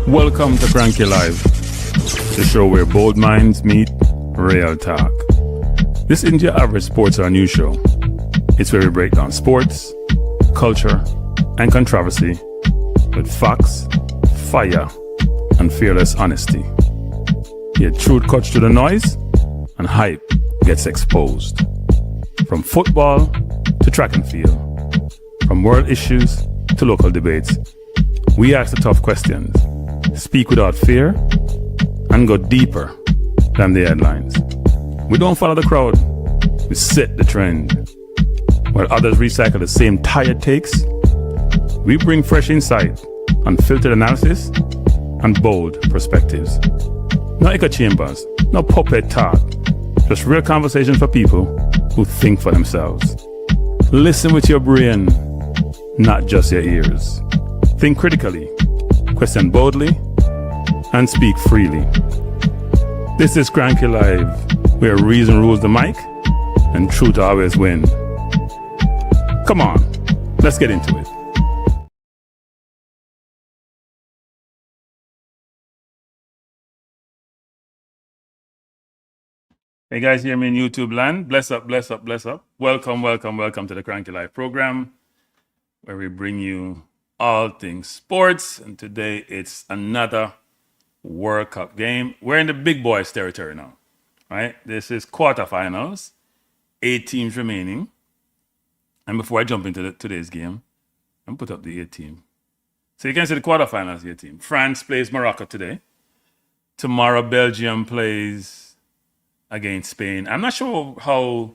Welcome to Kranky Live, the show where bold minds meet real talk. This isn't your average sports or news show. It's where we break down sports, culture, and controversy with facts, fire, and fearless honesty. Here, truth cuts through the noise, and hype gets exposed. From football to track and field, from world issues to local debates, we ask the tough questions, speak without fear, and go deeper than the headlines. We don't follow the crowd, we set the trend. While others recycle the same tired takes, we bring fresh insight, unfiltered analysis, and bold perspectives. No echo chambers, no puppet talk, just real conversation for people who think for themselves. Listen with your brain, not just your ears. Think critically, question boldly, and speak freely. This is Kranky Live, where reason rules the mic and truth always win. Come on, let's get into it. Hey guys, hear me in YouTube land. Bless up, bless up, bless up. Welcome to the Kranky Live program, where we bring you all things sports. And today it's another World Cup game. We're in the big boys territory now, right? This is quarterfinals, 8 teams remaining. And before I jump into today's game, I'm put up the 8 team. So you can see the quarterfinals here, team. France plays Morocco today. Tomorrow, Belgium plays against Spain. I'm not sure how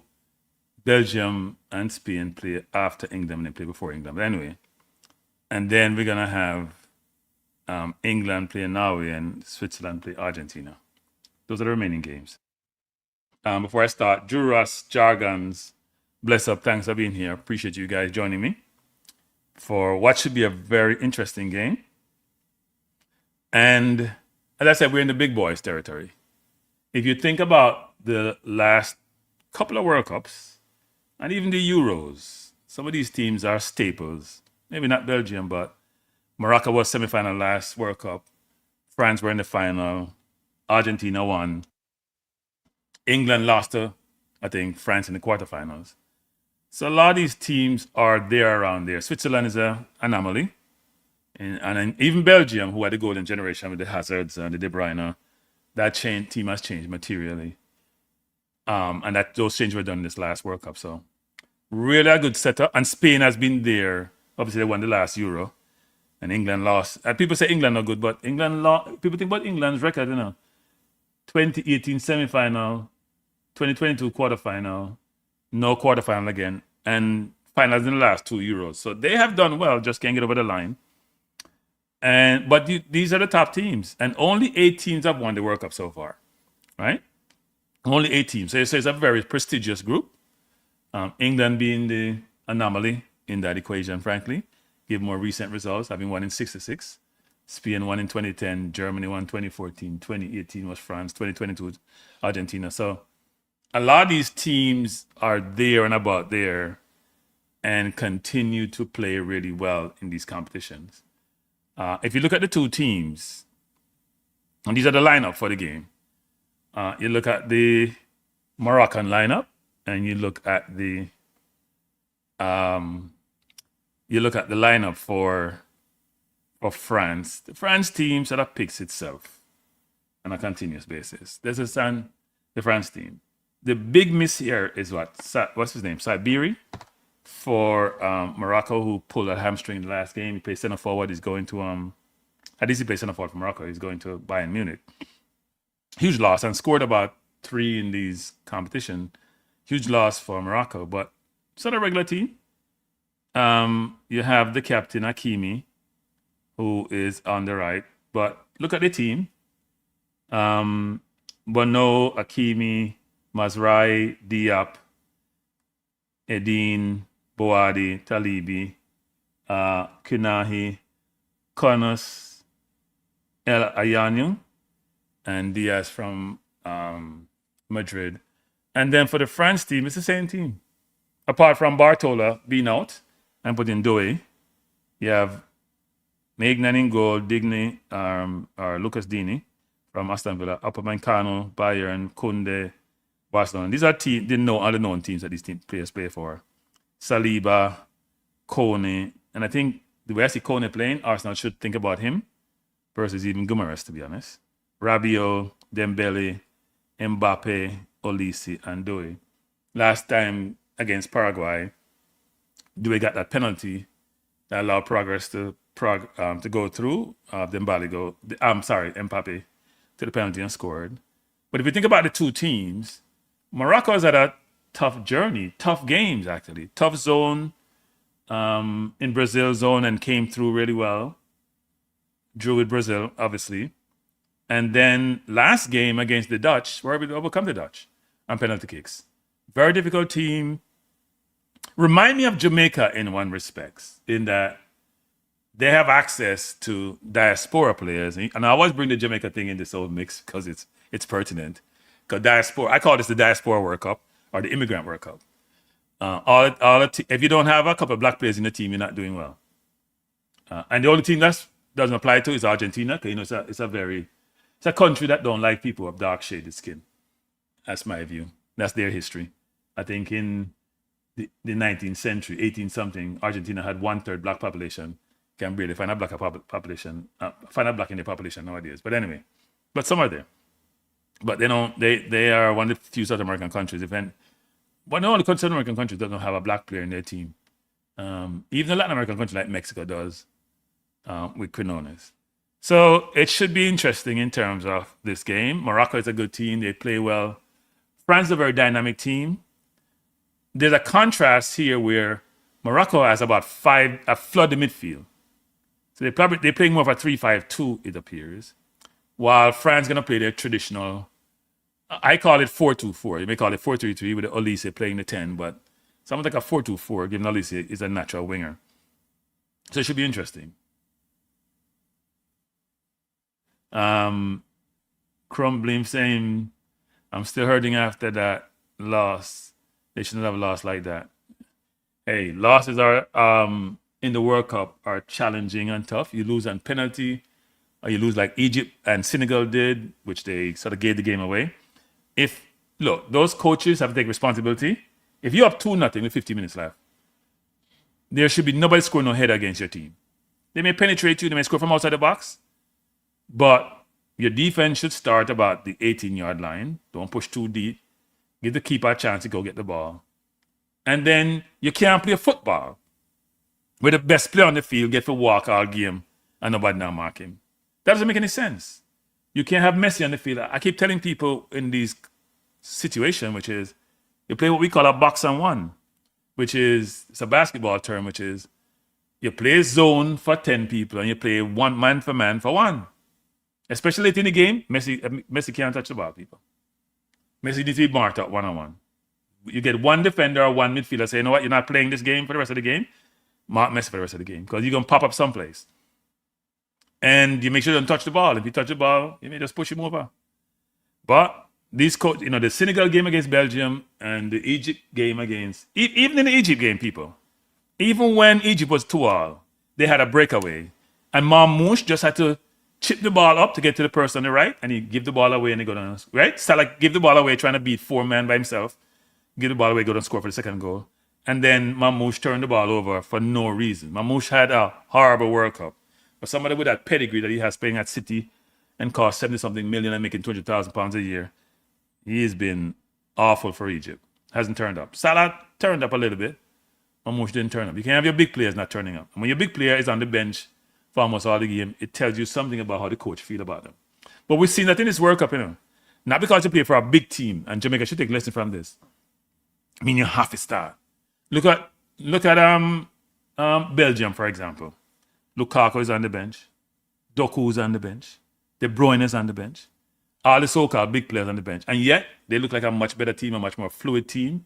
Belgium and Spain play after England, they play before England. But anyway, and then we're going to have England play Norway and Switzerland play Argentina. Those are the remaining games. Before I start, Juras, Jargons, bless up, thanks for being here. Appreciate you guys joining me for what should be a very interesting game. And as I said, we're in the big boys territory. If you think about the last couple of World Cups and even the Euros, some of these teams are staples. Maybe not Belgium, but Morocco was semifinal last World Cup. France were in the final. Argentina won. England lost to, I think, France in the quarterfinals. So a lot of these teams are there around there. Switzerland is an anomaly. And even Belgium, who had the golden generation with the Hazards and the De Bruyne, that team has changed materially. And those changes were done in this last World Cup. So really a good setup. And Spain has been there. Obviously, they won the last Euro. And England lost. And people say England not good, but England lost. People think about England's record, 2018 semi-final, 2022 quarterfinal, no quarterfinal again, and finals in the last 2 Euros. So they have done well, just can't get over the line. But these are the top teams, and only 8 teams have won the World Cup so far, right? Only 8 teams. So it's a very prestigious group. England being the anomaly in that equation, frankly. Give more recent results, having won in 66. Spain won in 2010, Germany won 2014, 2018 was France, 2022 Argentina. So a lot of these teams are there and about there and continue to play really well in these competitions. If you look at the 2 teams, and these are the lineup for the game, you look at the Moroccan lineup, and you look at the lineup for France. The France team sort of picks itself on a continuous basis. This is the France team. The big miss here is what's his name? Sabiri for Morocco, who pulled a hamstring in the last game. He plays center forward. He's going to at least he plays center forward for Morocco. He's going to Bayern Munich. Huge loss, and scored about 3 in these competition. Huge loss for Morocco, but sort of regular team. You have the captain Hakimi, who is on the right. But look at the team. Bono, Hakimi, Mazraoui, Diop, Edine, Boadi, Talibi, Kunahi, Konos, El Ayanu, and Diaz from Madrid. And then for the France team, it's the same team. Apart from Bartola being out and put in Doué, you have Maignan in goal, Digny, or Lucas Dini from Aston Villa, Upamecano, Bayern, Kunde, Barcelona. These are all the known teams that these players play for. Saliba, Kone, and I think the way I see Kone playing, Arsenal should think about him versus even Guimaraes, to be honest. Rabiot, Dembele, Mbappe, Olise, and Doué. Last time against Paraguay, Doué got that penalty that allowed progress to go through. Mbappe to the penalty and scored. But if you think about the two teams, Morocco's had a tough journey, tough games actually, tough zone in Brazil zone and came through really well. Drew with Brazil, obviously. And then last game against the Dutch, were able to overcome the Dutch on penalty kicks. Very difficult team. Remind me of Jamaica in one respect, in that they have access to diaspora players. And I always bring the Jamaica thing in this whole mix because it's pertinent. Because diaspora, I call this the Diaspora World Cup or the Immigrant World Cup. If you don't have a couple of black players in the team, you're not doing well. And the only team that doesn't apply to is Argentina, because it's a country that don't like people of dark shaded skin. That's my view. That's their history. I think in the 19th century, 18 something, Argentina had 1/3 black population. Can barely find a black population, find a black in their population nowadays. But anyway, but some are there. But they are one of the few South American countries. One of the only South American countries that don't have a black player in their team. Even a Latin American country like Mexico does with Quinones. So it should be interesting in terms of this game. Morocco is a good team. They play well. France is a very dynamic team. There's a contrast here where Morocco has about a flood the midfield. So they're playing more of a 3-5-2, it appears. While France is going to play their traditional, I call it 4-2-4. You may call it 4-3-3 with Olise playing the 10, but something like a 4-2-4, given Olise is a natural winger. So it should be interesting. Crumbling saying, I'm still hurting after that loss. They shouldn't have lost like that. Hey, losses are in the World Cup are challenging and tough. You lose on penalty, or you lose like Egypt and Senegal did, which they sort of gave the game away. Those coaches have to take responsibility. If you're up 2-0 with 50 minutes left, there should be nobody scoring no header against your team. They may penetrate you, they may score from outside the box, but your defense should start about the 18-yard line. Don't push too deep. Give the keeper a chance to go get the ball. And then you can't play football where the best player on the field gets to walk all game and nobody now mark him. That doesn't make any sense. You can't have Messi on the field. I keep telling people in these situations, which is you play what we call a box and one, which is, it's a basketball term, which is you play zone for 10 people and you play one man for one. Especially late in the game, Messi can't touch the ball, people. Messi needs to be marked up one-on-one. You get one defender or one midfielder say, you know what, you're not playing this game for the rest of the game. Mark Messi for the rest of the game because you're going to pop up someplace. And you make sure you don't touch the ball. If you touch the ball, you may just push him over. But these the Senegal game against Belgium and the Egypt game against, even in the Egypt game, people, even when Egypt was 2-2, they had a breakaway. And Marmoush just had to chip the ball up to get to the person on the right, and he give the ball away and he go down, right? So like give the ball away, trying to beat 4 men by himself. Give the ball away, go down, score for the second goal. And then Marmoush turned the ball over for no reason. Marmoush had a horrible World Cup. But somebody with that pedigree that he has playing at City and cost 70-something million and making £200,000 a year, he has been awful for Egypt. Hasn't turned up. Salah turned up a little bit. Marmoush didn't turn up. You can't have your big players not turning up. And when your big player is on the bench for almost all the game, it tells you something about how the coach feel about them. But we've seen that in this World Cup, not because you play for a big team, and Jamaica should take a lesson from this. I mean, you have to start. Look at Belgium, for example. Lukaku is on the bench. Doku is on the bench. De Bruyne is on the bench. All the so-called big players on the bench. And yet, they look like a much better team, a much more fluid team.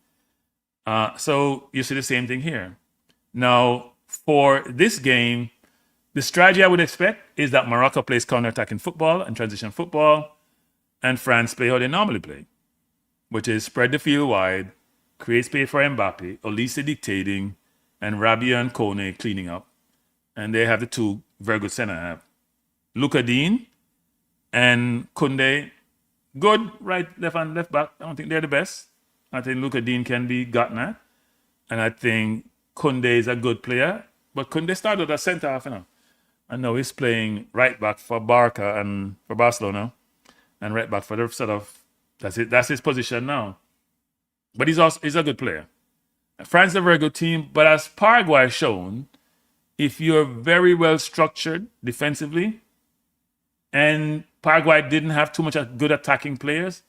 So you see the same thing here. Now, for this game, the strategy I would expect is that Morocco plays counter-attacking football and transition football, and France play how they normally play, which is spread the field wide, create space for Mbappe, Olise dictating, and Rabiot and Kone cleaning up. And they have the two very good center half. Luka Dean and Kunde, good right, left, and left back. I don't think they're the best. I think Luka Dean can be gotten at. And I think Kunde is a good player. But Kunde started at centre half, And now he's playing right back for Barca and for Barcelona. And right back for the sort of, that's it. That's his position now. But he's a good player. France is a very good team. But as Paraguay has shown, if you're very well structured defensively, and Paraguay didn't have too much good attacking players,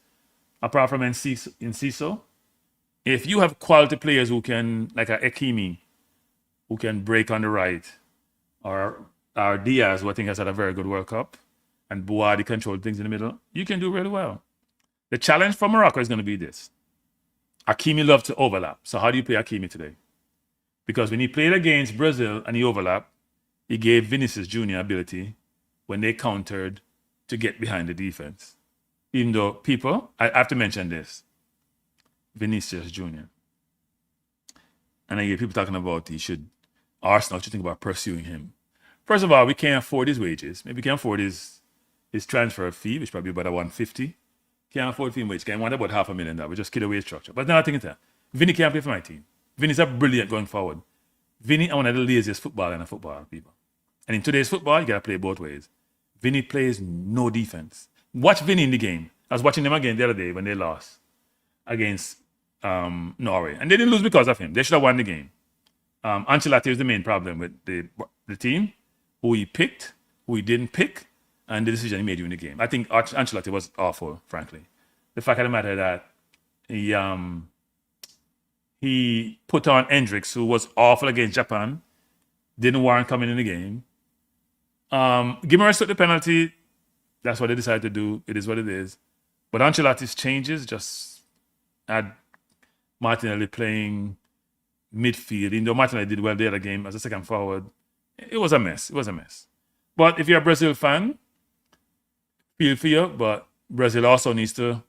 apart from Enciso. If you have quality players who can, like a Hakimi, who can break on the right, or Diaz, who I think has had a very good World Cup, and Boadi control things in the middle, you can do really well. The challenge for Morocco is going to be this. Hakimi loves to overlap. So how do you play Hakimi today? Because when he played against Brazil and he overlapped, he gave Vinicius Jr. ability when they countered to get behind the defense. Even though people, I have to mention this, Vinicius Jr. And I hear people talking about Arsenal should think about pursuing him. First of all, we can't afford his wages. Maybe we can afford his transfer fee, which probably about a 150. Can't afford him wage. Can't want about $500,000. We just kid away structure. But now I think it's that. Vinny can't play for my team. Vinny's a brilliant going forward. Vinny is one of the laziest footballer in a football people. And in today's football, you gotta play both ways. Vinny plays no defense. Watch Vinny in the game. I was watching them again the other day when they lost against Norway. And they didn't lose because of him. They should have won the game. Ancelotti is the main problem with the team. Who he picked, who he didn't pick, and the decision he made during the game. I think Ancelotti was awful, frankly. The fact of the matter that he put on Hendricks, who was awful against Japan, didn't warrant coming in the game. Guimaraes took the penalty. That's what they decided to do. It is what it is. But Ancelotti's changes just had Martinelli playing midfield. Even though Martinelli did well the other game as a second forward, it was a mess. It was a mess. But if you're a Brazil fan, feel for you. But Brazil also needs to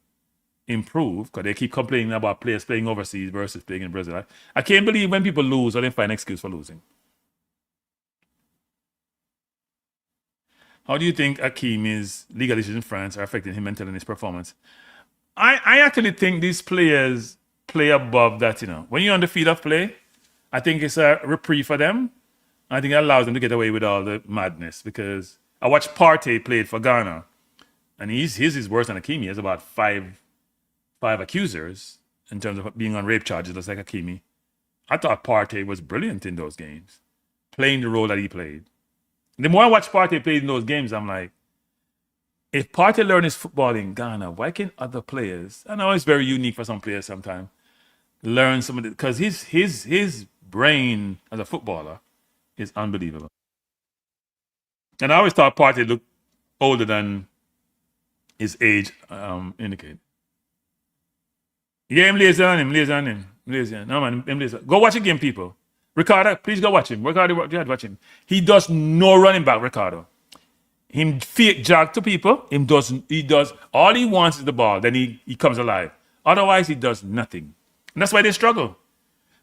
improve because they keep complaining about players playing overseas versus playing in Brazil. I can't believe when people lose or they find an excuse for losing. How do you think Hakimi's legal issues in France are affecting him mentally in his performance? I actually think these players play above that, When you're on the field of play, I think it's a reprieve for them. I think it allows them to get away with all the madness because I watched Partey played for Ghana, and his is worse than Hakimi. He has about five accusers in terms of being on rape charges, just like Hakimi. I thought Partey was brilliant in those games, playing the role that he played. The more I watch Partey play in those games, I'm like, if Partey learned his football in Ghana, why can't other players? I know it's very unique for some players sometimes. Learn some of it because his brain as a footballer is unbelievable. And I always thought Partey looked older than his age indicated. Yeah, I'm lazy on him. No, man, I'm lazy. Go watch a game, people. Ricardo, please go watch him. Watch him. He does no running back, Ricardo. Him fake jog to people. He does all he wants is the ball. Then he comes alive. Otherwise, he does nothing. And that's why they struggle.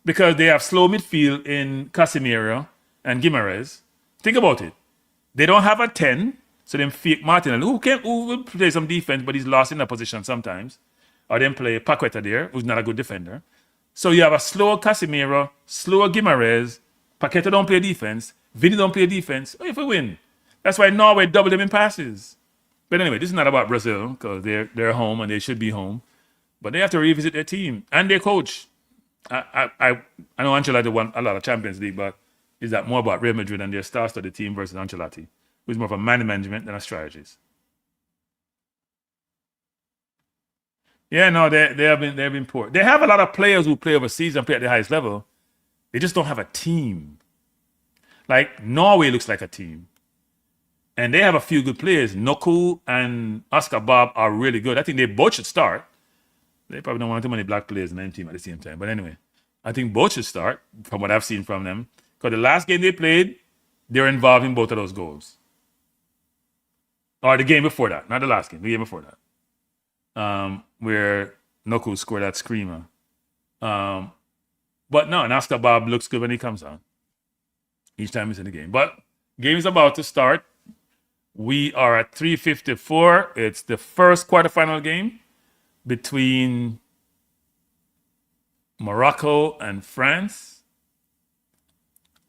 Because they have slow midfield in Casemiro and Guimaraes. Think about it. They don't have a 10, so then fake Martinelli, who will play some defense, but he's lost in that position sometimes. Or then play Paqueta there, who's not a good defender. So you have a slow Casemiro, slow Guimaraes. Paqueta don't play defense. Vinny don't play defense. Oh, if we win. That's why Norway doubled them in passes. But anyway, this is not about Brazil because they're home and they should be home. But they have to revisit their team and their coach. I know Ancelotti won a lot of Champions League, but is that more about Real Madrid and their star-studded team versus Ancelotti, who's more of a man management than a strategist? Yeah, no, they've been poor. They have a lot of players who play overseas and play at the highest level. They just don't have a team. Like Norway looks like a team. And they have a few good players. Noku and Oscar Bob are really good. I think they both should start. They probably don't want too many black players in the team at the same time. But anyway, I think both should start from what I've seen from them. Because the last game they played, they were involved in both of those goals. Or the game before that. Not the last game. The game before that. Where Noku scored that screamer. But no, and Oscar Bob looks good when he comes on. Each time he's in the game. But Game is about to start. We are at 3:54. It's the first quarterfinal game between Morocco and France.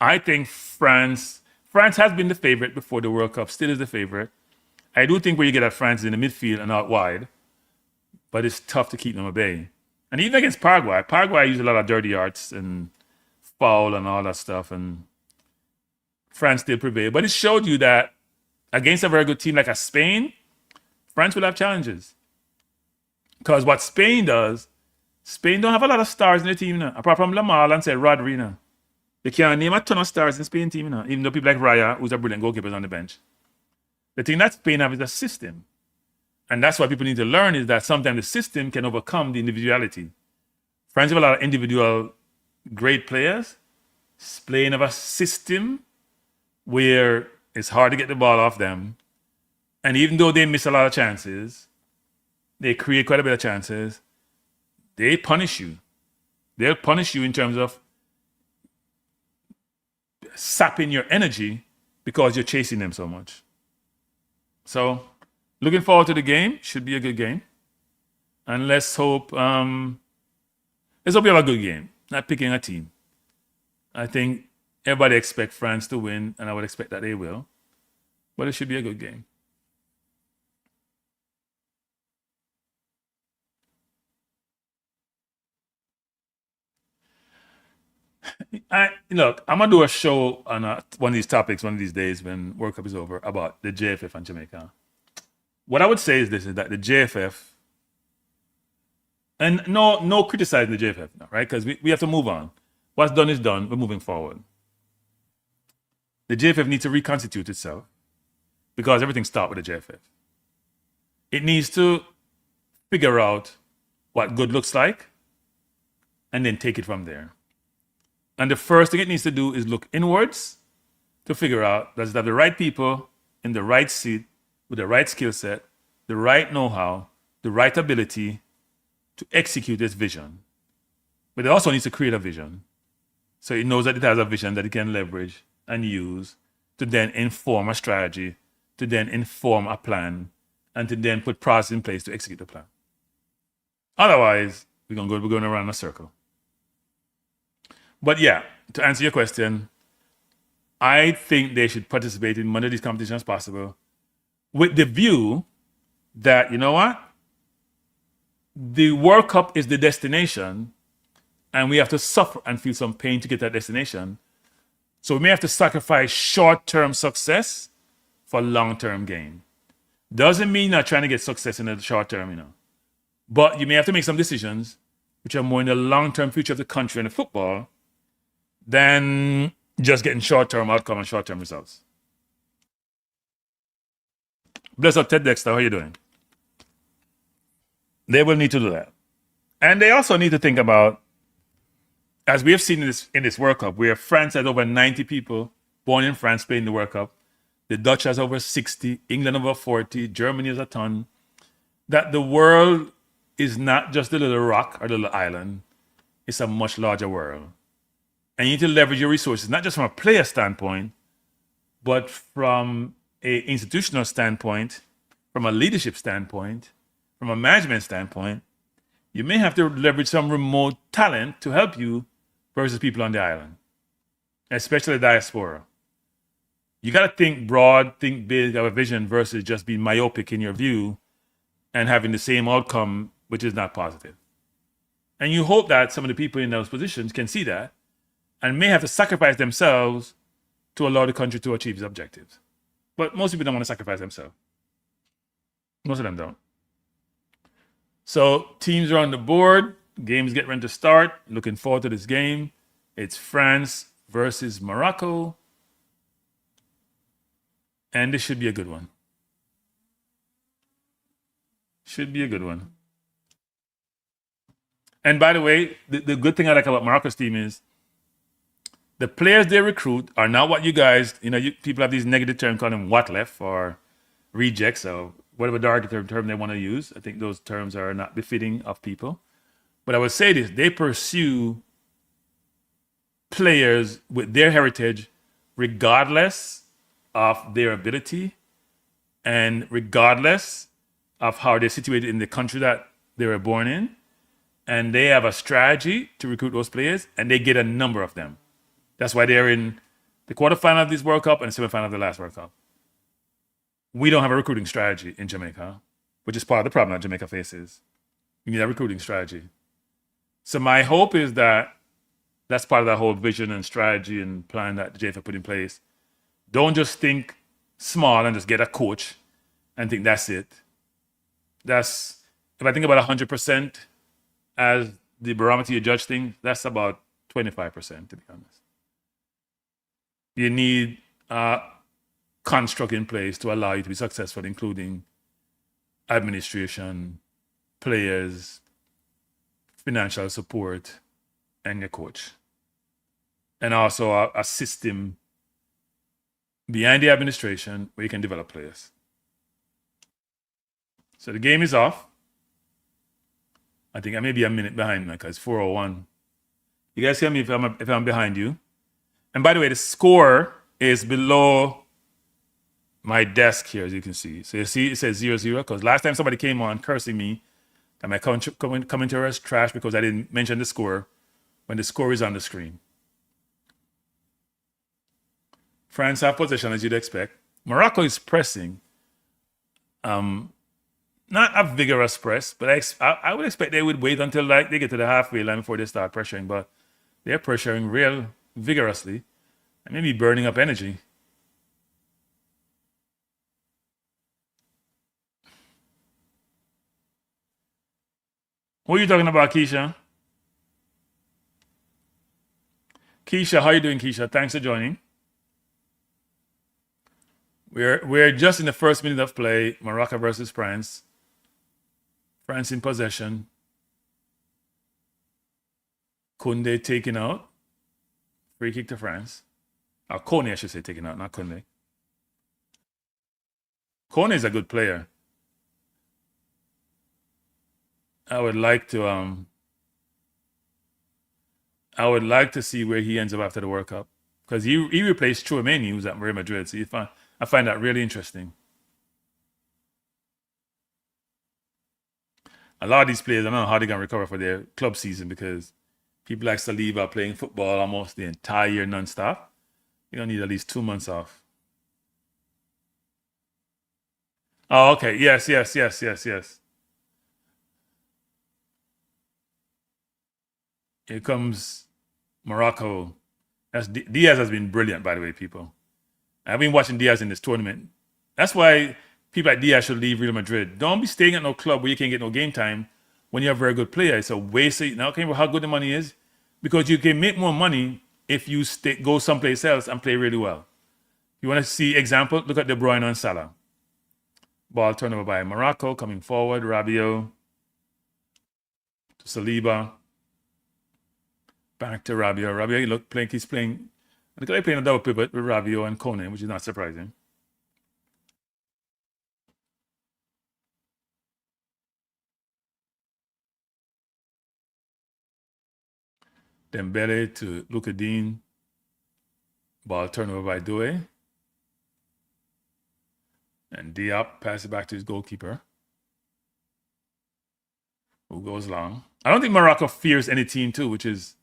I think France has been the favorite before the World Cup, still is the favorite. I do think where you get at France is in the midfield and out wide, but it's tough to keep them at bay. And even against Paraguay used a lot of dirty arts and foul and all that stuff, and France did prevail. But it showed you that against a very good team like a Spain, France will have challenges. Because what Spain does, Spain don't have a lot of stars in the team now, apart from Lamar and say Rodri now. They can't name a ton of stars in the Spain team now, even though people like Raya, who's a brilliant goalkeeper, is on the bench. The thing that Spain have is a system. And that's what people need to learn is that sometimes the system can overcome the individuality. France have a lot of individual great players. Spain have a system where it's hard to get the ball off them. And even though they miss a lot of chances, they create quite a bit of chances, they punish you. They'll punish you in terms of sapping your energy because you're chasing them so much. So, looking forward to the game. Should be a good game. And let's hope we have a good game. Not picking a team. I think everybody expects France to win, and I would expect that they will. But it should be a good game. Look, I'm going to do a show on one of these topics one of these days when World Cup is over about the JFF and Jamaica. What I would say is this, is that the JFF, and no criticizing the JFF now, right? Because we have to move on. What's done is done. We're moving forward. The JFF needs to reconstitute itself because everything starts with the JFF. It needs to figure out what good looks like and then take it from there. And the first thing it needs to do is look inwards to figure out does it have the right people in the right seat with the right skill set, the right know-how, the right ability to execute its vision. But it also needs to create a vision. So it knows that it has a vision that it can leverage and use to then inform a strategy, to then inform a plan, and to then put process in place to execute the plan. Otherwise, we're going around in a circle. But yeah, to answer your question, I think they should participate in as many of these competitions as possible with the view that, you know what? The World Cup is the destination and we have to suffer and feel some pain to get that destination. So we may have to sacrifice short-term success for long-term gain. Doesn't mean not trying to get success in the short term, But you may have to make some decisions which are more in the long-term future of the country and the football than just getting short-term outcome and short-term results. Bless up, Ted Dexter. How are you doing? They will need to do that. And they also need to think about, as we have seen in this World Cup, where France has over 90 people born in France playing the World Cup. The Dutch has over 60, England over 40, Germany has a ton. That the world is not just a little rock or a little island. It's a much larger world. And you need to leverage your resources, not just from a player standpoint, but from an institutional standpoint, from a leadership standpoint, from a management standpoint. You may have to leverage some remote talent to help you versus people on the island, especially the diaspora. You got to think broad, think big, have a vision versus just being myopic in your view and having the same outcome, which is not positive. And you hope that some of the people in those positions can see that and may have to sacrifice themselves to allow the country to achieve its objectives. But most people don't want to sacrifice themselves. Most of them don't. So teams are on the board. Games get ready to start. Looking forward to this game. It's France versus Morocco. And this should be a good one. Should be a good one. And by the way, the good thing I like about Morocco's team is the players they recruit are not what you guys, people have these negative terms called them what left or rejects or whatever derogatory term they want to use. I think those terms are not befitting of people. But I would say this, they pursue players with their heritage regardless of their ability and regardless of how they're situated in the country that they were born in. And they have a strategy to recruit those players, and they get a number of them. That's why they're in the quarterfinal of this World Cup and the semifinal of the last World Cup. We don't have a recruiting strategy in Jamaica, which is part of the problem that Jamaica faces. You need a recruiting strategy. So my hope is that that's part of that whole vision and strategy and plan that the JFA put in place. Don't just think small and just get a coach and think that's it. That's, if I think about 100%, as the barometer you judge things, that's about 25%, to be honest. You need a construct in place to allow you to be successful, including administration, players, financial support, and your coach. And also a system behind the administration where you can develop players. So the game is off. I think I may be a minute behind because it's 4:01. You guys hear me if I'm behind you? And by the way, the score is below my desk here, as you can see. So you see it says 0-0 because last time somebody came on cursing me that my commentary is trash because I didn't mention the score when the score is on the screen. France have possession as you'd expect. Morocco is pressing. Not a vigorous press, but I would expect they would wait until like they get to the halfway line before they start pressuring. But they're pressuring real vigorously and maybe burning up energy. Who are you talking about, Keisha? Keisha, how are you doing, Keisha? Thanks for joining. We're just in the first minute of play. Morocco versus France. France in possession. Koundé taken out. Free kick to France. Or Kone, I should say, taken out, not Koundé. Kone is a good player. I would like to see where he ends up after the World Cup. Because he replaced Chouameni, who's at Real Madrid. So I find that really interesting. A lot of these players, I don't know how they're going to recover for their club season because people like Saliba playing football almost the entire year non-stop. You don't need at least 2 months off. Oh, okay. Yes. Here comes Morocco. Diaz has been brilliant, by the way, people. I've been watching Diaz in this tournament. That's why people like Diaz should leave Real Madrid. Don't be staying at no club where you can't get no game time when you're a very good player. It's a waste of, now okay, how good the money is, because you can make more money if you go someplace else and play really well. You want to see example? Look at De Bruyne and Salah. Ball turnover by Morocco, coming forward, Rabiot to Saliba. Back to Rabiot. Rabiot, he's playing a double pivot with Rabiot and Kone, which is not surprising. Dembele to Luka Dean. Ball turnover by Doué. And Diop passes it back to his goalkeeper, who goes long. I don't think Morocco fears any team too, which is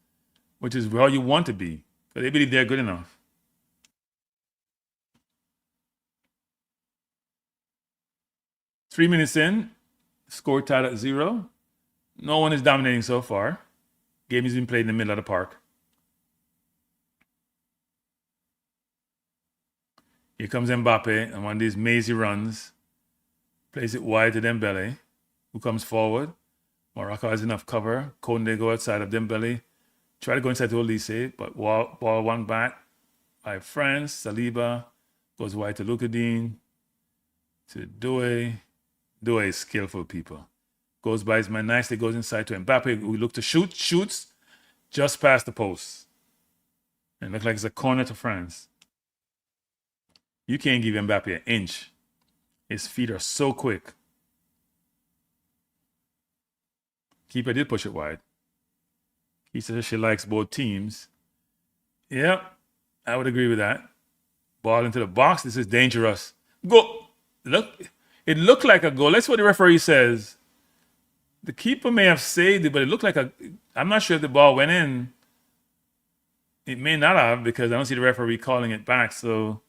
where you want to be. But they believe they're good enough. Three minutes in, score tied at 0. No one is dominating so far. Game has been played in the middle of the park. Here comes Mbappé on one of these mazy runs. Plays it wide to Dembele, who comes forward. Morocco has enough cover. Koundé go outside of Dembele. Try to go inside to Olise, but ball one back by France. Saliba goes wide to Luka Dean. To Doué. Doué is skillful, people. Goes by his man nicely, goes inside to Mbappé, who look to shoots just past the post. And it looks like it's a corner to France. You can't give Mbappé an inch. His feet are so quick. Keeper did push it wide. He says she likes both teams. Yeah, I would agree with that. Ball into the box. This is dangerous. Go. Look. It looked like a goal. That's what the referee says. The keeper may have saved it, but it looked like a. I'm not sure if the ball went in. It may not have because I don't see the referee calling it back. So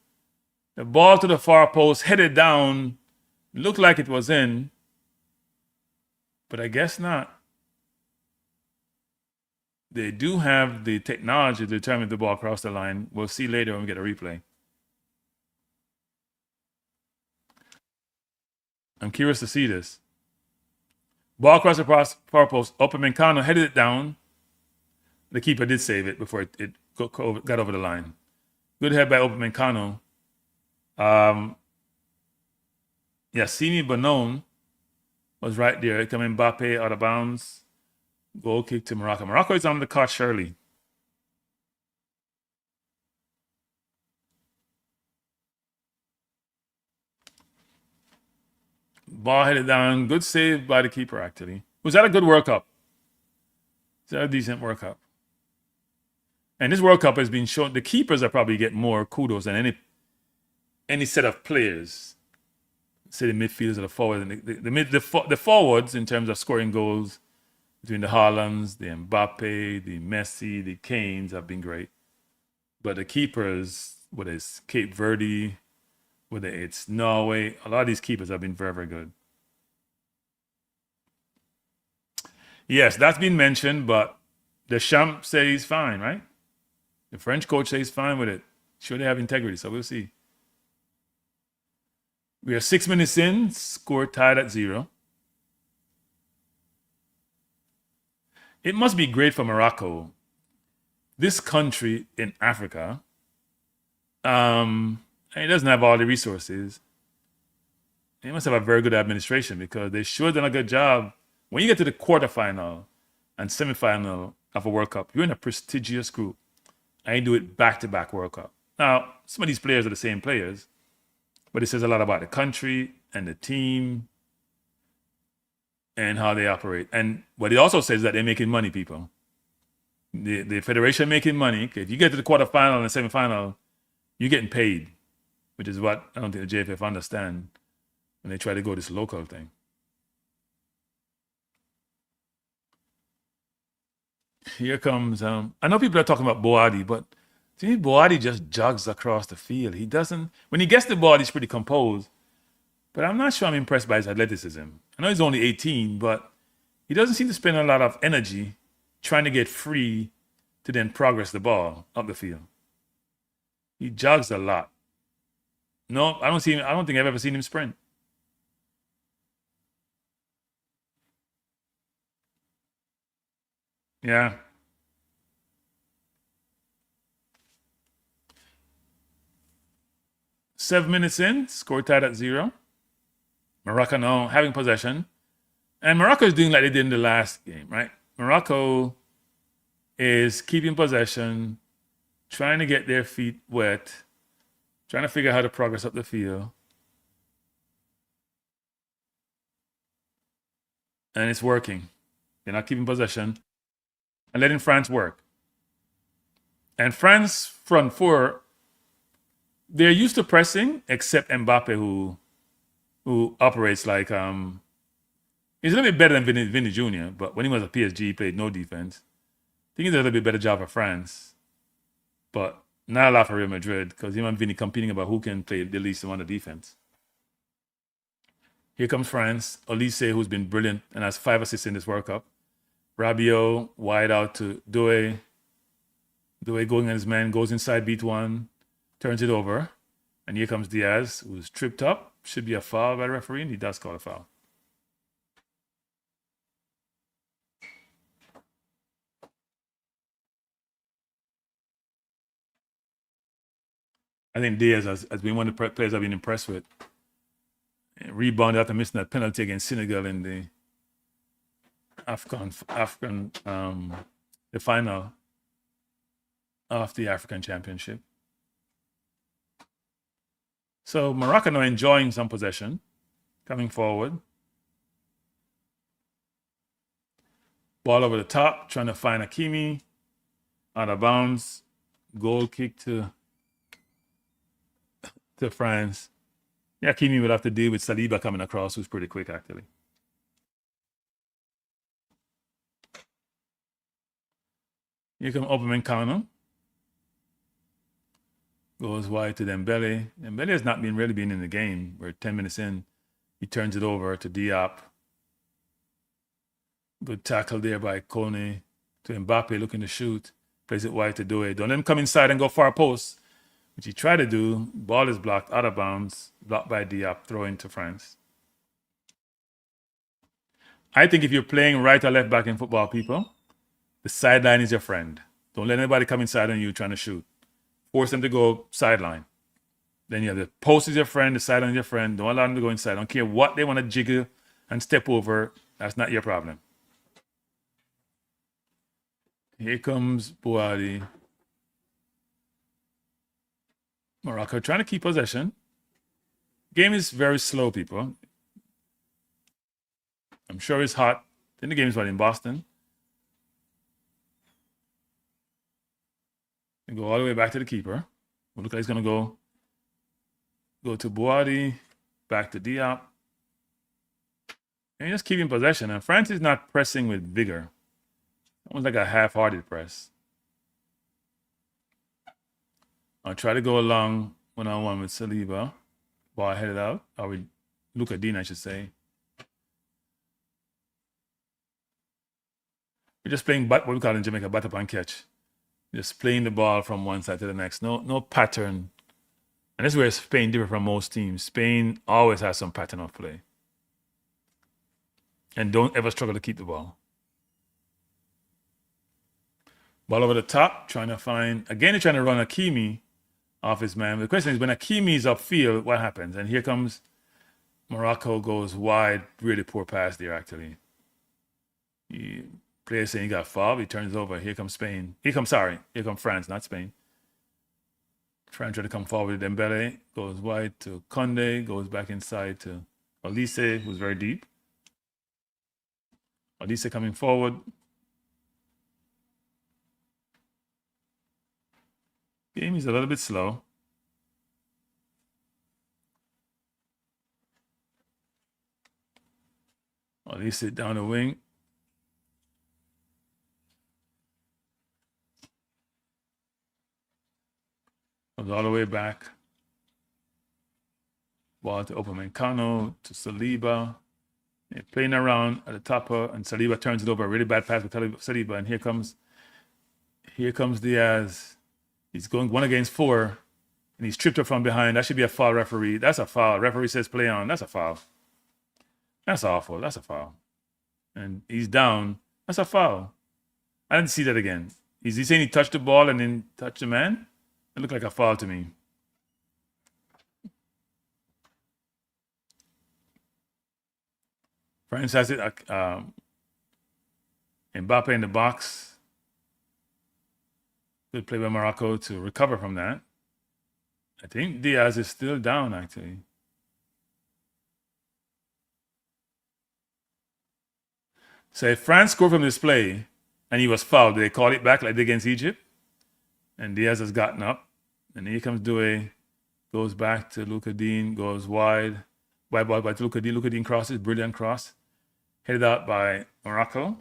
the ball to the far post, headed down, looked like it was in, but I guess not. They do have the technology to determine if the ball crossed the line. We'll see later when we get a replay. I'm curious to see this. Ball across the far post. Upamecano headed it down. The keeper did save it before it got over the line. Good head by Upamecano. Yassine Bonon was right there. Coming Mbappé out of bounds. Goal kick to Morocco. Morocco is on the caught surely. Ball headed down. Good save by the keeper, actually. Was that a good World Cup? Is that a decent World Cup? And this World Cup has been shown. The keepers are probably get more kudos than any set of players. Say the midfielders or the forwards. The forwards in terms of scoring goals between the Haalands, the Mbappé, the Messi, the Kanes have been great. But the keepers, whether it's Cape Verde, whether it's Norway, a lot of these keepers have been very, very good. Yes, that's been mentioned, but Deschamps said he's fine, right? The French coach says he's fine with it. Sure, they have integrity, so we'll see. We are 6 minutes in, score tied at 0. It must be great for Morocco. This country in Africa, it doesn't have all the resources. They must have a very good administration because they sure done a good job. When you get to the quarterfinal and semifinal of a World Cup, you're in a prestigious group. And you do it back-to-back World Cup. Now, some of these players are the same players, but it says a lot about the country and the team and how they operate. And what it also says is that they're making money, people. The federation making money. If you get to the quarterfinal and the semifinal, you're getting paid, which is what I don't think the JFF understand when they try to go this local thing. Here comes, I know people are talking about Boadi, but to me, Boadi just jogs across the field. He doesn't, when he gets the ball, he's pretty composed. But I'm not sure I'm impressed by his athleticism. I know he's only 18, but he doesn't seem to spend a lot of energy trying to get free to then progress the ball up the field. He jogs a lot. No, I don't think I've ever seen him sprint. Yeah. Seven minutes in, score tied at 0. Morocco now having possession. And Morocco is doing like they did in the last game, right? Morocco is keeping possession, trying to get their feet wet, trying to figure out how to progress up the field. And it's working. They're not keeping possession and letting France work. And France front four, they're used to pressing, except Mbappe, who operates like he's a little bit better than Vinny Jr., but when he was at PSG, he played no defense. I think he did a little bit better job for France, but not a lot for Real Madrid because him and Vinny competing about who can play the least amount of defense. Here comes France. Olise, who's been brilliant and has 5 assists in this World Cup. Rabiot, wide out to Doué. Doué going on his man, goes inside, beat one, turns it over. And here comes Diaz, who's tripped up. Should be a foul by the referee, and he does call a foul. I think Diaz has been one of the players I've been impressed with. Rebounded after missing that penalty against Senegal in the the final of the African Championship. So Morocco now enjoying some possession, coming forward. Ball over the top, trying to find Hakimi. Out of bounds. Goal kick to to France. Yeah, Hakimi will have to deal with Saliba coming across, who's pretty quick, actually. Here come Upamecano. Goes wide to Dembele. Dembele has not been really been in the game. We're 10 minutes in. He turns it over to Diop. Good tackle there by Kone to Mbappe looking to shoot. Plays it wide to Doué. Don't let him come inside and go far post, which he tried to do. Ball is blocked out of bounds. Blocked by Diop. Throw into France. I think if you're playing right or left back in football, people, the sideline is your friend. Don't let anybody come inside on you trying to shoot. Force them to go sideline. Then you have the post is your friend, the sideline is your friend. Don't allow them to go inside. Don't care what they want to jiggle and step over. That's not your problem. Here comes Bouhaddi. Morocco trying to keep possession. Game is very slow, people. I'm sure it's hot. Then the game is in Boston. And go all the way back to the keeper. Look like he's gonna go to Bouhaddi, back to Diop. And just keeping possession. And France is not pressing with vigor. Almost like a half-hearted press. I'll try to go along one-on-one with Saliba. Ball headed out. Or with Luka Dean, I should say. We're just playing what we call in Jamaica, bat up and catch. Just playing the ball from one side to the next. No pattern. And this is where Spain differs from most teams. Spain always has some pattern of play. And don't ever struggle to keep the ball. Ball over the top, trying to find... Again, they're trying to run Hakimi off his man. The question is, when Hakimi is upfield, what happens? And here comes Morocco, goes wide. Really poor pass there, actually. Player saying he got fouled. He turns over. Here comes Spain. Here comes France, not Spain. France trying to come forward with Dembele. Goes wide to Conde. Goes back inside to Olise, who's very deep. Olise coming forward. Game is a little bit slow. Olise down the wing. Comes all the way back. Ball to Upamecano, to Saliba. They're playing around at the top, and Saliba turns it over. A really bad pass with Saliba, and here comes Diaz. He's going 1 against 4, and he's tripped up from behind. That should be a foul, referee. That's a foul. Referee says play on. That's a foul. That's awful. That's a foul. And he's down. That's a foul. I didn't see that again. Is he saying he touched the ball and then touched the man? It looked like a foul to me. France has it. Mbappe in the box. Good play by Morocco to recover from that. I think Diaz is still down, actually. So if France scored from this play and he was fouled, they call it back like they did against Egypt. And Diaz has gotten up. And here comes Doué. Goes back to Luka Dean. Goes wide. Wide ball by Luka Dean. Luka Dean crosses. Brilliant cross. Headed out by Morocco.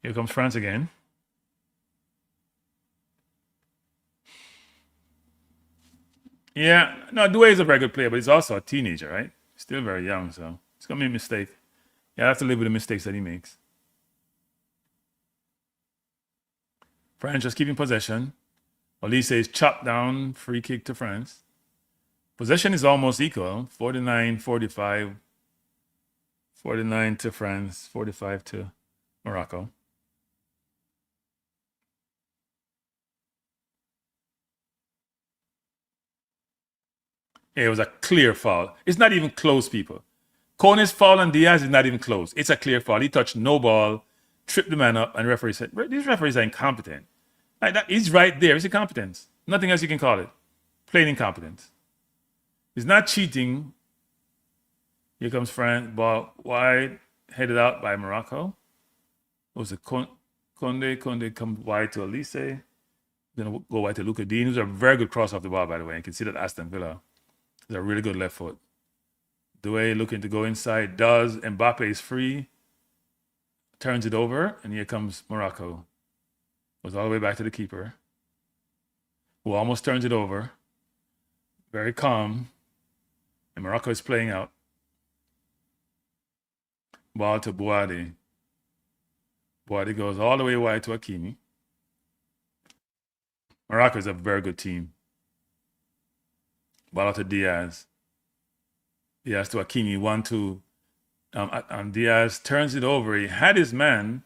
Here comes France again. Yeah, no, Doué is a very good player, but he's also a teenager, right? Still very young, so it's going to be a mistake. Yeah, I have to live with the mistakes that he makes. France just keeping possession. Olise is chopped down. Free kick to France. Possession is almost equal. 49-45. 49 to France. 45 to Morocco. It was a clear foul. It's not even close, people. Kone's foul on Diaz is not even close. It's a clear foul. He touched no ball, tripped the man up, and referee said, these referees are incompetent. Like that, he's right there. It's incompetence. Nothing else you can call it. Plain incompetence. He's not cheating. Here comes France. Ball wide, headed out by Morocco. It was a Conde. Conde comes wide to Olise. Going to go wide to Luka Dean, who's a very good cross off the ball, by the way. You can see that Aston Villa is a really good left foot. Doué looking to go inside, does. Mbappe is free, turns it over, and here comes Morocco. Goes all the way back to the keeper, who almost turns it over. Very calm. And Morocco is playing out. Ball to Boadi. Boadi goes all the way wide to Hakimi. Morocco is a very good team. Ball out to Diaz. Diaz to Hakimi, 1-2. And Diaz turns it over. He had his man.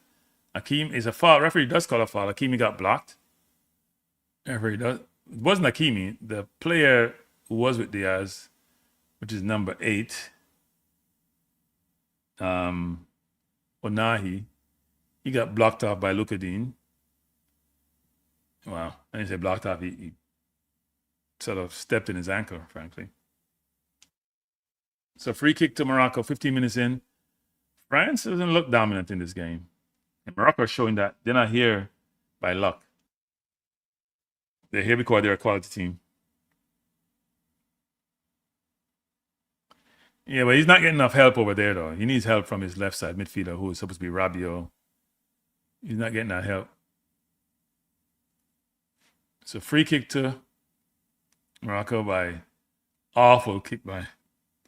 Hakimi is a foul. Referee does call a foul. Hakimi got blocked. Referee does. It wasn't Hakimi. The player who was with Diaz, which is number 8, Onahi, he got blocked off by Luka Dean. Wow. I didn't say blocked off. He sort of stepped in his ankle, frankly. So free kick to Morocco, 15 minutes in. France doesn't look dominant in this game. And Morocco is showing that they're not here by luck. They're here because they're a quality team. Yeah, but he's not getting enough help over there, though. He needs help from his left side midfielder, who is supposed to be Rabiot. He's not getting that help. So free kick to Morocco by awful kick by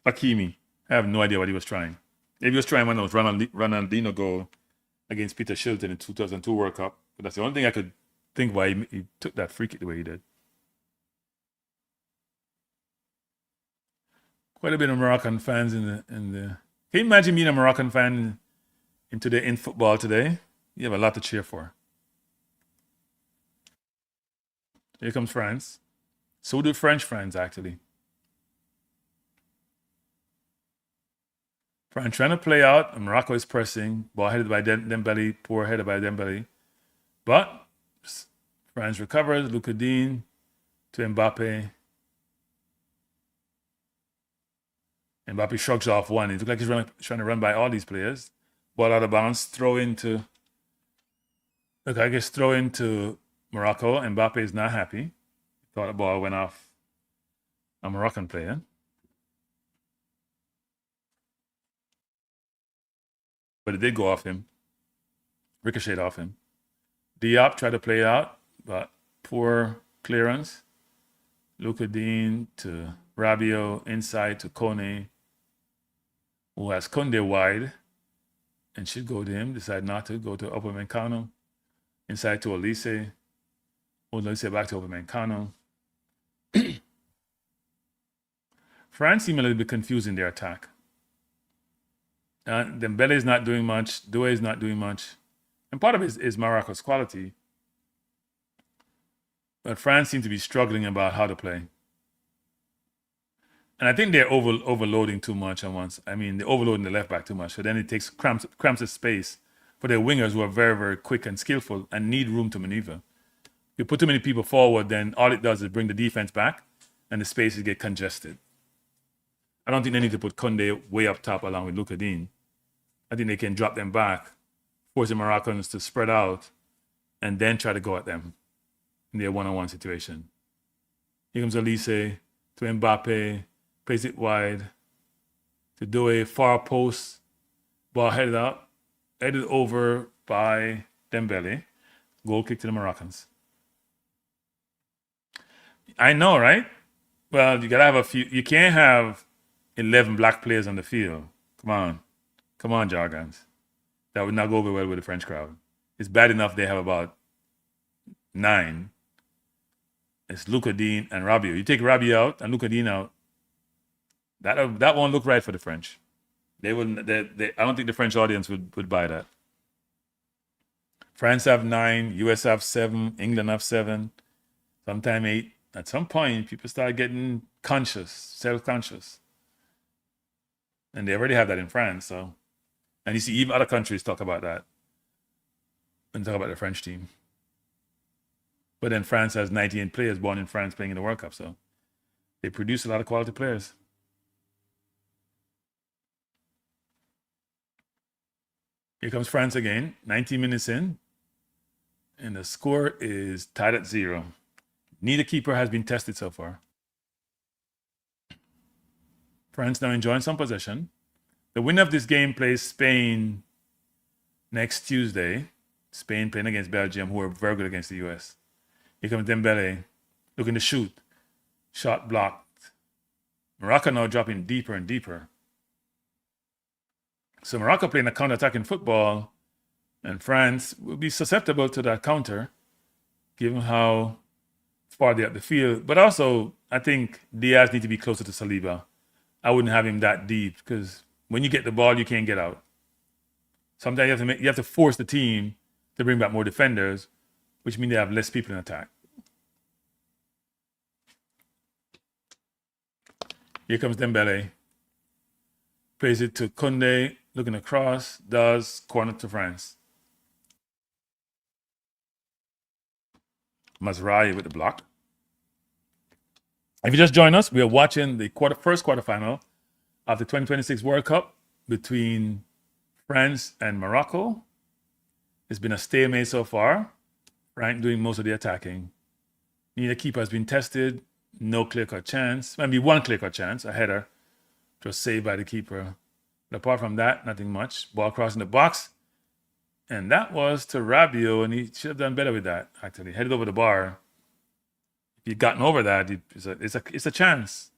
Hakimi. I have no idea what he was trying. Maybe he was trying one of those Ronaldinho goal against Peter Shilton in the 2002 World Cup. But that's the only thing I could think why he took that free kick the way he did. Quite a bit of Moroccan fans in the. Can you imagine being a Moroccan fan in football today? You have a lot to cheer for. Here comes France. So do French fans, actually. France trying to play out, and Morocco is pressing. Ball headed by Dembele, poor header by Dembele. But France recovers. Luka Dean to Mbappe. Mbappe shrugs off one. It looks like he's trying to run by all these players. Ball out of bounds, throw into Morocco. Mbappe is not happy. Thought the ball went off a Moroccan player. But it did go off him. Ricocheted off him. Diop tried to play out, but poor clearance. Luka Dean to Rabiot, inside to Kone, who has Kunde wide and should go to him. Decide not to go to Upamecano. Inside to Olise. Olise back to Upamecano. France seem a little bit confused in their attack. Dembele is not doing much. Doué is not doing much. And part of it is Morocco's quality. But France seem to be struggling about how to play. And I think they're overloading too much at once. I mean, they're overloading the left back too much. So then it takes cramps the space for their wingers who are very, very quick and skillful and need room to maneuver. If you put too many people forward, then all it does is bring the defense back and the spaces get congested. I don't think they need to put Kunde way up top along with Luka Dean. I think they can drop them back, force the Moroccans to spread out, and then try to go at them in their one-on-one situation. Here comes Olise to Mbappe, plays it wide to Doué, far post, ball headed over by Dembele. Goal kick to the Moroccans. I know, right? Well, you gotta have a few. You can't have 11 black players on the field. Come on, Jargons. That would not go over well with the French crowd. It's bad enough they have about 9. It's Luka Dean and Rabiot. You take Rabiot out and Luka Dean out, that won't look right for the French. They wouldn't. I don't think the French audience would buy that. France have 9, US have 7, England have 7, sometime 8. At some point, people start getting conscious, self-conscious. And they already have that in France, so. And you see even other countries talk about that and talk about the French team. But then France has 98 players born in France playing in the World Cup, so they produce a lot of quality players. Here comes France again, 19 minutes in. And the score is tied at 0. Neither keeper has been tested so far. France now enjoying some possession. The winner of this game plays Spain next Tuesday. Spain playing against Belgium, who are very good against the US. Here comes Dembele looking to shoot. Shot blocked. Morocco now dropping deeper and deeper. So Morocco playing a counter-attacking football, and France will be susceptible to that counter, given how far they're up the field. But also, I think Diaz needs to be closer to Saliba. I wouldn't have him that deep because when you get the ball, you can't get out. Sometimes you have to force the team to bring back more defenders, which means they have less people in attack. Here comes Dembele. Plays it to Koundé, looking across, does corner to France. Mazraoui with the block. If you just joined us, we are watching the first quarterfinal of the 2026 World Cup between France and Morocco. It's been a stalemate so far. Frank doing most of the attacking. Neither keeper has been tested. No clear-cut chance. Maybe one clear-cut chance, a header. Just saved by the keeper. But apart from that, nothing much. Ball crossing the box. And that was to Rabiot, and he should have done better with that, actually. Headed over the bar. If he'd gotten over that, it's a chance.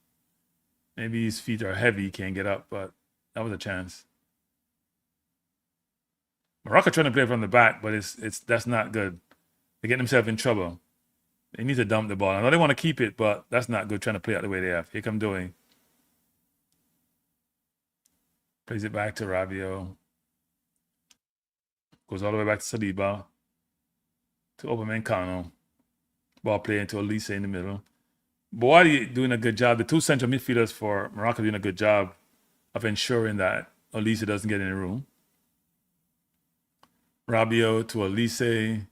Maybe his feet are heavy, he can't get up, but that was a chance. Morocco trying to play from the back, but that's not good. They're getting themselves in trouble. They need to dump the ball. I know they want to keep it, but that's not good trying to play out the way they have. Here come Doing. Plays it back to Rabiot. Goes all the way back to Saliba. To Upamecano. Ball playing to Elise in the middle. Boadi doing a good job. The two central midfielders for Morocco doing a good job of ensuring that Elise doesn't get in the room. Rabiot to Elise.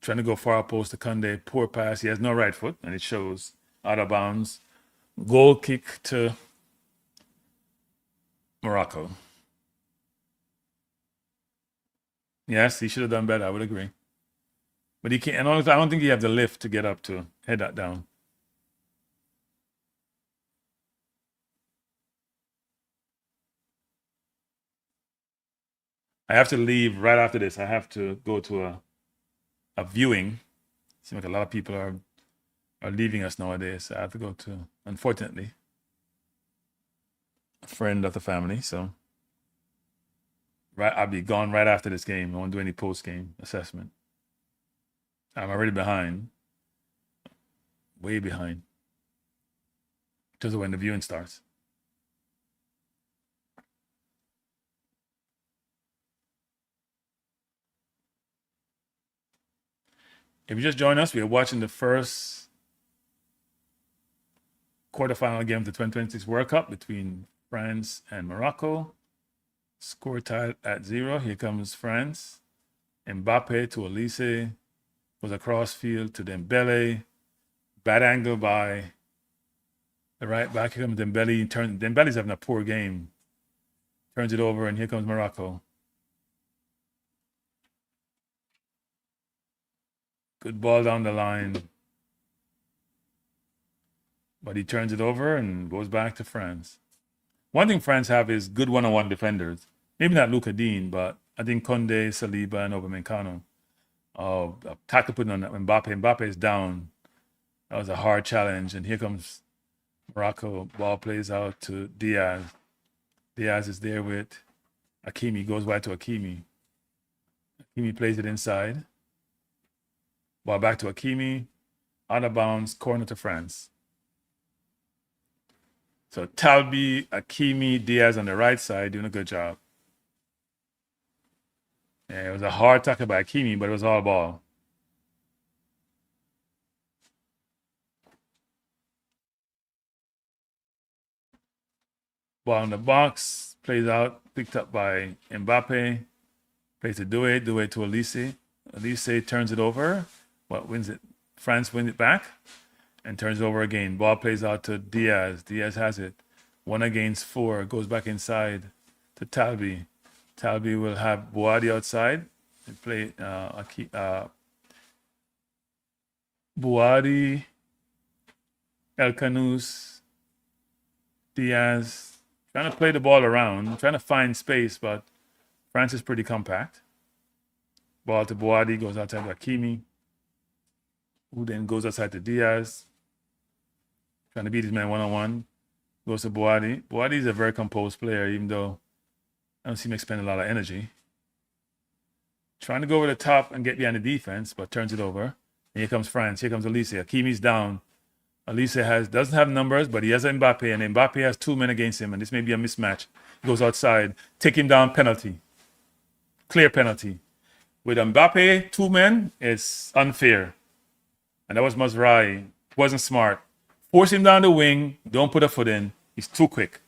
Trying to go far post to Koundé. Poor pass. He has no right foot, and it shows. Out of bounds. Goal kick to Morocco. Yes, he should have done better. I would agree. But he can't. And I don't think he have the lift to get up to head that down. I have to leave right after this. I have to go to a viewing. Seems like a lot of people are leaving us nowadays. So I have to go to, unfortunately, a friend of the family. So I'll be gone right after this game. I won't do any post-game assessment. I'm already behind. Way behind. In terms of when the viewing starts. If you just joined us, we are watching the first quarterfinal game of the 2026 World Cup between France and Morocco. Score tied at 0. Here comes France. Mbappé to Elise. Goes across field to Dembele. Bad angle by the right back. Here comes Dembele. Dembele's having a poor game. Turns it over, and here comes Morocco. Good ball down the line. But he turns it over and goes back to France. One thing France have is good one-on-one defenders. Maybe not Luka Dean, but I think Koundé, Saliba, and Upamecano. A tackle putting on Mbappé. Mbappé is down. That was a hard challenge. And here comes Morocco. Ball plays out to Diaz. Diaz is there with Hakimi. Goes wide to Hakimi. Hakimi plays it inside. Ball back to Hakimi. Out of bounds. Corner to France. So Talbi, Hakimi, Diaz on the right side doing a good job. Yeah, it was a hard tackle by Hakimi, but it was all ball. Ball in the box, plays out, picked up by Mbappe. Plays to Doué to Elise. Elise turns it over. Wins it? France wins it back and turns it over again. Ball plays out to Diaz. Diaz has it. 1 against 4. Goes back inside to Talbi. Talbi will have Boadi outside. They play Buadi, El Canus, Diaz, trying to play the ball around, trying to find space, but France is pretty compact. Ball to Buadi, goes outside to Hakimi, who then goes outside to Diaz, trying to beat his man one-on-one. Goes to Buadi. Buadi is a very composed player, even though I don't see him expend a lot of energy. Trying to go over the top and get behind the defense, but turns it over. And here comes France. Here comes Elise. Hakimi's down. Elise doesn't have numbers, but he has Mbappé, and Mbappé has 2 men against him, and this may be a mismatch. He goes outside. Take him down, penalty. Clear penalty. With Mbappé, 2 men, it's unfair. And that was Mazraoui. Wasn't smart. Force him down the wing. Don't put a foot in. He's too quick.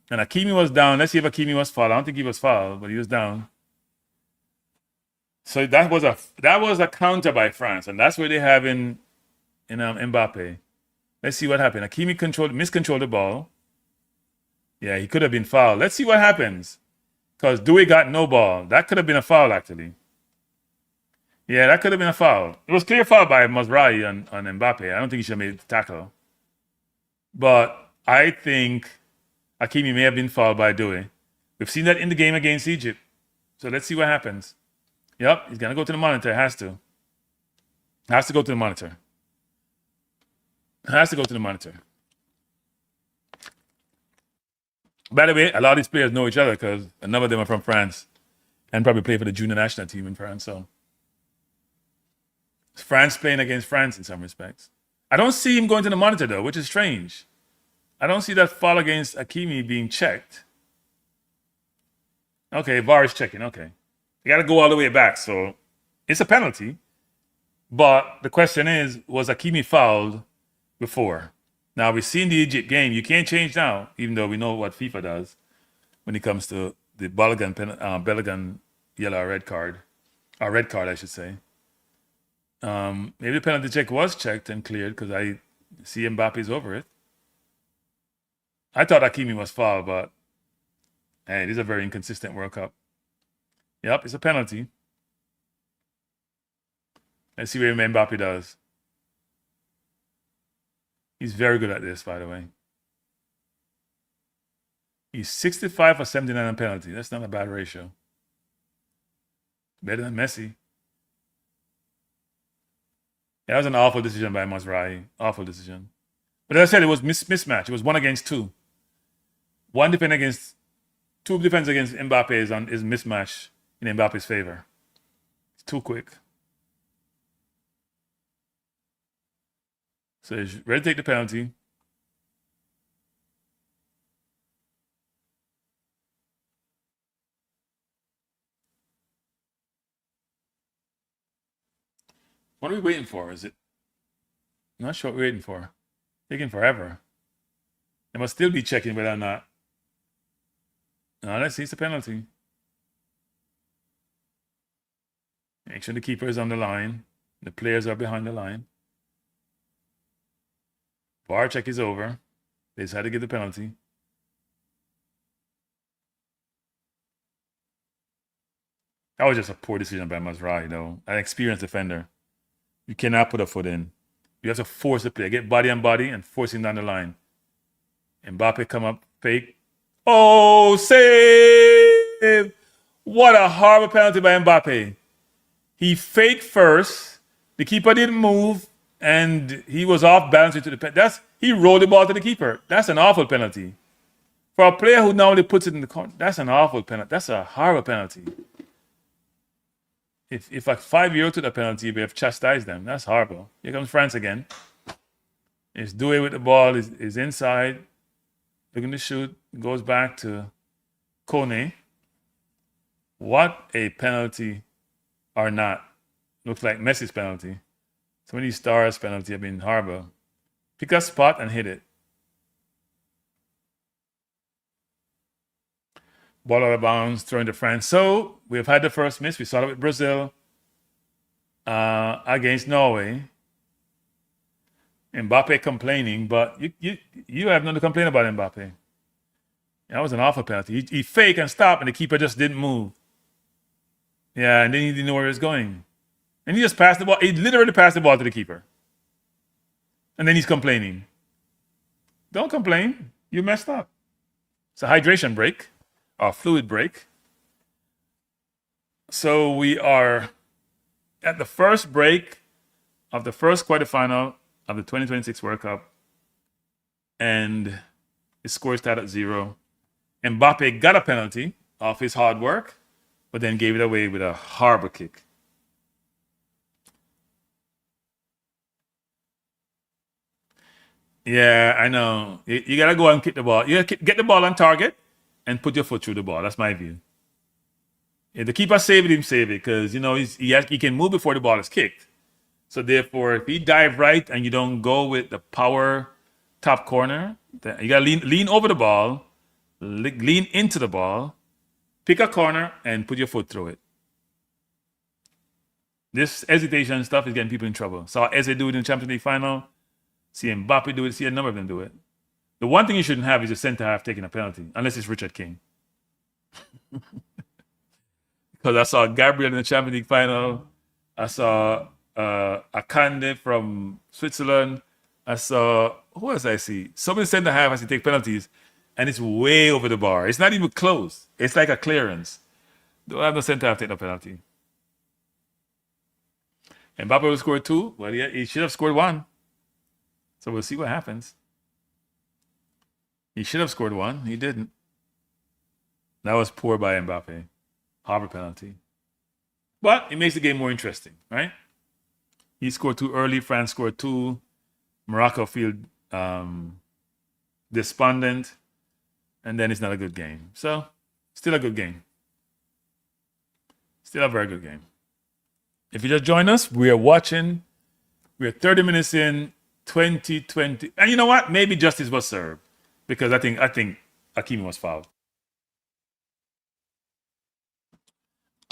And Hakimi was down. Let's see if Hakimi was fouled. I don't think he was fouled, but he was down. So that was a counter by France, and that's where they have in Mbappe. Let's see what happened. Hakimi miscontrolled the ball. Yeah, he could have been fouled. Let's see what happens. Because Doué got no ball. That could have been a foul, actually. Yeah, that could have been a foul. It was clear foul by Mazraoui on Mbappe. I don't think he should have made the tackle. But I think Hakimi may have been fouled by Doué. We've seen that in the game against Egypt. So let's see what happens. Yep, he's going to go to the monitor. Has to. Has to go to the monitor. Has to go to the monitor. By the way, a lot of these players know each other because a number of them are from France and probably play for the junior national team in France. So it's France playing against France in some respects. I don't see him going to the monitor though, which is strange. I don't see that foul against Hakimi being checked. Okay, VAR is checking. Okay. You got to go all the way back. So it's a penalty. But the question is, was Hakimi fouled before? Now, we've seen the Egypt game. You can't change now, even though we know what FIFA does when it comes to the Balogun yellow or red card. Or red card, I should say. Maybe the penalty check was checked and cleared because I see Mbappe's over it. I thought Hakimi was fouled, but hey, it is a very inconsistent World Cup. Yep, it's a penalty. Let's see what Mbappé does. He's very good at this, by the way. He's 65 for 79 on penalty. That's not a bad ratio. Better than Messi. That was an awful decision by Mazraoui. Awful decision. But as I said, it was mismatch. It was 1 against 2. 2 defense against Mbappé is mismatch in Mbappe's favor. It's too quick. So he's ready to take the penalty. What are we waiting for? Is it? I'm not sure what we're waiting for. Taking forever. They must still be checking whether or not. No, let's see. It's a penalty. Make sure the keeper is on the line. The players are behind the line. VAR check is over. They decided to give the penalty. That was just a poor decision by Mazraoui, though. An experienced defender. You cannot put a foot in. You have to force the player. Get body on body and force him down the line. Mbappe come up, fake. Oh, save! What a horrible penalty by Mbappe. He faked first. The keeper didn't move. And he was off balance into the penalty. He rolled the ball to the keeper. That's an awful penalty. For a player who normally puts it in the corner, that's an awful penalty. That's a horrible penalty. If a 5-year-old took the penalty, we have chastised them. That's horrible. Here comes France again. It's Doué with the ball. Is inside. Looking to shoot. Goes back to Kone. What a penalty or not. Looks like Messi's penalty. Some of these stars' penalty have been horrible. Pick a spot and hit it. Ball out of bounds, throwing to France. So we've had the first miss. We saw it with Brazil against Norway. Mbappe complaining, but you have nothing to complain about Mbappe. That was an awful penalty. He faked and stopped, and the keeper just didn't move. Yeah, and then he didn't know where he was going. And he just passed the ball. He literally passed the ball to the keeper. And then he's complaining. Don't complain. You messed up. It's a hydration break, a fluid break. So we are at the first break of the first quarterfinal of the 2026 World Cup. And his score is tied at 0. Mbappe got a penalty off his hard work, but then gave it away with a horrible kick. Yeah, I know. You gotta go and kick the ball. You gotta get the ball on target and put your foot through the ball. That's my view. If the keeper save it, him save it because he can move before the ball is kicked. So therefore, if he dive right and you don't go with the power top corner, then you gotta lean over the ball, lean into the ball, pick a corner and put your foot through it. This hesitation stuff is getting people in trouble. Saw Eze do it in the Champions League final. See Mbappe do it. See a number of them do it. The one thing you shouldn't have is a centre half taking a penalty, unless it's Richard King. Because I saw Gabriel in the Champions League final. I saw Akande from Switzerland. I saw, who else I see? Somebody centre half has to take penalties, and it's way over the bar. It's not even close. It's like a clearance. Don't have no centre half take a penalty. Mbappe will score 2. Well, yeah, he should have scored 1. So we'll see what happens. He should have scored 1. He didn't. That was poor by Mbappe. Harbour penalty. But it makes the game more interesting, right? He scored 2 early. France scored 2. Morocco feel despondent. And then it's not a good game. So, still a good game. Still a very good game. If you just join us, we are watching. We're 30 minutes in, 2020. And you know what? Maybe justice was served. Because I think Hakimi was fouled.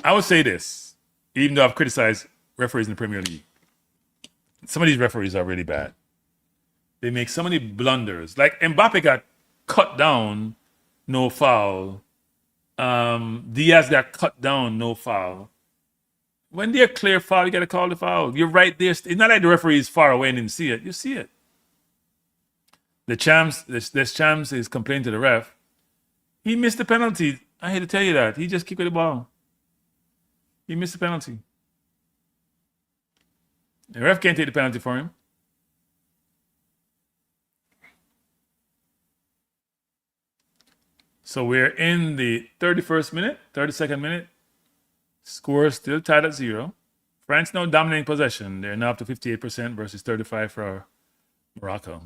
I would say this, even though I've criticized referees in the Premier League. Some of these referees are really bad. They make so many blunders. Like Mbappe got cut down, no foul. Diaz got cut down, no foul. When they're clear foul, you got to call the foul. You're right there. It's not like the referee is far away and didn't see it. You see it. The champs is complaining to the ref. He missed the penalty. I hate to tell you that. He just kicked with the ball. He missed the penalty. The ref can't take the penalty for him. So we're in the 31st minute, 32nd minute. Score still tied at 0. France now dominating possession. They're now up to 58% versus 35% for Morocco.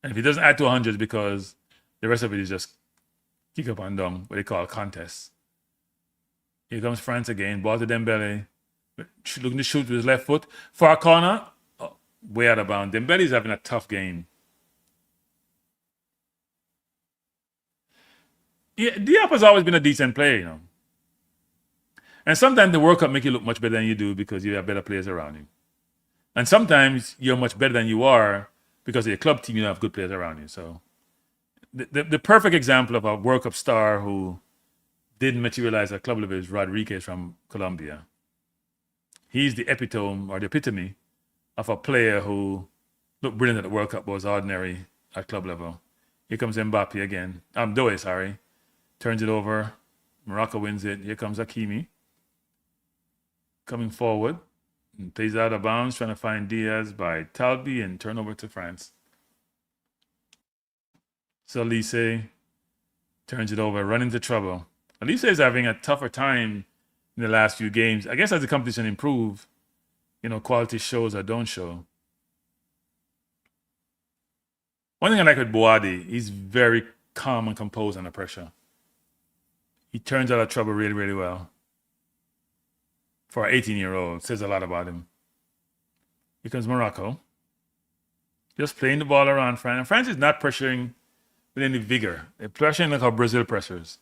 And if he doesn't add to 100, it's because the rest of it is just kick up and down, what they call a contest. Here comes France again. Ball to Dembele. Looking to shoot with his left foot. For a corner, way out of bounds. Dembele's having a tough game. Yeah, Diop has always been a decent player, you know. And sometimes the World Cup make you look much better than you do because you have better players around you. And sometimes you're much better than you are because of your club team, you don't have good players around you. So the perfect example of a World Cup star who didn't materialize at club level is Rodriguez from Colombia. He's the epitome or the epitome of a player who looked brilliant at the World Cup but was ordinary at club level. Here comes Mbappe again. Doe, sorry. Turns it over. Morocco wins it. Here comes Hakimi. Coming forward. And plays out of bounds, trying to find Diaz by Talbi and turn over to France. So Elise turns it over, run into trouble. Elise is having a tougher time in the last few games. I guess as the competition improves, quality shows or don't show. One thing I like with Boadi, he's very calm and composed under pressure. He turns out of trouble really, really well. For an 18-year-old, says a lot about him. Here comes Morocco. Just playing the ball around France. And France is not pressuring with any vigor. They're pressuring like how Brazil pressures.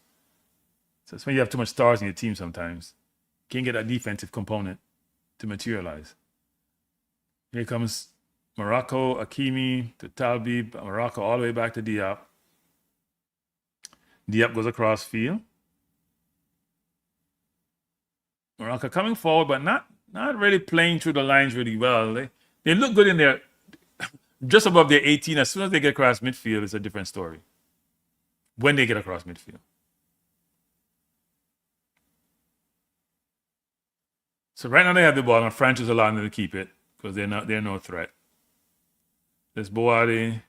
So it's when you have too much stars in your team sometimes. You can't get a defensive component to materialize. Here comes Morocco, Hakimi to Talbi, Morocco all the way back to Diop. Diop goes across field. Morocco coming forward, but not really playing through the lines really well. They look good in there, just above their 18. As soon as they get across midfield, it's a different story. When they get across midfield. So right now they have the ball, and France is allowing them to keep it because they're no threat. There's Boadi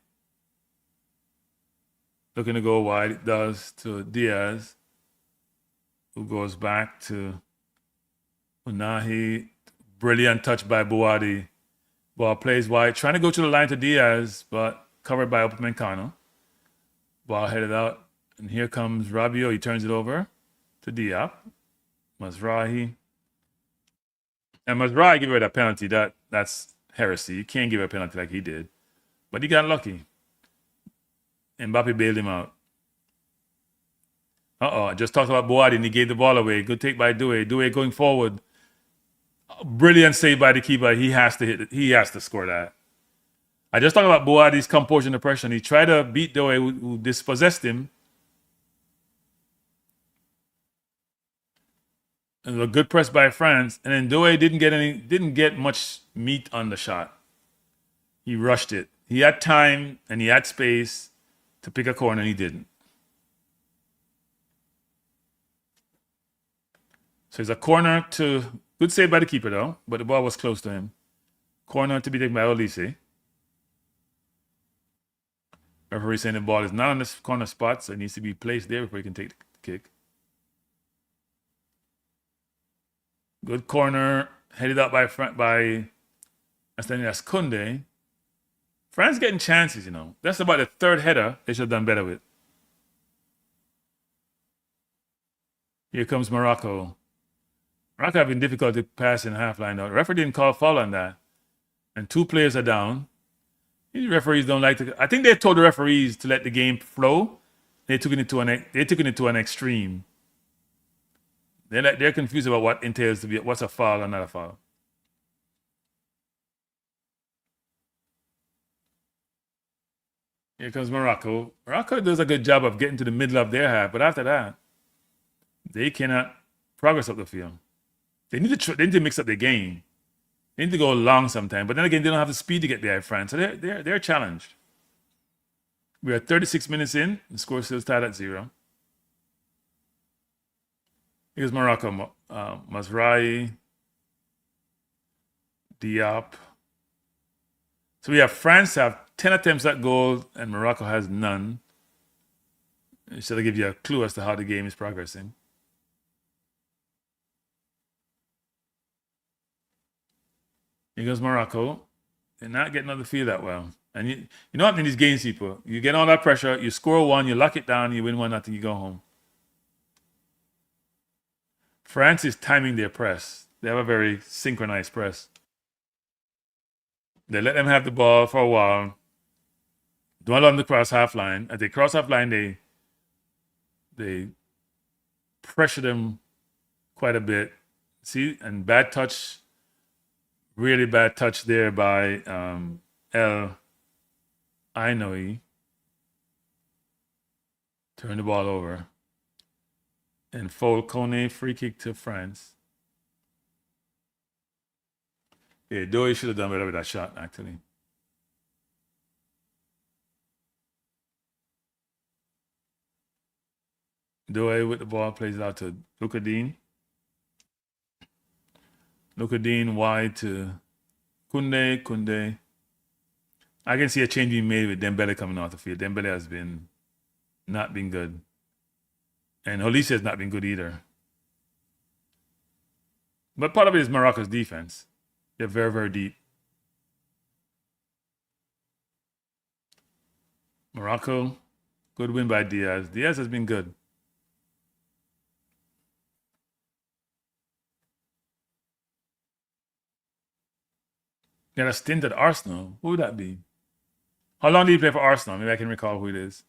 looking to go wide. It does to Diaz, who goes back to Unahi. Brilliant touch by Boadi. Ball plays wide, trying to go to the line to Diaz, but covered by Upamecano. Ball headed out, and here comes Rabiot. He turns it over to Diop. Mazrahi. And Mazrahi gave away that penalty. That's heresy. You can't give a penalty like he did. But he got lucky. Mbappé bailed him out. I just talked about Boadi and he gave the ball away. Good take by Doué. Doué going forward. Brilliant save by the keeper. He has to hit it. He has to score that. I just talked about Boadi's composure under pressure. He tried to beat Doué, who dispossessed him. And a good press by France. And then Doué didn't get much meat on the shot. He rushed it. He had time and he had space to pick a corner, and he didn't. So it's a corner to good save by the keeper though, but the ball was close to him. Corner to be taken by Olise. Referee saying the ball is not on this corner spot, so it needs to be placed there before he can take the kick. Good corner, headed up by Astanias Kunde. France getting chances, you know. That's about the third header they should have done better with. Here comes Morocco. Morocco having difficulty passing half line out. The referee didn't call foul on that. And 2 players are down. These referees don't like to. I think they told the referees to let the game flow. They took it to an extreme. They're confused about what entails to be what's a foul or not a foul. Here comes Morocco. Morocco does a good job of getting to the middle of their half, but after that, they cannot progress up the field. They need to mix up their game. They need to go long sometime. But then again, they don't have the speed to get behind France. So they're challenged. We are 36 minutes in. The score still tied at 0. Here's Morocco. Mazraoui. Diop. So we have France have 10 attempts at goal and Morocco has none. So to give you a clue as to how the game is progressing. Here goes Morocco. They're not getting on the field that well. And you know what in these games, people? You get all that pressure, you score 1, you lock it down, you win 1-0, you go home. France is timing their press. They have a very synchronized press. They let them have the ball for a while. Don't allow them to cross half line. As they cross half line, they pressure them quite a bit. See, and bad touch, really bad touch there by El Ainoui. Turn the ball over. And Falcone, free kick to France. Yeah, Doué should have done better with that shot, actually. Doué with the ball plays it out to Luka Dean. Luka Dean wide to Kunde. Kunde. I can see a change being made with Dembele coming off the field. Dembele has not been good. And Olise has not been good either. But part of it is Morocco's defense. They're very, very deep. Morocco, good win by Diaz. Diaz has been good. Got a stint at Arsenal. Who would that be? How long did he play for Arsenal? Maybe I can recall who it is.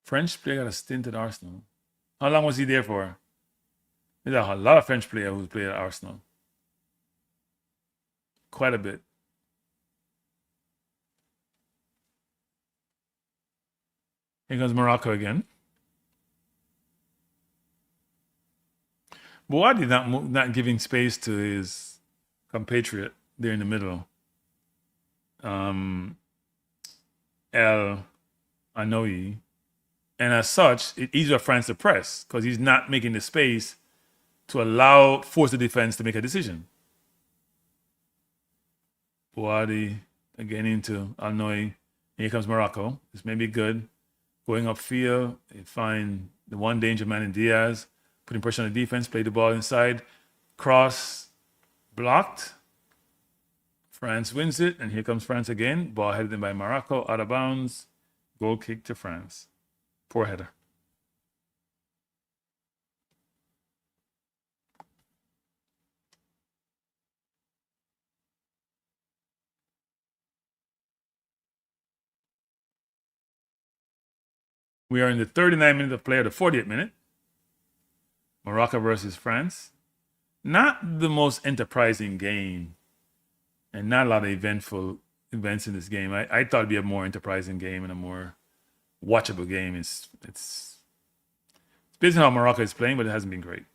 French player got a stint at Arsenal. How long was he there for? There's a lot of French players who played at Arsenal. Quite a bit. Here comes Morocco again. Boadi not giving space to his compatriot there in the middle. El Anoyi. And as such, it's easier for France to press because he's not making the space to force the defense to make a decision. Boadi again into Anoyi. Here comes Morocco. This may be good. Going upfield, they find the one danger man in Diaz, putting pressure on the defense, play the ball inside. Cross blocked. France wins it, and here comes France again. Ball headed in by Morocco, out of bounds. Goal kick to France. Poor header. We are in the 39th minute of play, or the 40th minute. Morocco versus France. Not the most enterprising game, and not a lot of eventful events in this game. I thought it'd be a more enterprising game and a more watchable game. It's based on how Morocco is playing, but it hasn't been great.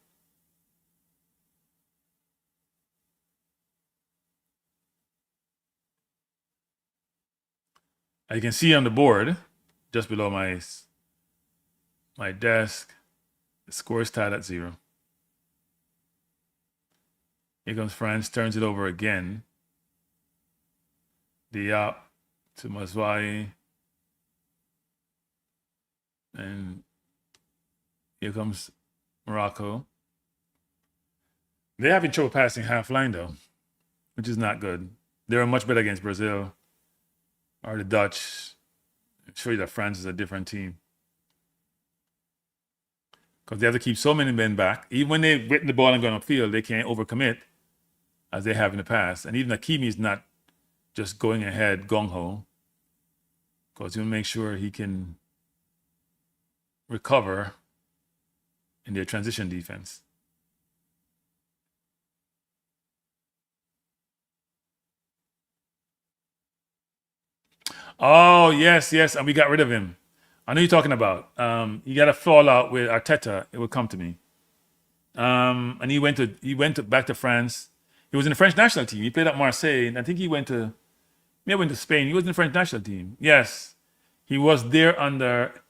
As you can see on the board, just below my desk, the score is tied at 0. Here comes France, turns it over again. Diop to Mazwai. And here comes Morocco. They're having trouble passing half line, though, which is not good. They were much better against Brazil or the Dutch. I'll show you that France is a different team. Because they have to keep so many men back. Even when they've written the ball and gone upfield, they can't overcommit as they have in the past. And even Hakimi is not just going ahead gung-ho, because he'll make sure he can recover in their transition defense. Oh, yes, and we got rid of him. I know you're talking about. He got a fallout with Arteta. It would come to me. And he went back to France. He was in the French national team. He played at Marseille, and I think he went to Spain. He was in the French national team. Yes, he was there under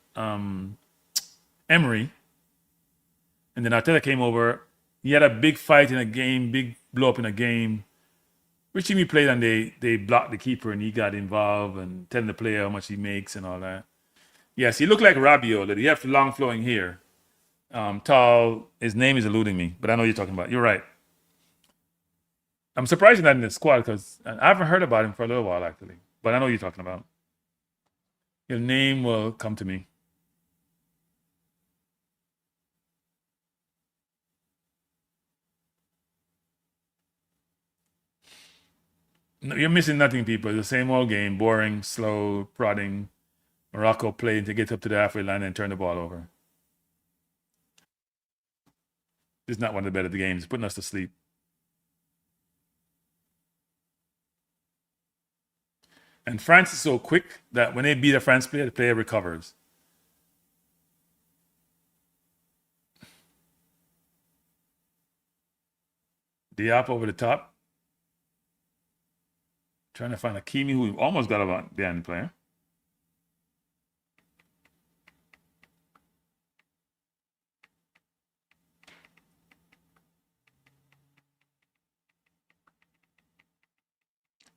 Emery, and then Arteta came over. He had a big fight in a game, big blow up in a game. Which team he played, and they blocked the keeper, and he got involved and telling the player how much he makes and all that. Yes, he looked like Rabiot. He have long flowing hair. Tall. His name is eluding me, but I know what you're talking about. You're right. I'm surprised he's not in the squad because I haven't heard about him for a little while, actually. But I know what you're talking about. Your name will come to me. No, you're missing nothing, people. It's the same old game. Boring, slow, prodding. Morocco playing to get up to the halfway line and turn the ball over. This is not one of the better games. It's putting us to sleep. And France is so quick that when they beat a France player, the player recovers. Diop over the top. Trying to find Hakimi, who almost got behind the player.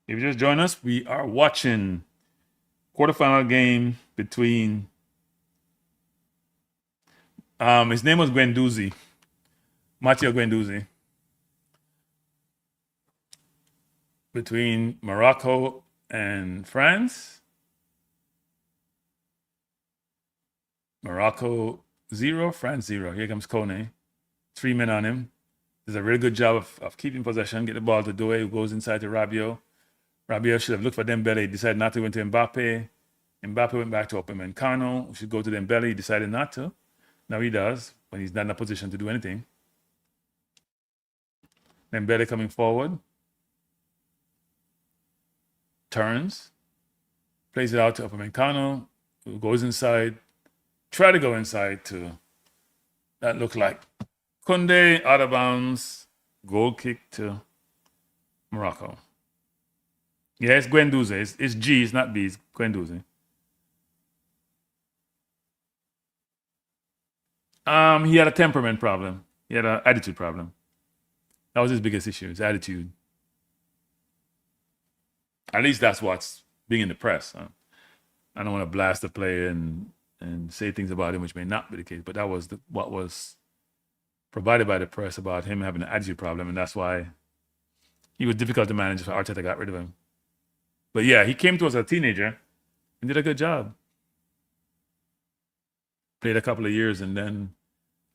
If you just join us, we are watching quarterfinal game between his name was Guendouzi. Matteo Guendouzi. Between Morocco and France. Morocco 0, France 0. Here comes Kone. 3 men on him. Does a really good job of keeping possession. Get the ball to Doué, who goes inside to Rabiot. Rabiot should have looked for Dembele. Decided not to go into Mbappé. Mbappé went back to Upamecano, who should go to Dembele. He decided not to. Now he does, when he's not in a position to do anything. Dembele coming forward. Turns. Plays it out to Upamecano, who goes inside. Try to go inside to that looked like Kunde out of bounds. Goal kick to Morocco. Yeah, it's Guendouzi. It's G, it's not B, it's Guendouzi. He had a temperament problem. He had an attitude problem. That was his biggest issue, his attitude. At least that's what's being in the press. I don't want to blast the player and say things about him which may not be the case, but that was what was provided by the press about him having an attitude problem, and that's why he was difficult to manage. Arteta got rid of him. But yeah, he came to us as a teenager and did a good job. Played a couple of years, and then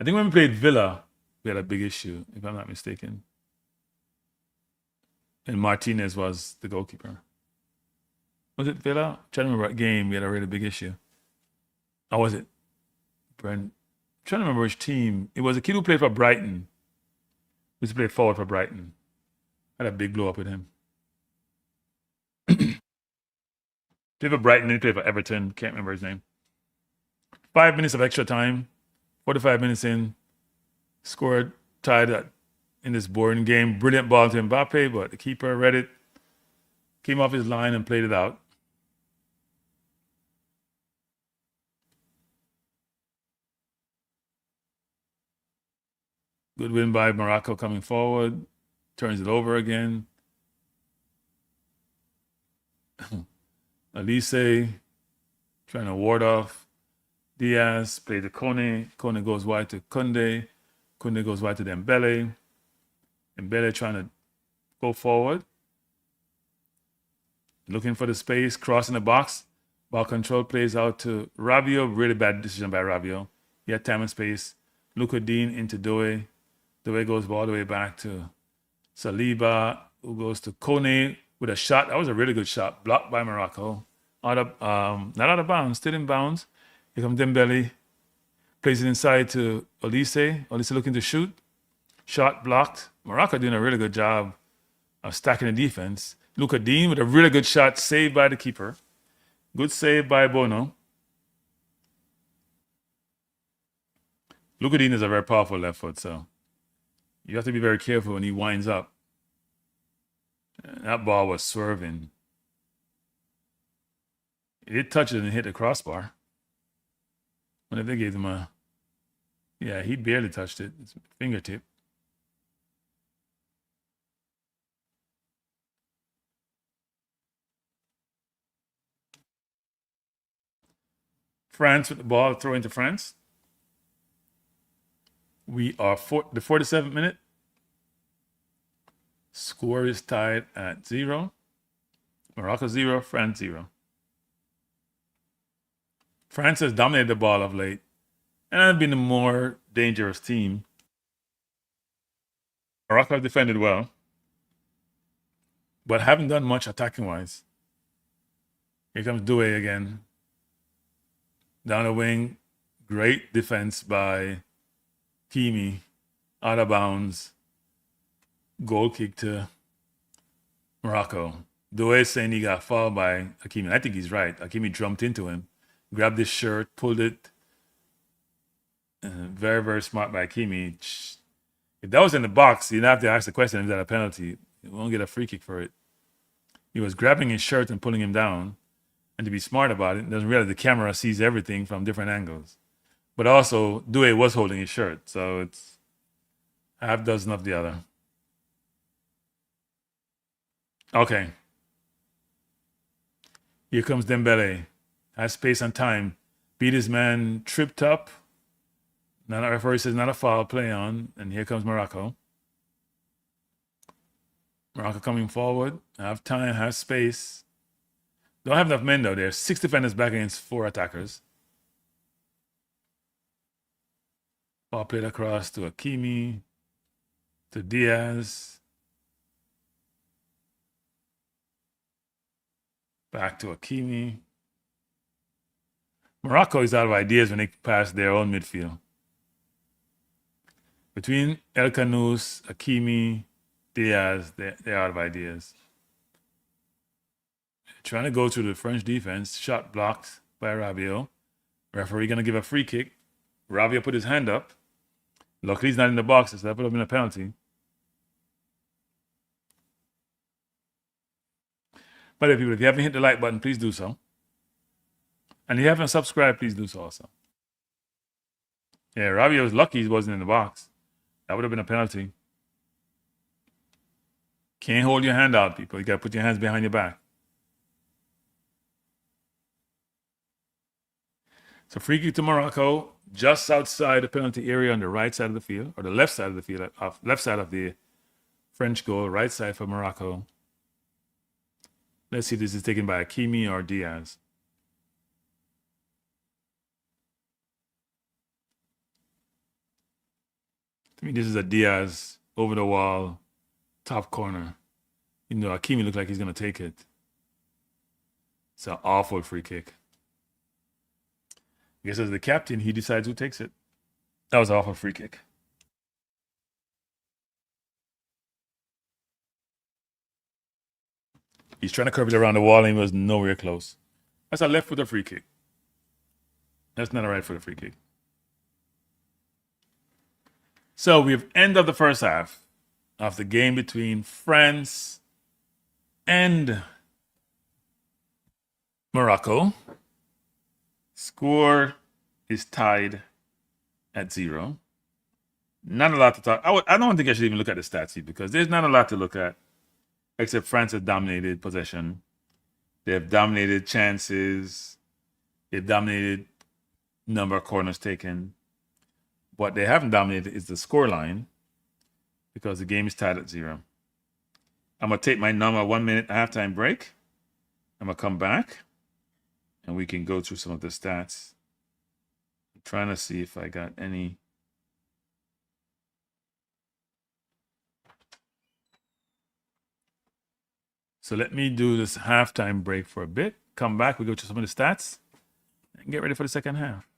I think when we played Villa, we had a big issue, if I'm not mistaken. And Martinez was the goalkeeper. Was it Villa? I'm trying to remember what game we had a really big issue. Or was it Brent? I'm trying to remember which team. It was a kid who played for Brighton. He used to play forward for Brighton. I had a big blow up with him. Played for Brighton, then he played for Everton. Can't remember his name. 5 minutes of extra time. 45 minutes in. Scored, tied in this boring game. Brilliant ball to Mbappé, but the keeper read it. Came off his line and played it out. Good win by Morocco coming forward. Turns it over again. Elise trying to ward off Diaz. Play to Kone. Kone goes wide to Kunde. Kunde goes wide to Dembele. Dembele trying to go forward. Looking for the space. Crossing the box. Ball control plays out to Rabiot. Really bad decision by Rabiot. He had time and space. Luka Dean into Doué. Doué goes all the way back to Saliba, who goes to Kone with a shot. That was a really good shot. Blocked by Morocco. Not out of bounds. Still in bounds. Here comes Dembele. Plays it inside to Olise. Olise looking to shoot. Shot blocked. Morocco doing a really good job of stacking the defense. Luka Dean with a really good shot saved by the keeper. Good save by Bono. Luka Dean is a very powerful left foot, so you have to be very careful when he winds up. That ball was swerving. It did touch it and hit the crossbar. What if they gave him a... Yeah, he barely touched it. It's fingertip. France with the ball, throw into France. We are the 47th minute. Score is tied at 0. Morocco 0, France 0. France has dominated the ball of late and have been the more dangerous team. Morocco have defended well, but haven't done much attacking-wise. Here comes Doué again. Down the wing, great defense by Hakimi, out of bounds. Goal kick to Morocco. Doué saying he got fouled by Hakimi. I think he's right. Hakimi jumped into him, grabbed his shirt, pulled it. Very, very smart by Hakimi. If that was in the box, you'd have to ask the question, is that a penalty? You won't get a free kick for it. He was grabbing his shirt and pulling him down. And to be smart about it, doesn't realize the camera sees everything from different angles. But also, Doué was holding his shirt, so it's a half dozen of the other. Okay. Here comes Dembele. Has space and time. Beat his man, tripped up. Now the referee says not a foul, play on. And here comes Morocco. Morocco coming forward. Have time, has space. Don't have enough men though. There's 6 defenders back against 4 attackers. Ball played across to Hakimi, to Diaz. Back to Hakimi. Morocco is out of ideas when they pass their own midfield. Between El Kanous, Hakimi, Diaz, they're out of ideas. Trying to go through the French defense. Shot blocked by Rabiot. Referee going to give a free kick. Rabiot put his hand up. Luckily, he's not in the box, so that would have been a penalty. But if you haven't hit the like button, please do so. And if you haven't subscribed, please do so also. Yeah, Rabiot was lucky he wasn't in the box. That would have been a penalty. Can't hold your hand out, people. You got to put your hands behind your back. So free kick to Morocco, just outside the penalty area on the right side of the field, or the left side of the field, left side of the French goal, right side for Morocco. Let's see if this is taken by Hakimi or Diaz. To me, this is a Diaz over the wall, top corner. You know, Hakimi looks like he's going to take it. It's an awful free kick. I guess as the captain, he decides who takes it. That was an awful free kick. He's trying to curve it around the wall and he was nowhere close. That's a left foot free kick. That's not a right foot free kick. So we've ended the first half of the game between France and Morocco. Score is tied at 0. Not a lot to talk. I don't think I should even look at the stats here because there's not a lot to look at, except France has dominated possession. They have dominated chances. They've dominated number of corners taken. What they haven't dominated is the scoreline because the game is tied at 0. I'm going to take my normal 1 minute halftime break. I'm going to come back and we can go through some of the stats. I'm trying to see if I got any. So let me do this halftime break for a bit. Come back, we go to some of the stats and get ready for the second half.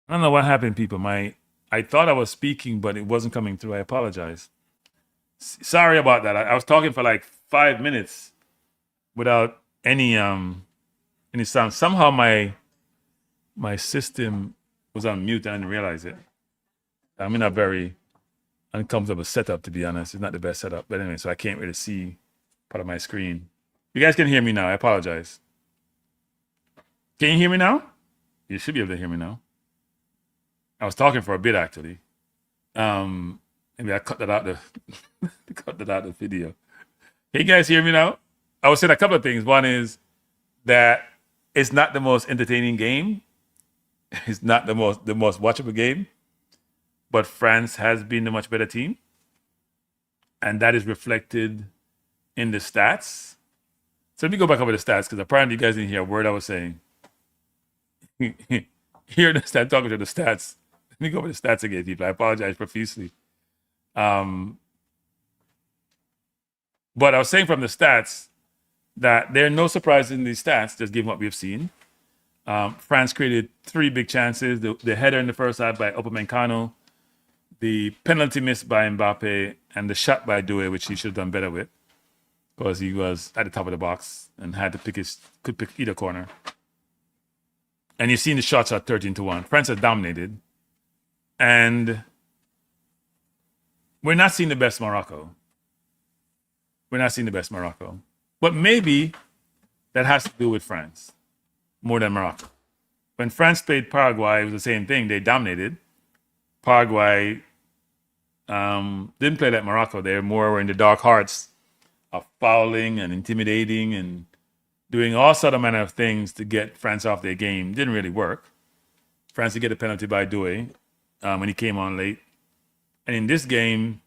I don't know what happened, people. I thought I was speaking, but it wasn't coming through. I apologize. Sorry about that. I was talking for like 5 minutes without any sound. Somehow my system was on mute and I didn't realize it. I'm in a very uncomfortable setup, to be honest. It's not the best setup. But anyway, so I can't really see part of my screen. You guys can hear me now. I apologize. Can you hear me now? You should be able to hear me now. I was talking for a bit actually. Maybe I cut that out the video. Can you guys hear me now? I was saying a couple of things. One is that it's not the most entertaining game. It's not the most watchable game. But France has been the much better team. and that is reflected in the stats. So let me go back over the stats because apparently you guys didn't hear a word I was saying. Hear the stat talking to the stats. Let me go over the stats again, people. I apologize profusely. But I was saying from the stats that there are no surprises in these stats, just given what we've seen. France created 3 big chances: the header in the first half by Upamecano, the penalty missed by Mbappé, and the shot by Doué, which he should have done better with, because he was at the top of the box and had to could pick either corner. And you've seen the shots at 13-1. France has dominated, and we're not seeing the best Morocco. But maybe that has to do with France more than Morocco. When France played Paraguay, it was the same thing. They dominated. Paraguay didn't play like Morocco. They were in the dark hearts of fouling and intimidating and doing all sort of manner of things to get France off their game. Didn't really work. France did get a penalty by Doué when he came on late. And in this game,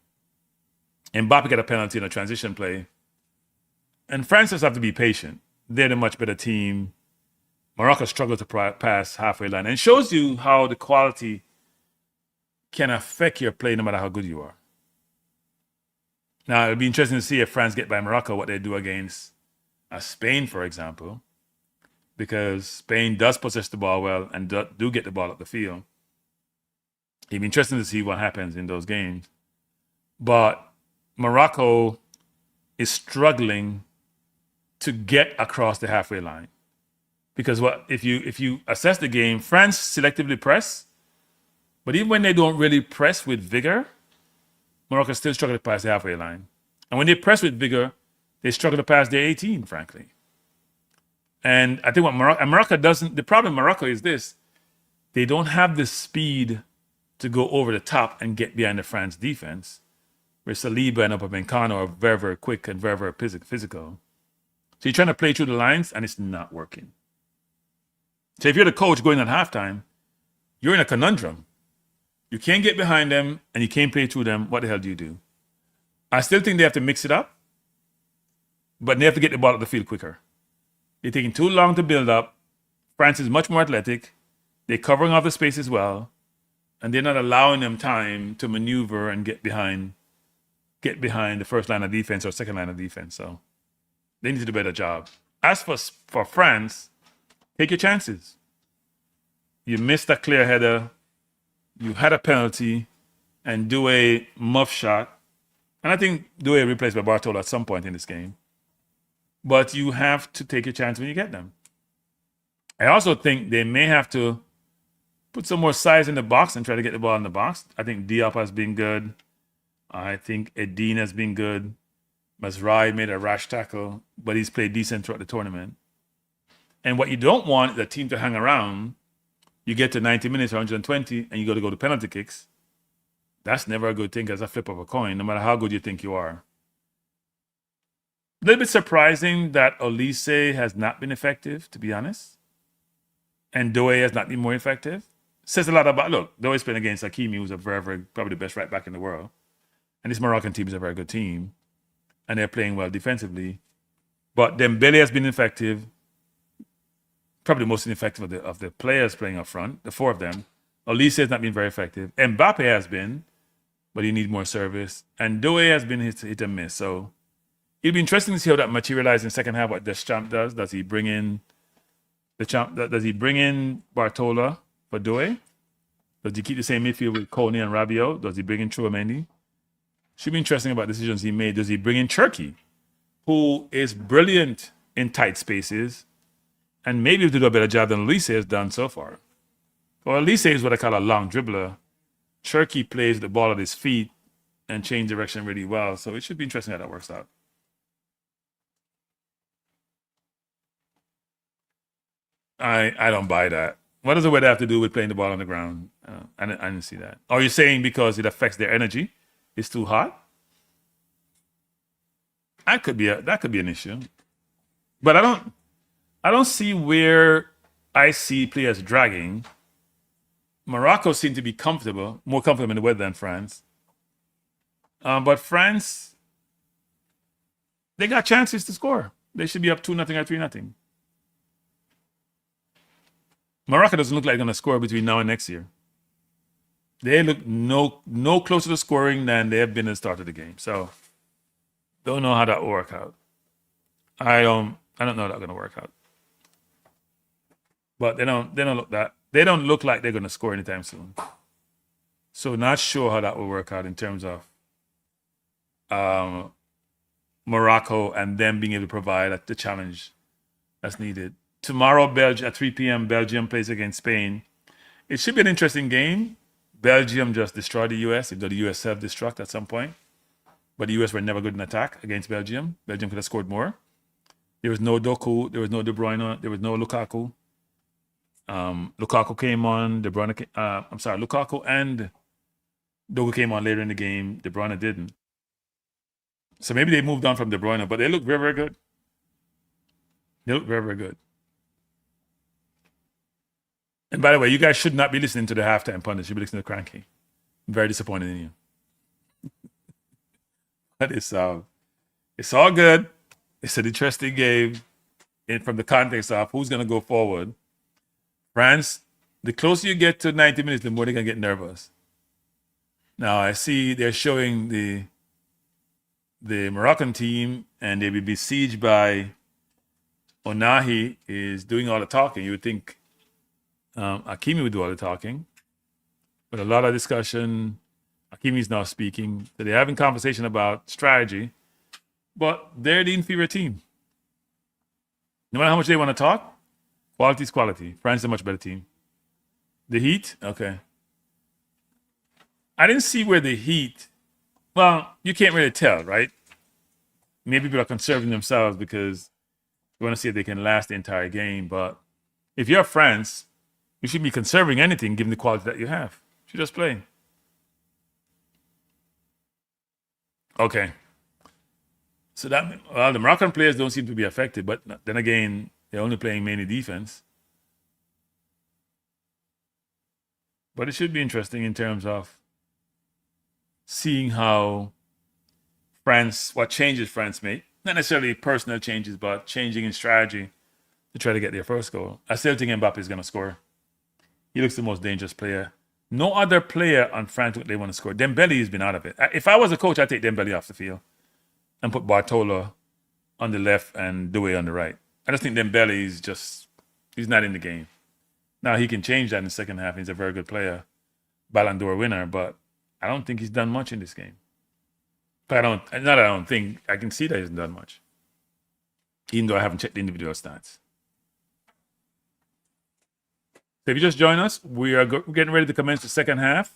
Mbappé got a penalty in a transition play. And France just have to be patient. They're the much better team. Morocco struggled to pass halfway line. And it shows you how the quality can affect your play no matter how good you are. Now, it'll be interesting to see if France get by Morocco, what they do against Spain, for example, because Spain does possess the ball well and do get the ball up the field. It'll be interesting to see what happens in those games. But Morocco is struggling to get across the halfway line. Because if you assess the game, France selectively press, but even when they don't really press with vigor, Morocco still struggle to pass the halfway line. And when they press with vigor, they struggle to pass their 18, frankly. And I think what Morocco doesn't, the problem in Morocco is this: they don't have the speed to go over the top and get behind the France defense, where Saliba and Upamecano are very, very quick and very, very physical. So you're trying to play through the lines, and it's not working. So if you're the coach going at halftime, you're in a conundrum. You can't get behind them, and you can't play through them. What the hell do you do? I still think they have to mix it up, but they have to get the ball up the field quicker. They're taking too long to build up. France is much more athletic. They're covering off the space as well, and they're not allowing them time to maneuver and get behind the first line of defense or second line of defense. So they need to do a better job. As for France, take your chances. You missed a clear header. You had a penalty and do a muff shot. And I think Doué replaced by Bartola at some point in this game. But you have to take your chance when you get them. I also think they may have to put some more size in the box and try to get the ball in the box. I think Diop has been good. I think Edine has been good. Mazraoui made a rash tackle, but he's played decent throughout the tournament. And what you don't want is a team to hang around. You get to 90 minutes or 120 and you got to go to penalty kicks. That's never a good thing as a flip of a coin, no matter how good you think you are. A little bit surprising that Olise has not been effective, to be honest. And Doué has not been more effective. Says a lot about, look, Doué's playing against Hakimi, who's a very, very, probably the best right back in the world. And this Moroccan team is a very good team. And they're playing well defensively. But Dembele has been effective. Probably the most ineffective of the players playing up front, the 4 of them. Olise has not been very effective. Mbappé has been, but he needs more service. And Doué has been hit and miss. So it'll be interesting to see how that materializes in the second half, what Deschamps does. Does he bring in Bartola for Doué? Does he keep the same midfield with Kone and Rabiot? Does he bring in Chouameni? Should be interesting about decisions he made. Does he bring in Cherki, who is brilliant in tight spaces, and maybe to do a better job than Olise has done so far? Well, Olise is what I call a long dribbler. Cherki plays the ball at his feet and change direction really well. So it should be interesting how that works out. I don't buy that. What does the weather have to do with playing the ball on the ground? I didn't see that. Are you saying because it affects their energy? It's too hot? That could be an issue. But I don't see where I see players dragging. Morocco seemed to be more comfortable in the weather than France. But France they got chances to score. They should be up 2-0 or 3-0. Morocco doesn't look like they're going to score between now and next year. They look no closer to scoring than they have been at the start of the game. So don't know how that will work out. I don't know how that's going to work out. But they don't look like they're going to score anytime soon. So not sure how that will work out in terms of Morocco and them being able to provide the challenge that's needed. Tomorrow, Belgium at 3 p.m. Belgium plays against Spain. It should be an interesting game. Belgium just destroyed the U.S. If the U.S. self-destruct at some point, but the U.S. were never good in attack against Belgium. Belgium could have scored more. There was no Doku, there was no De Bruyne, there was no Lukaku. Lukaku came on. De Bruyne. Lukaku and Doku came on later in the game. De Bruyne didn't. So maybe they moved on from De Bruyne, but they look very, very good. They look very, very good. And by the way, you guys should not be listening to the halftime pundits. You should be listening to Kranky. I'm very disappointed in you. But it's all good. It's an interesting game. And from the context of who's going to go forward, France, the closer you get to 90 minutes, the more they're going to get nervous. Now, I see they're showing the Moroccan team, and they will be besieged by Onahi is doing all the talking. You would think Hakimi would do all the talking. But a lot of discussion. Hakimi's now speaking. So they're having conversation about strategy. But they're the inferior team. No matter how much they want to talk, quality is quality. France is a much better team. The Heat? Okay. I didn't see where the Heat... Well, you can't really tell, right? Maybe people are conserving themselves because they want to see if they can last the entire game. But if you're France, you should be conserving anything given the quality that you have. You should just play. Okay. So the Moroccan players don't seem to be affected, but then again, they're only playing mainly defense. But it should be interesting in terms of seeing how what changes France make. Not necessarily personal changes, but changing in strategy to try to get their first goal. I still think Mbappé is going to score. He looks the most dangerous player. No other player on France they want to score. Dembele has been out of it. If I was a coach, I'd take Dembele off the field and put Bartola on the left and Doué on the right. I just think Dembele is he's not in the game. Now, he can change that in the second half. He's a very good player, Ballon d'Or winner, but I don't think he's done much in this game. But I can see that he hasn't done much, even though I haven't checked the individual stats. So if you just join us, we are getting ready to commence the second half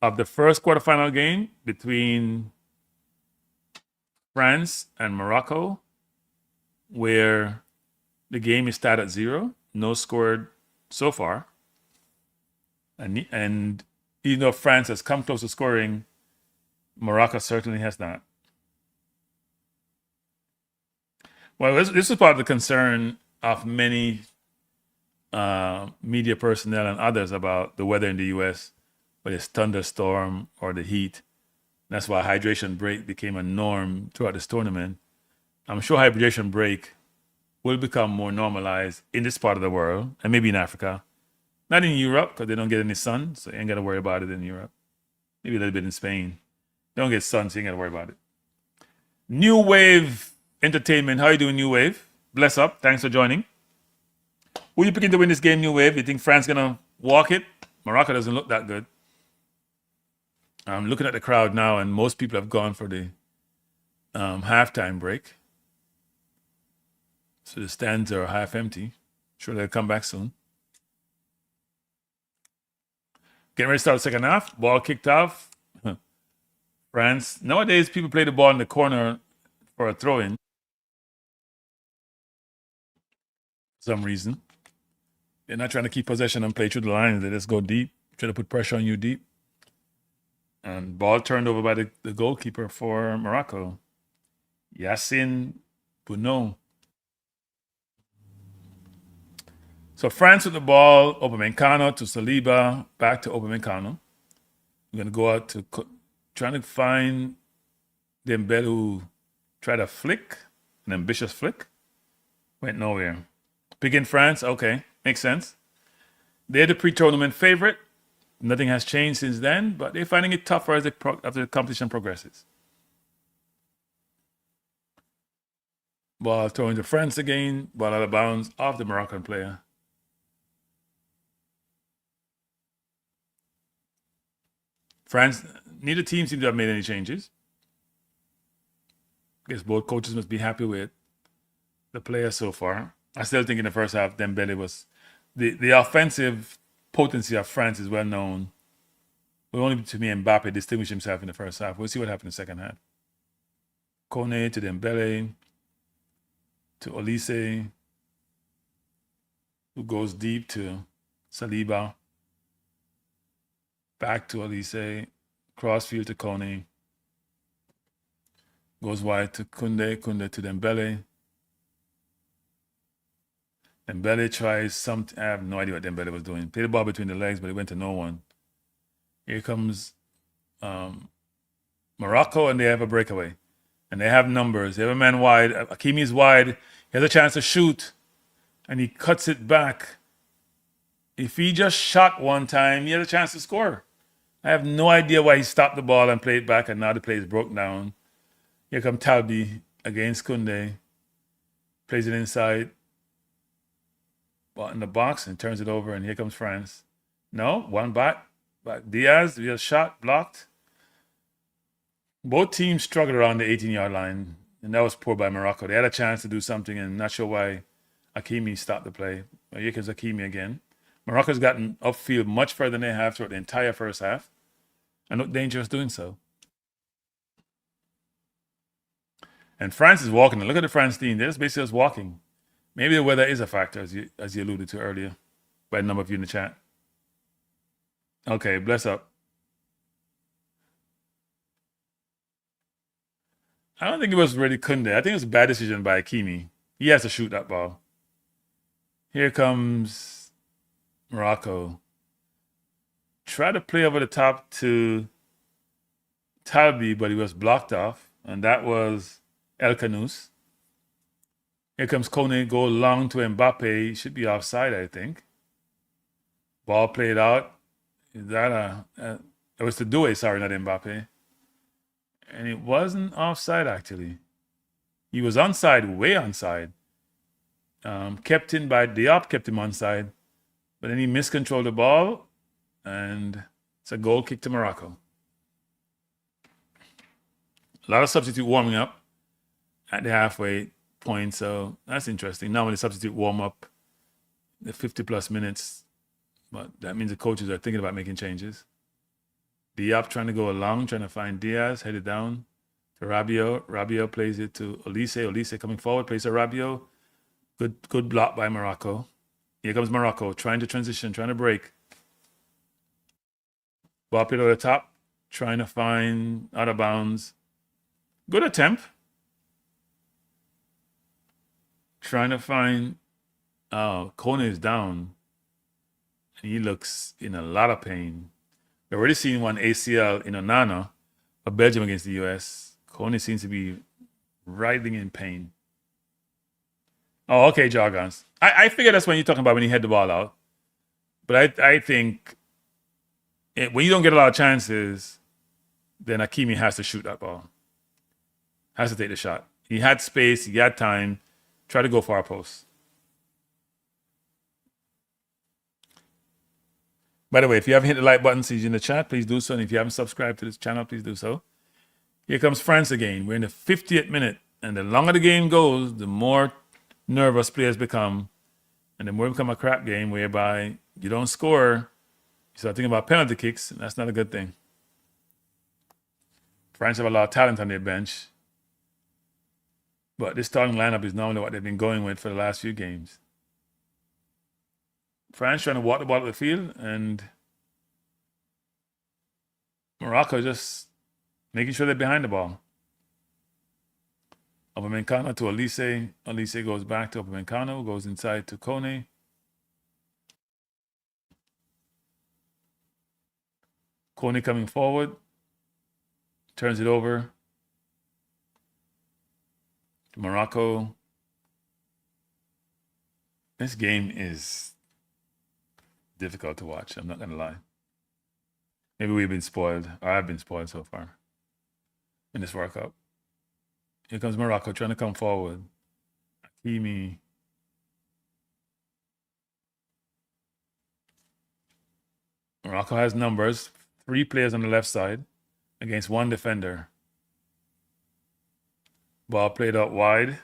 of the first quarterfinal game between France and Morocco, where the game is tied at 0, no scored so far. And even though France has come close to scoring, Morocco certainly has not. Well, this is part of the concern of many media personnel and others about the weather in the U.S., whether it's thunderstorm or the heat. That's why hydration break became a norm throughout this tournament. I'm sure hydration break will become more normalized in this part of the world and maybe in Africa. Not in Europe because they don't get any sun, so you ain't got to worry about it in Europe. Maybe a little bit in Spain. They don't get sun, so you ain't got to worry about it. New Wave Entertainment. How you doing, New Wave? Bless up. Thanks for joining. Who you picking to win this game, New Wave? You think France going to walk it? Morocco doesn't look that good. I'm looking at the crowd now, and most people have gone for the halftime break. So the stands are half empty. Sure they'll come back soon. Getting ready to start the second half. Ball kicked off. France. Nowadays, people play the ball in the corner for a throw-in. For some reason. They're not trying to keep possession and play through the lines. They just go deep. Try to put pressure on you deep. And ball turned over by the goalkeeper for Morocco. Yassine Bounou. So France with the ball, Upamecano to Saliba, back to Upamecano. We're going to go out to trying to find Dembele, who Tried a flick, an ambitious flick. Went nowhere. Picking France, okay, makes sense. They're the pre-tournament favorite. Nothing has changed since then, but they're finding it tougher as the competition progresses. Ball thrown to France again. Ball out of bounds off the Moroccan player. France, neither team seems to have made any changes. I guess both coaches must be happy with the players so far. I still think in the first half, Dembele was the offensive potency of France is well known. But only to me, Mbappé distinguished himself in the first half. We'll see what happened in the second half. Kone to Dembele to Olise, who goes deep to Saliba. Back to Olise, crossfield to Kone. Goes wide to Kunde, Kunde to Dembele. Dembele tries something. I have no idea what Dembele was doing. Played the ball between the legs, but it went to no one. Here comes Morocco, and they have a breakaway. And they have numbers. They have a man wide. Hakimi's wide. He has a chance to shoot, and he cuts it back. If he just shot one time, he had a chance to score. I have no idea why he stopped the ball and played back, and now the play is broke down. Here comes Talbi against Kunde. Plays it inside. Ball in the box and turns it over, and here comes France. No, one back. Diaz, we have shot, blocked. Both teams struggled around the 18-yard line, and that was poor by Morocco. They had a chance to do something, and not sure why Hakimi stopped the play. Well, here comes Hakimi again. Morocco's gotten upfield much further than they have throughout the entire first half, and look dangerous doing so. And France is walking. Look at the France team. They're just basically just walking. Maybe the weather is a factor, as you alluded to earlier, by a number of you in the chat. Okay, bless up. I don't think it was really Kunde. I think it was a bad decision by Hakimi. He has to shoot that ball. Here comes Morocco. Try to play over the top to Talbi, but he was blocked off, and that was El Kanous. Here comes Kone, go long to Mbappé. He should be offside, I think. Ball played out. Is that it was to Doué, sorry, not Mbappé. And it wasn't offside, actually. He was onside, way onside. Kept in by Diop, kept him onside. But then he miscontrolled the ball, and it's a goal kick to Morocco. A lot of substitute warming up at the halfway point, so that's interesting. Normally substitute warm up the 50-plus minutes, but that means the coaches are thinking about making changes. Diop trying to go along, trying to find Diaz, headed down to Rabiot. Rabiot plays it to Olise. Olise coming forward, plays to Rabiot. Good block by Morocco. Here comes Morocco, trying to transition, trying to break. Ball played over the top, trying to find out of bounds. Good attempt. Trying to find, Kone is down. And he looks in a lot of pain. We've already seen one ACL in Onana of Belgium against the US. Kone seems to be writhing in pain. Oh, okay, Jargons. I figure that's when you're talking about when he had the ball out. But I think when you don't get a lot of chances, then Hakimi has to shoot that ball. Has to take the shot. He had space. He had time. Try to go far post. By the way, if you haven't hit the like button, see you in the chat, please do so. And if you haven't subscribed to this channel, please do so. Here comes France again. We're in the 50th minute. And the longer the game goes, the more nervous players become. And the more it becomes a crap game whereby you don't score, you start thinking about penalty kicks, and that's not a good thing. France have a lot of talent on their bench. But this starting lineup is normally what they've been going with for the last few games. France trying to walk the ball up the field, and Morocco just making sure they're behind the ball. Upamecano to Olise. Olise goes back to Upamecano, goes inside to Kone. Kone coming forward, turns it over. Morocco. This game is difficult to watch. I'm not going to lie. Maybe we've been spoiled, or I've been spoiled so far in this World Cup. Here comes Morocco trying to come forward. Hakimi. Morocco has numbers. 3 players on the left side against 1 defender. Ball played out wide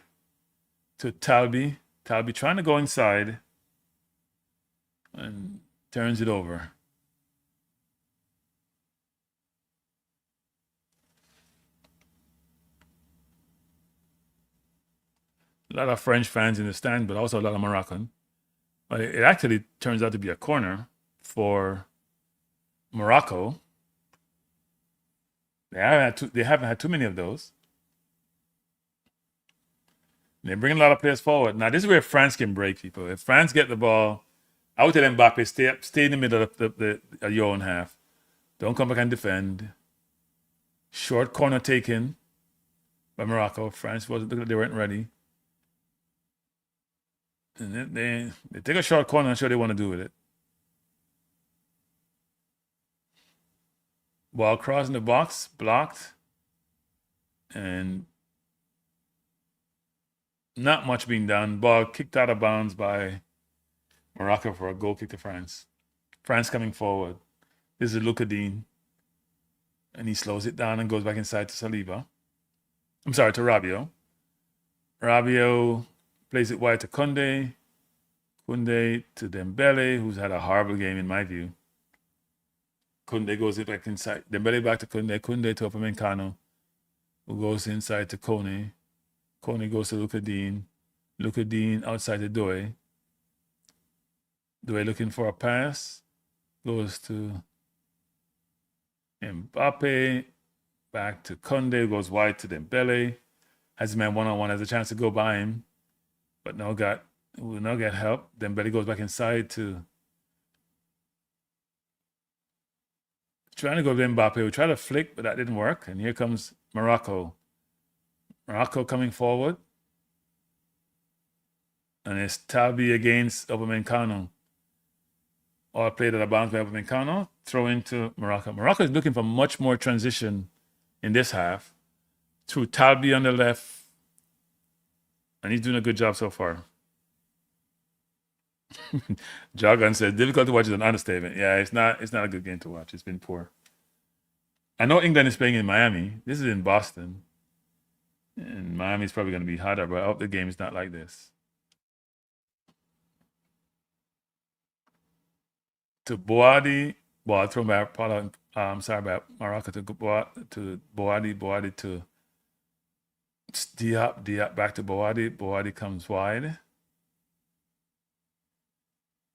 to Talbi. Talbi trying to go inside and turns it over. A lot of French fans in the stand, but also a lot of Moroccan. But it actually turns out to be a corner for Morocco. They haven't had too many of those. They bring a lot of players forward. Now, this is where France can break people. If France get the ball, I would tell Mbappe, stay in the middle of your own half. Don't come back and defend. Short corner taken by Morocco. France wasn't looking like they weren't ready. And they take a short corner and show what they want to do with it. Ball crossing the box, blocked. And not much being done. Ball kicked out of bounds by Morocco for a goal kick to France. France coming forward. This is Lucadine. And he slows it down and goes back inside to Saliba. I'm sorry, to Rabiot. Rabiot plays it wide to Koundé. Koundé to Dembele, who's had a horrible game in my view. Koundé goes it back inside. Dembele back to Koundé. Koundé to Upamecano, who goes inside to Kone. Kone goes to Lucadine. Lucadine outside to Doué. Doué looking for a pass. Goes to Mbappé. Back to Koundé. Goes wide to Dembele. Has a man one-on-one. Has a chance to go by him. But will not get help. Dembele goes back inside to trying to go to Mbappe. We tried to flick, but that didn't work. And here comes Morocco. Morocco coming forward. And it's Talbi against Upamecano. All played at a bounce by Upamecano. Throw into Morocco. Morocco is looking for much more transition in this half. Through Talbi on the left. And he's doing a good job so far. Jargon says difficult to watch is an understatement. Yeah, it's not a good game to watch. It's been poor. I know England is playing in Miami. This is in Boston. And Miami's probably going to be hotter, but I hope the game is not like this. To Boadi. Ball thrown by Morocco to Boadi. Boadi to Diop. Diop back to Boadi. Boadi comes wide.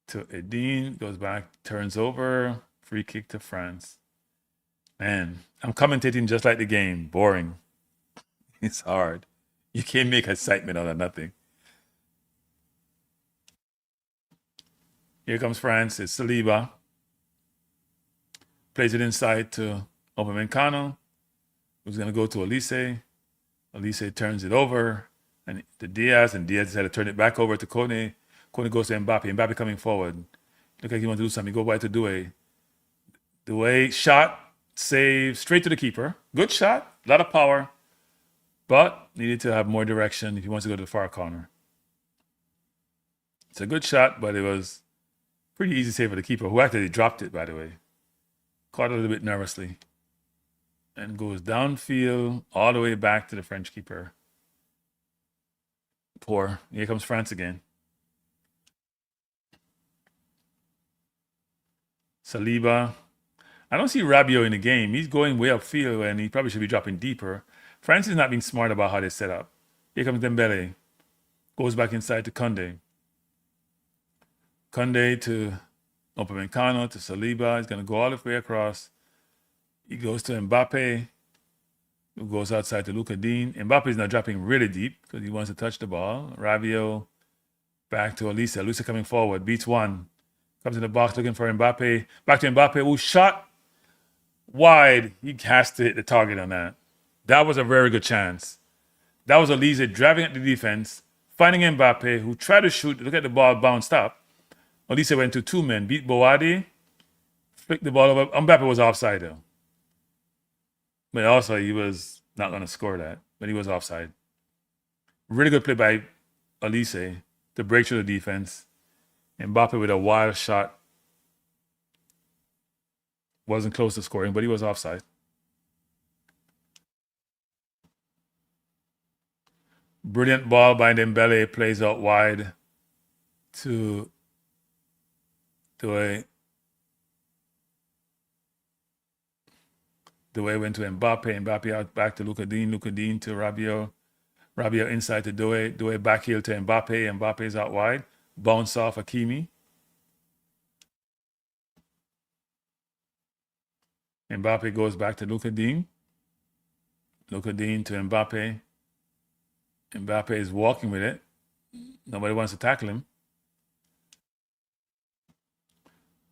To Edine, goes back, turns over, free kick to France. Man, I'm commentating just like the game. Boring. It's hard. You can't make excitement out of nothing. Here comes France. It's Saliba. Plays it inside to Upamecano, who's going to go to Elise. Elise turns it over and to Diaz, and Diaz had to turn it back over to Kone. Kone goes to Mbappe. Mbappe coming forward. Look like he wants to do something. Go wide to Doué. Doué shot, save, straight to the keeper. Good shot, a lot of power, but needed to have more direction if he wants to go to the far corner. It's a good shot, but it was pretty easy save for the keeper, who actually dropped it, by the way. Caught a little bit nervously. And goes downfield all the way back to the French keeper. Poor. Here comes France again. Saliba. I don't see Rabiot in the game. He's going way upfield and he probably should be dropping deeper. France is not being smart about how they set up. Here comes Dembele. Goes back inside to Koundé. Koundé to Upamecano to Saliba. He's going to go all the way across. He goes to Mbappe, who goes outside to Lucadine. Mbappe is now dropping really deep because he wants to touch the ball. Rabiot back to Elise. Elise coming forward. Beats one. Comes in the box looking for Mbappe. Back to Mbappe, who shot wide. He has to hit the target on that. That was a very good chance. That was Elise driving at the defense, finding Mbappe, who tried to shoot. Look at the ball bounced up. Elise went to two men, beat Boadi, flicked the ball over. Mbappe was offside though. But also he was not going to score that, but he was offside. Really good play by Elise to break through the defense. Mbappe with a wild shot. Wasn't close to scoring, but he was offside. Brilliant ball by Dembele, plays out wide to Doué. Doué went to Mbappe. Mbappe out back to Luka Dean. Luka Dean to Rabiot. Rabiot inside to Doué. Doué back heel to Mbappe. Mbappe's out wide. Bounce off Hakimi. Mbappe goes back to Luka Dean. Luka Dean to Mbappe. Mbappe is walking with it. Nobody wants to tackle him.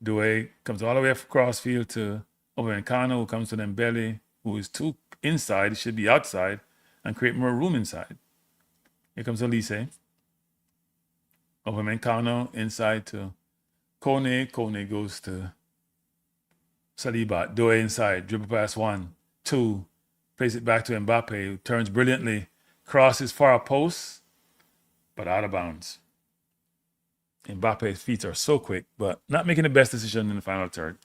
Doué comes all the way across field to Upamecano, who comes to Dembele, who is too inside. He should be outside and create more room inside. Here comes Elise. Upamecano inside to Kone. Kone goes to Saliba. Doué inside. Dribble pass 1, 2. Plays it back to Mbappe, who turns brilliantly. Crosses far post, but out of bounds. Mbappe's feet are so quick, but not making the best decision in the final third.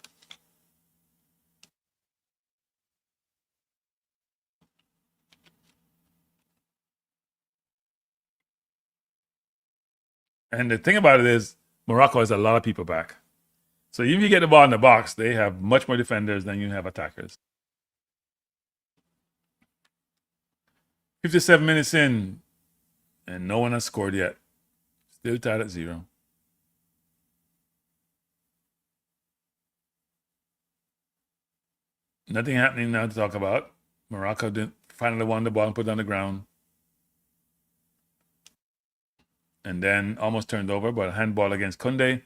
And the thing about it is, Morocco has a lot of people back. So even if you get the ball in the box, they have much more defenders than you have attackers. 57 minutes in, and no one has scored yet. Still tied at 0. Nothing happening now to talk about. Morocco finally won the ball and put it on the ground. And then almost turned over, but a handball against Koundé.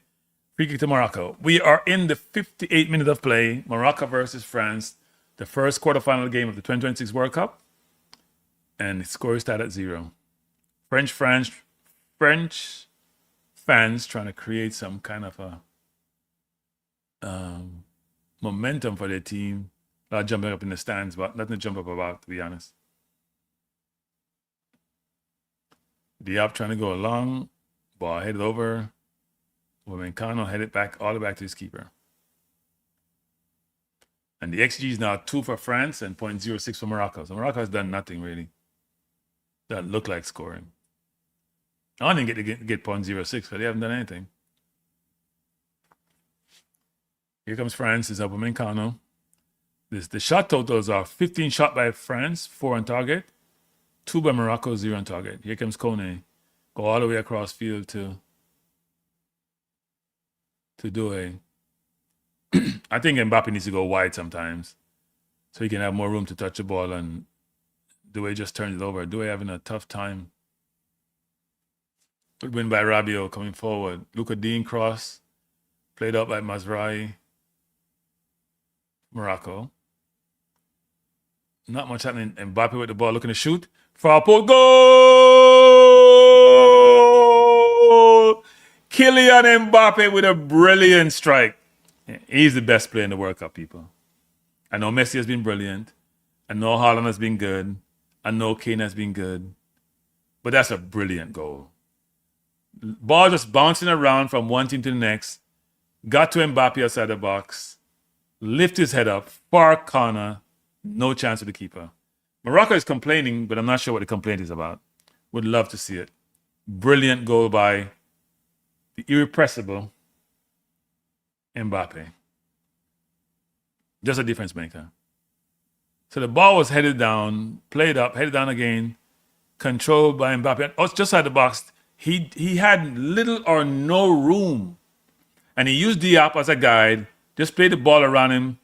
Free kick to Morocco. We are in the 58 minutes of play. Morocco versus France, the first quarterfinal game of the 2026 World Cup. And the score is tied at 0. French fans trying to create some kind of a momentum for their team. A lot of jumping up in the stands, but nothing to jump up about, to be honest. Diop trying to go along. Ball headed over. Upamecano headed back, all the way back to his keeper. And the XG is now 2 for France and 0.06 for Morocco. So Morocco has done nothing really. Doesn't look like scoring. I didn't get 0.06 because they haven't done anything. Here comes France. It's Upamecano. The shot totals are 15 shot by France, 4 on target, 2 by Morocco, 0 on target. Here comes Kone. Go all the way across field to Doué. I think Mbappe needs to go wide sometimes so he can have more room to touch the ball, and Doué just turns it over. Doué having a tough time. Good win by Rabiot coming forward. Luka Dean cross. Played out by Mazraoui. Morocco. Not much happening. Mbappe with the ball looking to shoot. Far post. Goal! Kylian Mbappe with a brilliant strike. He's the best player in the World Cup, people. I know Messi has been brilliant. I know Haaland has been good. I know Kane has been good. But that's a brilliant goal. Ball just bouncing around from one team to the next. Got to Mbappe outside the box. Lift his head up. Far corner. No chance for the keeper. Morocco is complaining, but I'm not sure what the complaint is about. Would love to see it. Brilliant goal by the irrepressible Mbappe. Just a difference maker. So the ball was headed down, played up, headed down again, controlled by Mbappe. Oh, just outside the box. He had little or no room. And he used Diop as a guide, just played the ball around him,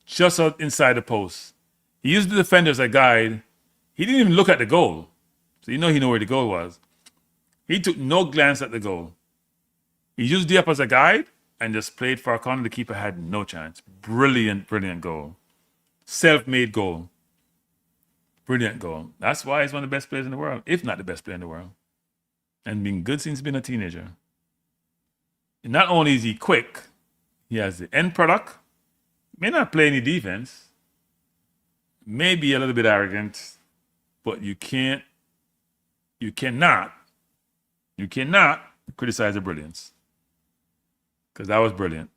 just out inside the post. He used the defender as a guide. He didn't even look at the goal. So he knew where the goal was. He took no glance at the goal. He used Diop as a guide and just played for a corner. The keeper had no chance. Brilliant, brilliant goal. Self-made goal. Brilliant goal. That's why he's one of the best players in the world, if not the best player in the world. And been good since he's been a teenager. And not only is he quick, he has the end product. May not play any defense. May be a little bit arrogant, but you cannot criticize the brilliance. Because that was brilliant.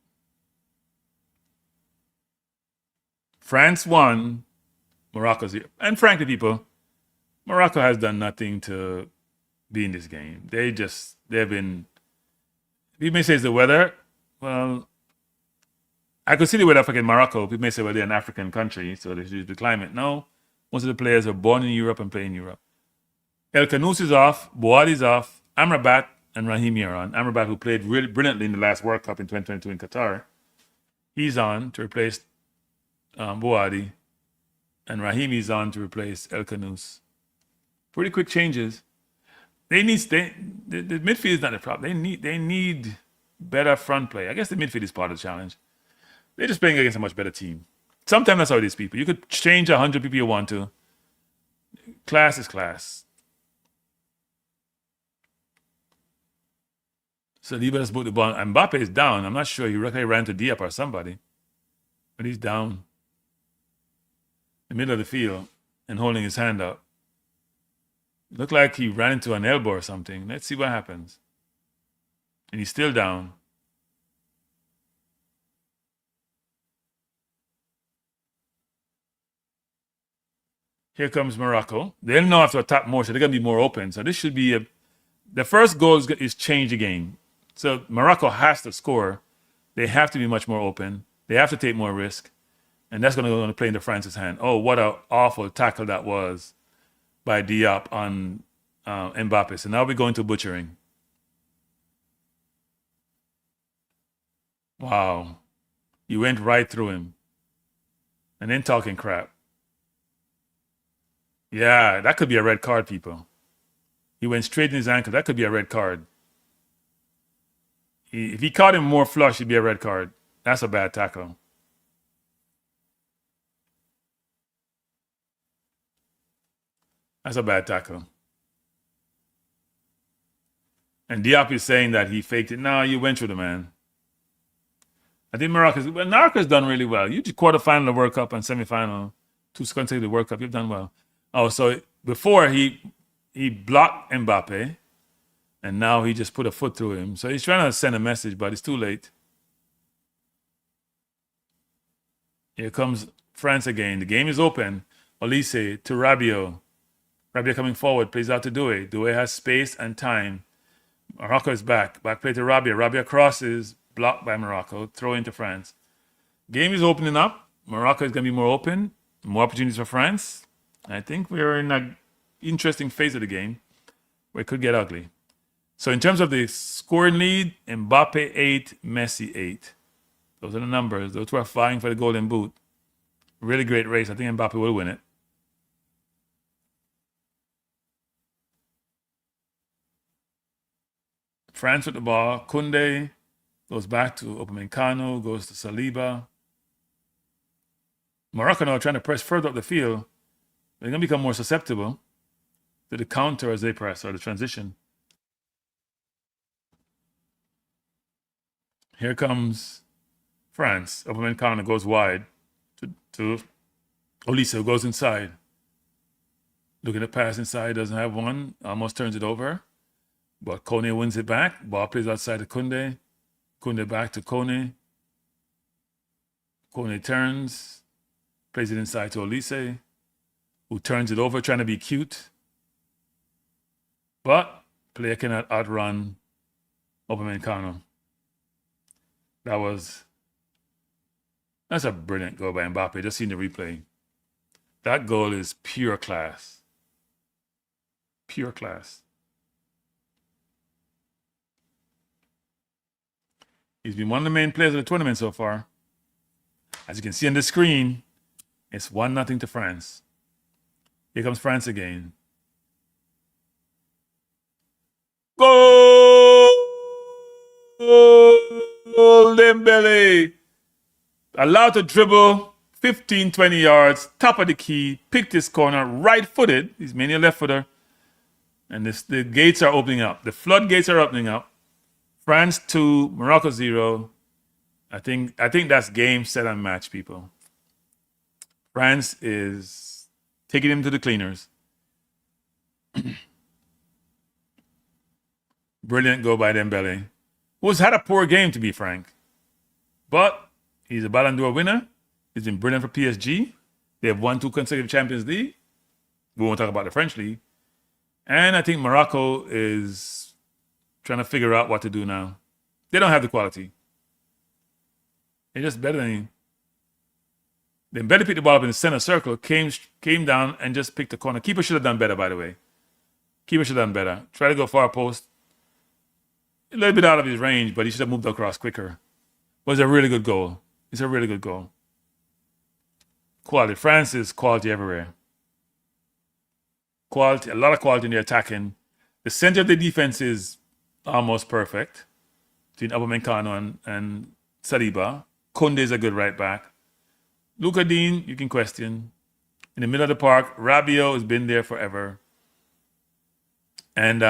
France won. Morocco's here. And frankly, people, Morocco has done nothing to be in this game. They've been, people may say it's the weather. Well, I could see the weather in Morocco. People may say, well, they're an African country, so they should use the climate. No, most of the players are born in Europe and play in Europe. El Khanous is off, Bouhaddi's off, Amrabat and Rahimi are on. Amrabat, who played really brilliantly in the last World Cup in 2022 in Qatar, he's on to replace Bouhaddi, and Rahimi's on to replace El Khanous. Pretty quick changes. The midfield is not the problem. They need better front play. I guess the midfield is part of the challenge. They're just playing against a much better team. Sometimes that's how it is, people. You could change 100 people you want to. Class is class. Saliba has moved the ball. Mbappe is down. I'm not sure. He ran to Diop or somebody. But he's down in the middle of the field and holding his hand up. Looked like he ran into an elbow or something. Let's see what happens. And he's still down. Here comes Morocco. They'll know have to attack more, so they're going to be more open. So this should be the first goal is change the game. So Morocco has to score. They have to be much more open. They have to take more risk. And that's going to play into France's hand. Oh, what an awful tackle that was by Diop on Mbappe. So now we're going to butchering. Wow. You went right through him. And then talking crap. Yeah, that could be a red card, people. He went straight in his ankle. That could be a red card. If he caught him more flush, it'd be a red card. That's a bad tackle. That's a bad tackle. And Diop is saying that he faked it. No, you went through the man. I think Morocco's done really well. You did quarterfinal of the World Cup and semifinal, 2 consecutive World Cup. You've done well. Oh, so before he blocked Mbappe, and now he just put a foot through him. So he's trying to send a message, but it's too late. Here comes France again. The game is open. Olise to Rabiot. Rabiot coming forward, plays out to Doué. Doué has space and time. Morocco is back. Back play to Rabiot. Rabiot crosses, blocked by Morocco. Throw into France. Game is opening up. Morocco is going to be more open. More opportunities for France. I think we're in an interesting phase of the game where it could get ugly. So in terms of the scoring lead, Mbappe 8, Messi 8. Those are the numbers. Those who are vying for the golden boot. Really great race. I think Mbappe will win it. France with the ball. Koundé goes back to Upamecano, goes to Saliba. Morocco now trying to press further up the field. They're going to become more susceptible to the counter as they press, or the transition. Here comes France. Upamecano goes wide to Olise, who goes inside. Looking to pass inside, doesn't have one. Almost turns it over. But Kone wins it back. Ball plays outside to Koundé. Koundé back to Kone. Kone turns. Plays it inside to Olise, who turns it over, trying to be cute. But player cannot outrun Upamecano. That's a brilliant goal by Mbappe. Just seen the replay. That goal is pure class. Pure class. He's been one of the main players of the tournament so far. As you can see on the screen, it's 1-0 to France. Here comes France again. Goal! Dembele! Allowed to dribble 15, 20 yards, top of the key, picked his corner, right-footed. He's mainly a left footer. And the gates are opening up. The floodgates are opening up. France 2, Morocco 0. I think that's game, set, and match, people. France is taking him to the cleaners. Brilliant goal by Dembele, who's had a poor game, to be frank. But he's a Ballon d'Or winner. He's been brilliant for PSG. They have won 2 consecutive Champions League. We won't talk about the French league. And I think Morocco is trying to figure out what to do now. They don't have the quality. They're just better than him. Then Dembele picked the ball up in the center circle, came down and just picked the corner. Keeper should have done better, by the way. Keeper should have done better. Try to go far post. A little bit out of his range, but he should have moved across quicker. But it's a really good goal. It's a really good goal. Quality. France is quality everywhere. Quality, a lot of quality in the attacking. The center of the defense is almost perfect between Upamecano and Saliba. Koundé is a good right back. Luka Dean, you can question. In the middle of the park, Rabiot has been there forever. And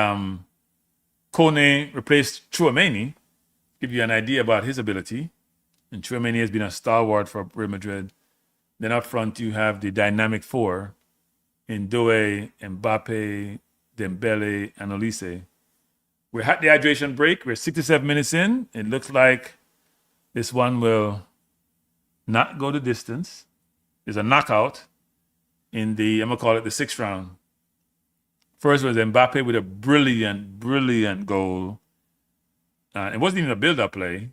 Kone replaced Chouameni. Give you an idea about his ability. And Chouameni has been a stalwart for Real Madrid. Then up front, you have the dynamic four in Doué, Mbappé, Dembele, and Olise. We're at the hydration break. We're 67 minutes in. It looks like this one will not go the distance. There's a knockout in the, I'm going to call it the 6th round. First was Mbappe with a brilliant goal. It wasn't even a build-up play.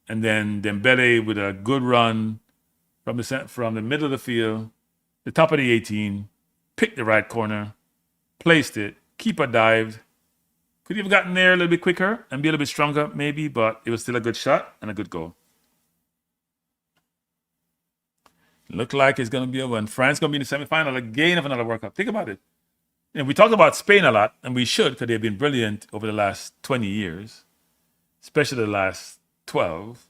And then Dembele with a good run from the middle of the field, the top of the 18, picked the right corner, placed it, keeper dived. Could he have gotten there a little bit quicker and be a little bit stronger, maybe, but it was still a good shot and a good goal. Looked like it's going to be a win. France going to be in the semifinal again of another World Cup. Think about it. You know, we talk about Spain a lot, and we should, because they've been brilliant over the last 20 years, especially the last 12.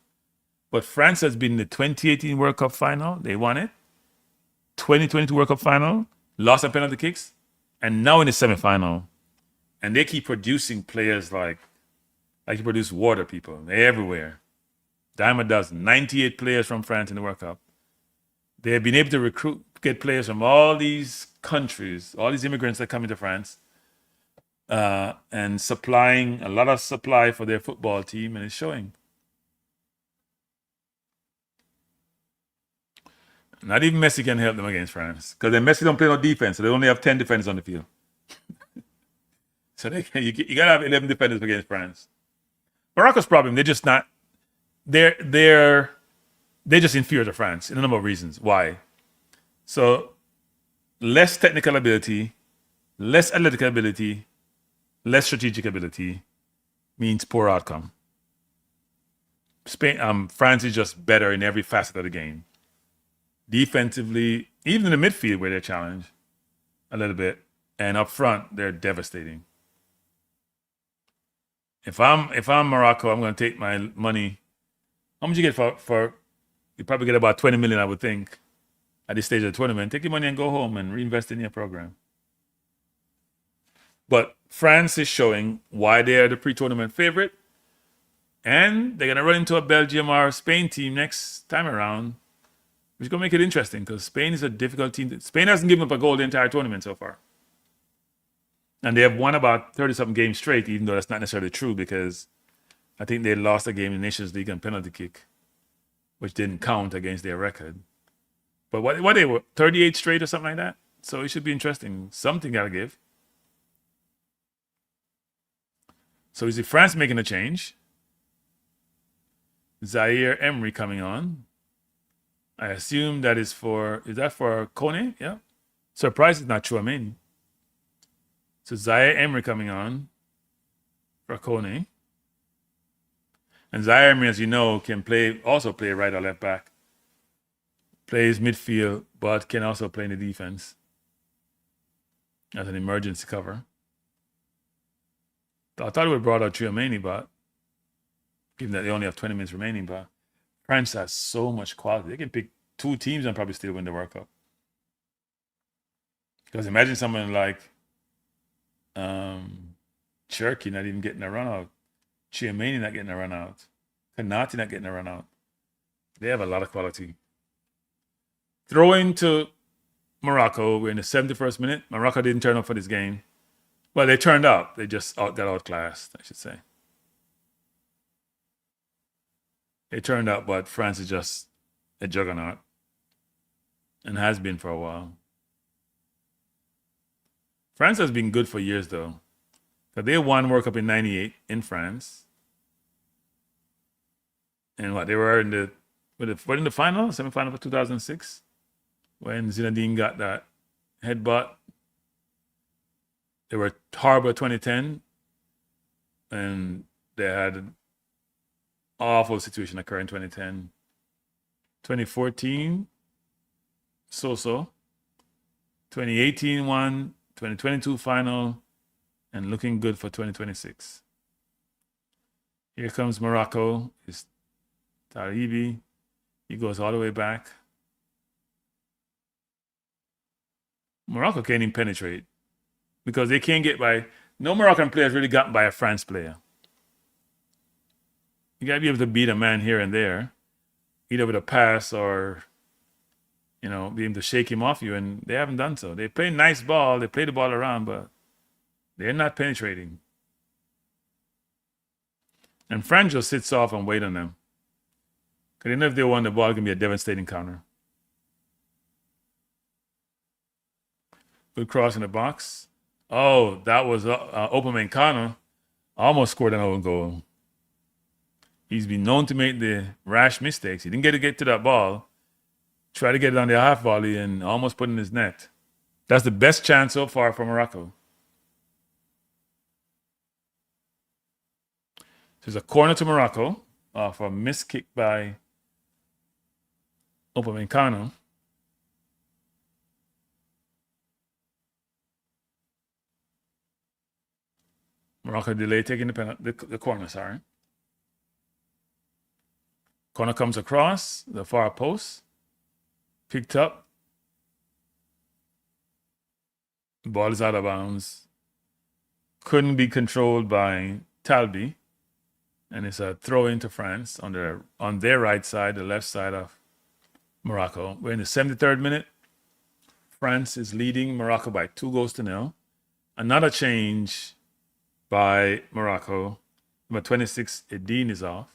But France has been in the 2018 World Cup final. They won it. 2022 World Cup final, lost on penalty kicks, and now in the semifinal. And they keep producing players like you produce water, people. They're everywhere. Dime a dozen. 98 players from France in the World Cup. They have been able to get players from all these countries, all these immigrants that come into France, and supplying a lot of supply for their football team, and it's showing. Not even Messi can help them against France, because then Messi don't play no defense, so they only have 10 defenders on the field. So you gotta have 11 defenders against France. Morocco's problem, they're just not. They're just inferior to France in a number of reasons. Why? So less technical ability, less athletic ability, less strategic ability means poor outcome. France is just better in every facet of the game. Defensively, even in the midfield where they're challenged a little bit, and up front they're devastating. If I'm Morocco, I'm going to take my money. How much you get for? You probably get about 20 million, I would think, at this stage of the tournament. Take your money and go home and reinvest in your program. But France is showing why they are the pre-tournament favorite, and they're going to run into a Belgium or Spain team next time around, which is going to make it interesting because Spain is a difficult team. Spain hasn't given up a goal the entire tournament so far. And they have won about 30-something games straight, even though that's not necessarily true because I think they lost a game in the Nations League on penalty kick, which didn't count against their record. But what they were, 38 straight or something like that? So it should be interesting. Something got to give. So we see France making a change. Zaire Emery coming on. I assume that is for Kone? Yeah. Surprised it's not Chouameni. So Zaire Emery coming on for Kone. And Zaire Emery, as you know, can also play right or left back. Plays midfield, but can also play in the defense as an emergency cover. I thought we would brought out Chouameni, but given that they only have 20 minutes remaining, but France has so much quality. They can pick two teams and probably still win the World Cup. Because imagine someone like Cherokee not even getting a run out, Chiamani not getting a run out, Kanati not getting a run out. They have a lot of quality. Throwing to Morocco. We're in the 71st minute. Morocco didn't turn up for this game. Well, they turned up. They just got outclassed, I should say. They turned up, but France is just a juggernaut and has been for a while. France has been good for years, though. Because they won World Cup in 98 in France. And what, they were in the final, semifinal for 2006, when Zinedine got that headbutt. They were horrible 2010, and they had an awful situation occur in 2010. 2014, so-so. 2018 won, 2022 final, and looking good for 2026. Here comes Morocco. It's Taribi. He goes all the way back. Morocco can't even penetrate because they can't get by. No Moroccan players really gotten by a France player. You gotta be able to beat a man here and there, either with a pass or, be able to shake him off you, and they haven't done so. They play nice ball, they play the ball around, but they're not penetrating. And France just sits off and wait on them. Because they know if they won the ball, it can be a devastating counter. Good cross in the box. Oh, that was Upamecano. Almost scored an own goal. He's been known to make the rash mistakes. He didn't get to that ball. Tried to get it on the half volley and almost put it in his net. That's the best chance so far for Morocco. There's a corner to Morocco off a missed kick by Upamecano. Morocco delay taking the corner, sorry. Corner comes across the far post. Picked up. The ball is out of bounds. Couldn't be controlled by Talbi. And it's a throw into France on their right side, the left side of Morocco. We're in the 73rd minute. France is leading Morocco by 2-0. Another change by Morocco. Number 26, Edine is off.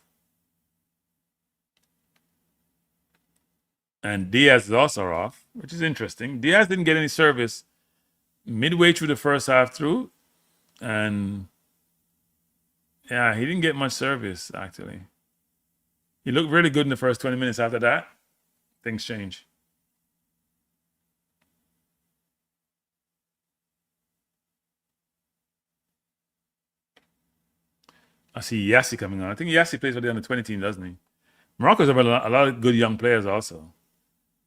And Diaz is also off, which is interesting. Diaz didn't get any service midway through the first half through. And yeah, he didn't get much service, actually. He looked really good in the first 20 minutes. After that, things change. I see Yassi coming on. I think Yassi plays for the under-20 team, doesn't he? Morocco's have a lot of good young players also.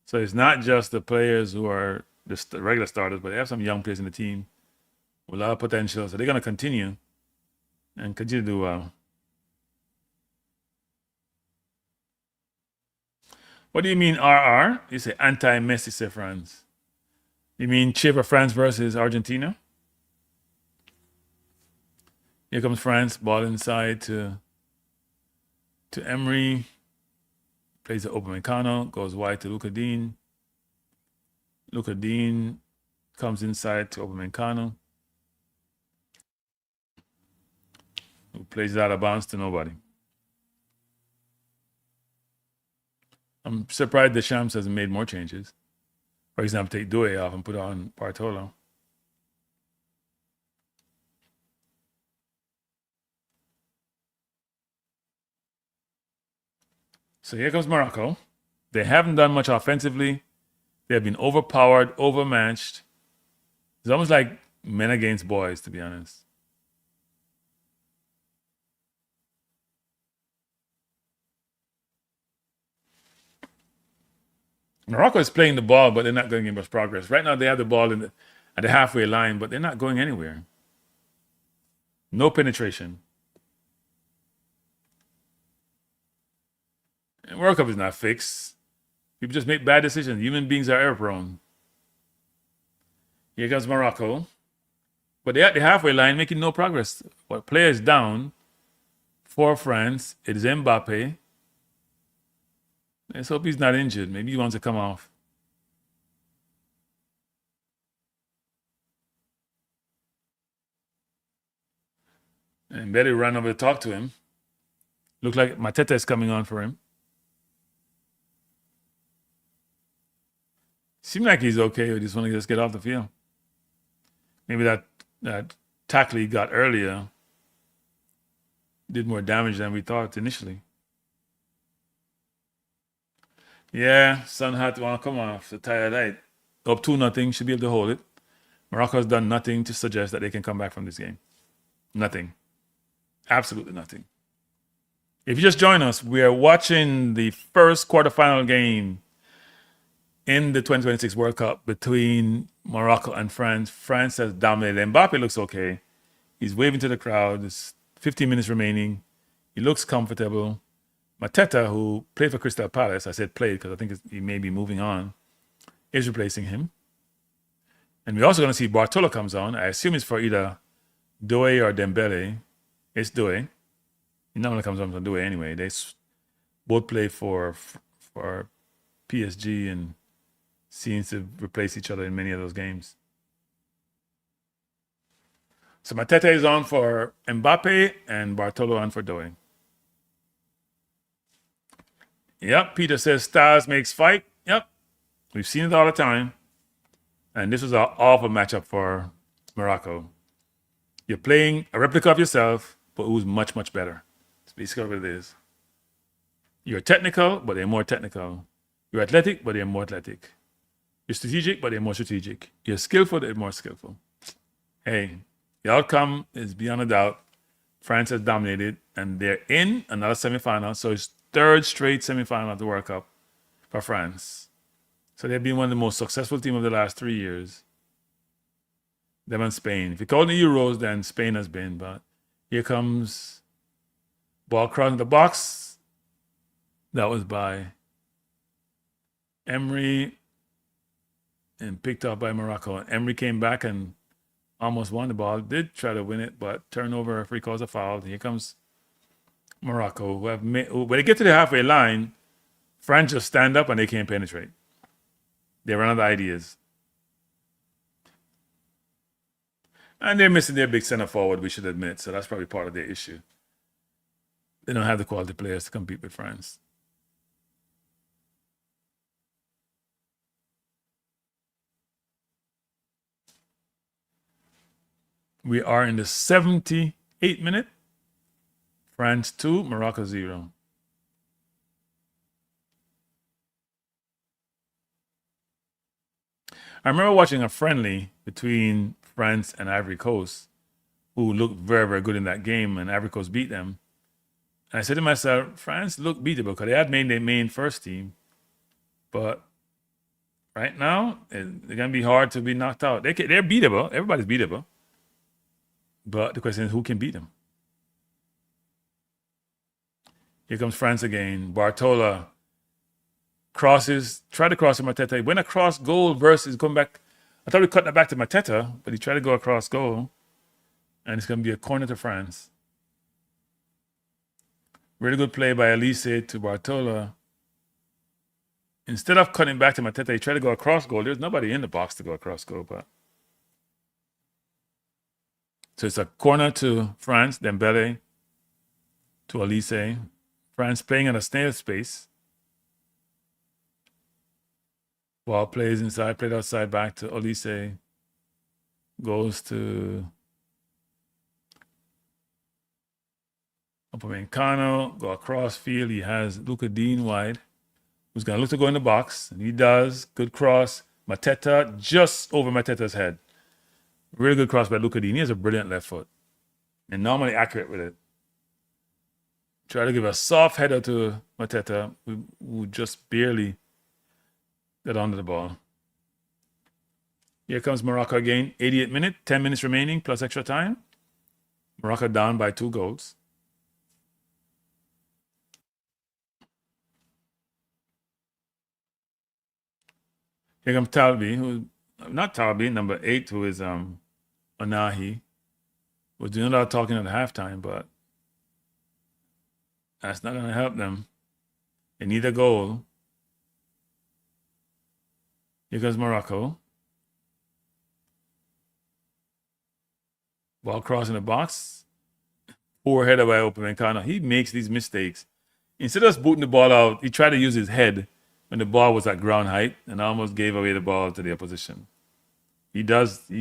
So it's not just the players who are the regular starters, but they have some young players in the team with a lot of potential. So they're going to continue to do well. What do you mean RR? You say anti-Messi, say France. You mean cheer for France versus Argentina? Here comes France, ball inside to Emery. Plays the Upamecano, goes wide to Luca Dean. Luca Dean comes inside to Upamecano, who plays it out of bounds to nobody. I'm surprised Deschamps hasn't made more changes. For example, take Doué off and put on Bartolo. So here comes Morocco. They haven't done much offensively. They have been overpowered, overmatched. It's almost like men against boys, to be honest. Morocco is playing the ball, but they're not going to get much progress. Right now, they have the ball at the halfway line, but they're not going anywhere. No penetration. And World Cup is not fixed. People just make bad decisions. Human beings are error prone. Here comes Morocco. But they're at the halfway line making no progress. What player is down for France? It is Mbappe. Let's hope he's not injured. Maybe he wants to come off. And Betty ran over to talk to him. Looked like Mateta is coming on for him. Seemed like he's okay. We just want to just get off the field. Maybe that tackle he got earlier did more damage than we thought initially. Yeah, Sun had to want to come off the tired eye. Up 2-0, should be able to hold it. Morocco has done nothing to suggest that they can come back from this game. Nothing. Absolutely nothing. If you just join us, we are watching the first quarterfinal game in the 2026 World Cup between Morocco and France. France has dominated. Mbappe looks okay. He's waving to the crowd. There's 15 minutes remaining. He looks comfortable. Mateta, who played for Crystal Palace, I said played because I think he may be moving on, is replacing him. And we're also going to see Bartolo comes on. I assume it's for either Doué or Dembele. It's Doué. He normally comes on from Doué anyway. They both play for PSG and seems to replace each other in many of those games. So Mateta is on for Mbappe and Bartolo on for Doué. Yep, Peter says stars makes fight. Yep, we've seen it all the time. And this was an awful matchup for Morocco. You're playing a replica of yourself, but who's much, much better. That's basically what it is. You're technical, but they're more technical. You're athletic, but they're more athletic. You're strategic, but they're more strategic. You're skillful, they're more skillful. Hey, the outcome is beyond a doubt. France has dominated, and they're in another semifinal. So it's third straight semifinal of the World Cup for France. So they've been one of the most successful teams of the last 3 years. Them and Spain. If you call the Euros, then Spain has been. But here comes ball crossing the box. That was by Emery and picked up by Morocco. Emery came back and almost won the ball. Did try to win it, but turnover, referee calls a foul. Here comes Morocco. When they get to the halfway line, France just stand up and they can't penetrate. They run out of ideas. And they're missing their big center forward, we should admit. So that's probably part of their issue. They don't have the quality players to compete with France. We are in the 78th minute. France 2, Morocco 0. I remember watching a friendly between France and Ivory Coast, who looked very, very good in that game, and Ivory Coast beat them. And I said to myself, France looked beatable because they had made their main first team. But right now, they're going to be hard to be knocked out. They're beatable. Everybody's beatable. But the question is, who can beat them? Here comes France again. Bartola crosses, tried to cross to Mateta. He went across goal versus going back. I thought we cut that back to Mateta, but he tried to go across goal. And it's going to be a corner to France. Really good play by Elise to Bartola. Instead of cutting back to Mateta, he tried to go across goal. There's nobody in the box to go across goal, but. So it's a corner to France, Dembele to Elise. France playing in a snail space. Ball plays inside, played outside back to Elise. Goes to Upamecano, go across field. He has Luka Dean wide, who's going to look to go in the box. And he does. Good cross. Mateta just over Mateta's head. Really good cross by Luka Dean. He has a brilliant left foot. And normally accurate with it. Try to give a soft header to Mateta, who just barely got onto the ball. Here comes Morocco again. 88th minute, 10 minutes remaining plus extra time. Morocco down by 2 goals. Here comes Talbi, who not Talbi, number 8, who is Onahi. Was doing a lot of talking at halftime, but that's not going to help them. They need a goal. Here comes Morocco. Ball crossing the box. Poor header by Upamecano. He makes these mistakes. Instead of booting the ball out, he tried to use his head when the ball was at ground height and almost gave away the ball to the opposition. He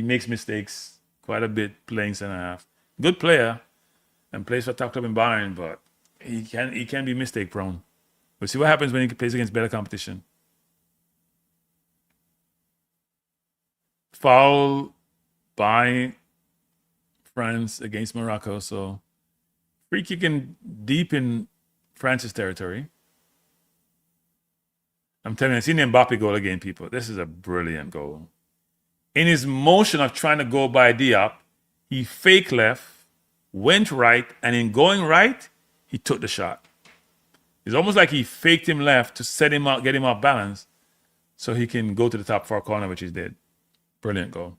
makes mistakes quite a bit playing center half. Good player and plays for top club in Bayern, but he can be mistake prone. We'll see what happens when he plays against better competition. Foul by France against Morocco, so free kicking deep in France's territory. I'm telling you, I've seen the Mbappé goal again, people. This is a brilliant goal. In his motion of trying to go by Diop, he fake left, went right, and in going right, he took the shot. It's almost like he faked him left to set him out, get him off balance, so he can go to the top far corner, which he did. Brilliant goal.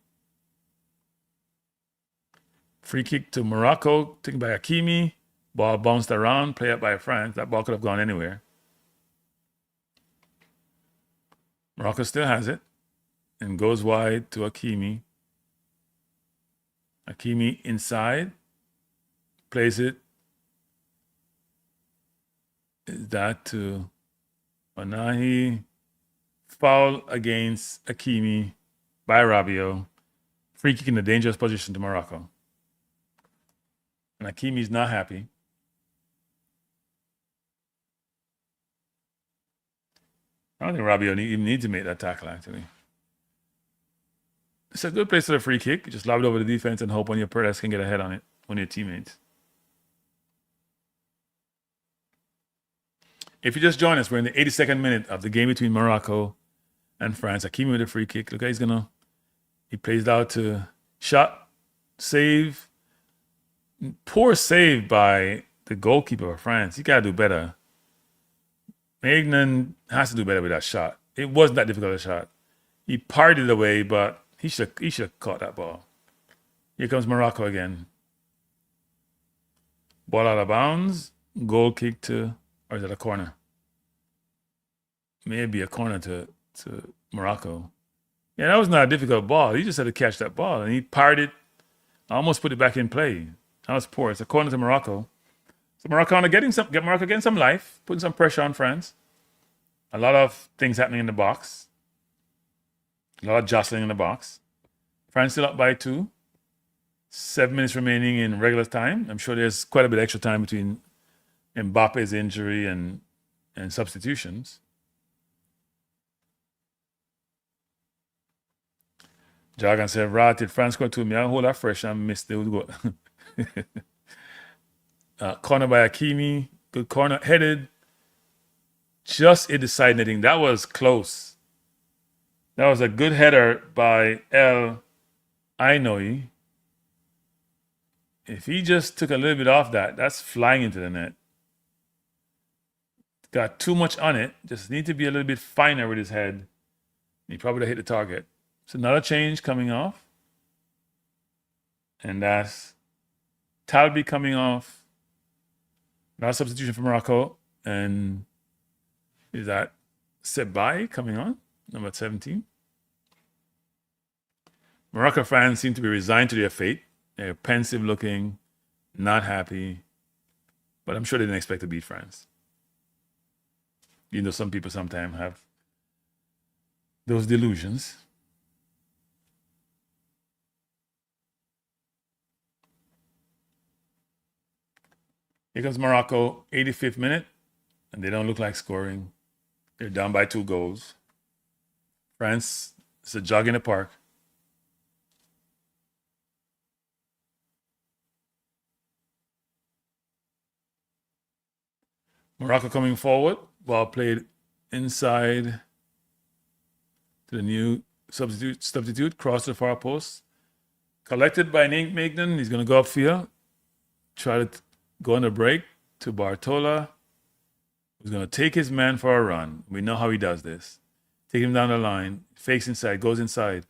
Free kick to Morocco, taken by Hakimi. Ball bounced around, play up by France. That ball could have gone anywhere. Morocco still has it and goes wide to Hakimi. Hakimi inside, plays it. Is that to Onahi? Foul against Hakimi by Rabiot. Free kick in a dangerous position to Morocco. And Hakimi's not happy. I don't think Rabiot even needs to make that tackle, actually. It's a good place for a free kick. You just lob it over the defense and hope one of your press can get a head on it, one of your teammates. If you just join us, we're in the 82nd minute of the game between Morocco and France. Hakimi with a free kick. Look how he plays out to shot, save. Poor save by the goalkeeper of France. He got to do better. Magnan has to do better with that shot. It wasn't that difficult a shot. He partied away, but he should have caught that ball. Here comes Morocco again. Ball out of bounds. Goal kick to, or is it a corner? Maybe a corner to Morocco. Yeah, that was not a difficult ball. He just had to catch that ball, and he partied, almost put it back in play. That was poor. It's a corner to Morocco. So Morocco getting some life, putting some pressure on France. A lot of things happening in the box. A lot of jostling in the box. France still up by 2. 7 minutes remaining in regular time. I'm sure there's quite a bit of extra time between Mbappe's injury and substitutions. Jargon said, "Right, France scored 2. Me, I hold that fresh and missed the goal." Corner by Hakimi. Good corner. Headed. Just in the side netting. That was close. That was a good header by El Ainoui. If he just took a little bit off that, that's flying into the net. Got too much on it. Just need to be a little bit finer with his head. He probably would have hit the target. So another change coming off. And that's Talbi coming off. Now substitution for Morocco. And is that Sebai coming on? Number 17. Morocco fans seem to be resigned to their fate. They're pensive looking, not happy. But I'm sure they didn't expect to beat France. You know, some people sometimes have those delusions. Here comes Morocco, 85th minute, and they don't look like scoring. They're down by 2 goals. France, it's a jog in the park. Morocco coming forward, ball played inside to the new substitute, cross to the far post. Collected by Nate Magnan, he's going to go upfield, try to go on the break to Bartola, who's going to take his man for a run. We know how he does this. Take him down the line. Fakes inside. Goes inside.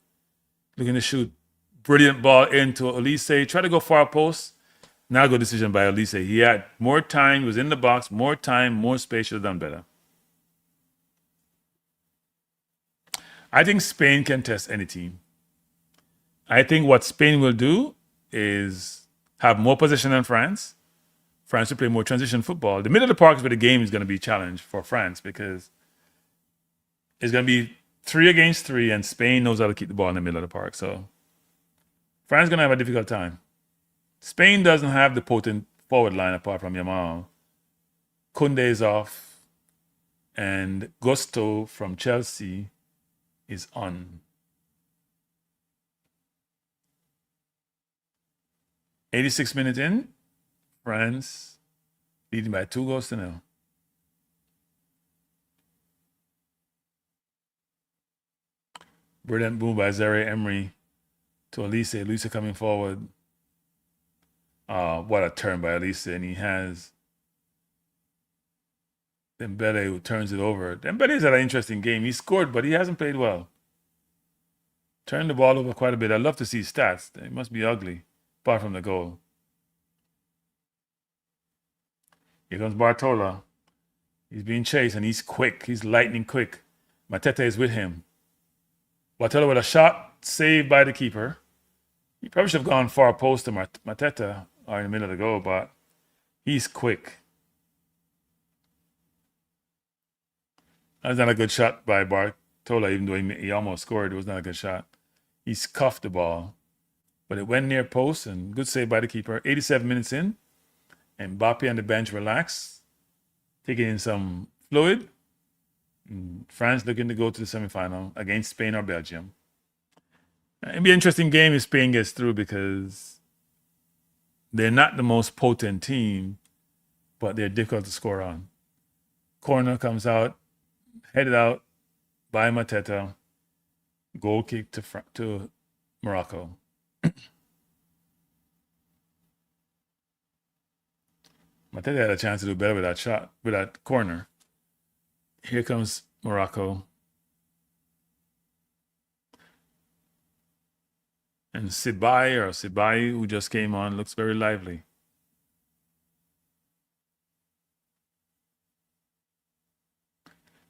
Looking to shoot. Brilliant ball into Elise. Try to go far post. Not a good decision by Elise. He had more time. He was in the box. More time. More space. Should have done better. I think Spain can test any team. I think what Spain will do is have more possession than France. France will play more transition football. The middle of the park is where the game is going to be a challenge for France because it's going to be 3 against 3, and Spain knows how to keep the ball in the middle of the park. So France is going to have a difficult time. Spain doesn't have the potent forward line apart from Yamal. Koundé is off, and Gusto from Chelsea is on. 86 minutes in, France leading by 2-0. Brilliant move by Zaire Emery to Elise. Elise coming forward. What a turn by Elise. And he has Dembele who turns it over. Dembele's had an interesting game. He scored, but he hasn't played well. Turned the ball over quite a bit. I'd love to see stats. They must be ugly, apart from the goal. Here comes Bartola. He's being chased, and he's quick. He's lightning quick. Mateta is with him. Bartola with a shot saved by the keeper. He probably should have gone far post to Mateta or in the middle of the goal, but he's quick. That's not a good shot by Bartola, even though he almost scored. It was not a good shot. He scuffed the ball, but it went near post, and good save by the keeper. 87 minutes in, and Mbappé on the bench relaxed, taking in some fluid. And France looking to go to the semifinal against Spain or Belgium. It'll be an interesting game if Spain gets through because they're not the most potent team, but they're difficult to score on. Corner comes out, headed out by Mateta. Goal kick to Morocco. Mateta had a chance to do better with that shot, with that corner. Here comes Morocco. And Sibai, who just came on, looks very lively.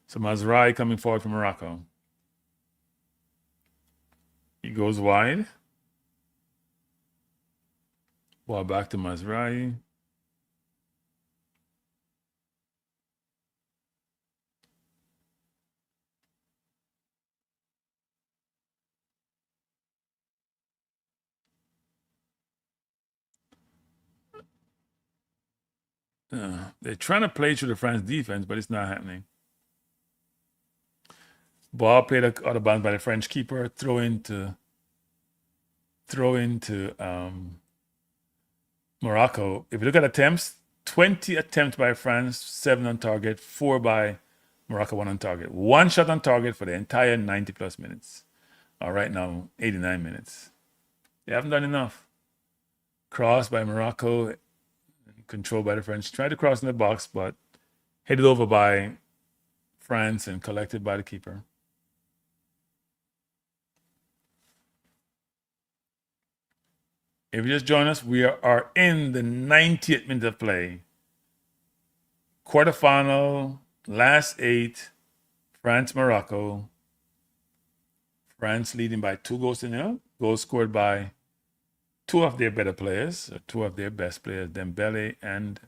So Mazraoui coming forward from Morocco. He goes wide. Ball back to Mazraoui. They're trying to play through the France defense, but it's not happening. Ball played out of bounds by the French keeper. Throw into Morocco. If you look at attempts, 20 attempts by France, 7 on target, 4 by Morocco, 1 on target. 1 shot on target for the entire 90 plus minutes. Right now, 89 minutes. They haven't done enough. Cross by Morocco, controlled by the French. Tried to cross in the box, but headed over by France and collected by the keeper. If you just join us, we are in the 90th minute of play. Quarterfinal, last 8, France-Morocco. France leading by 2-0. Goals scored by 2 of their better players, or 2 of their best players, Dembele, and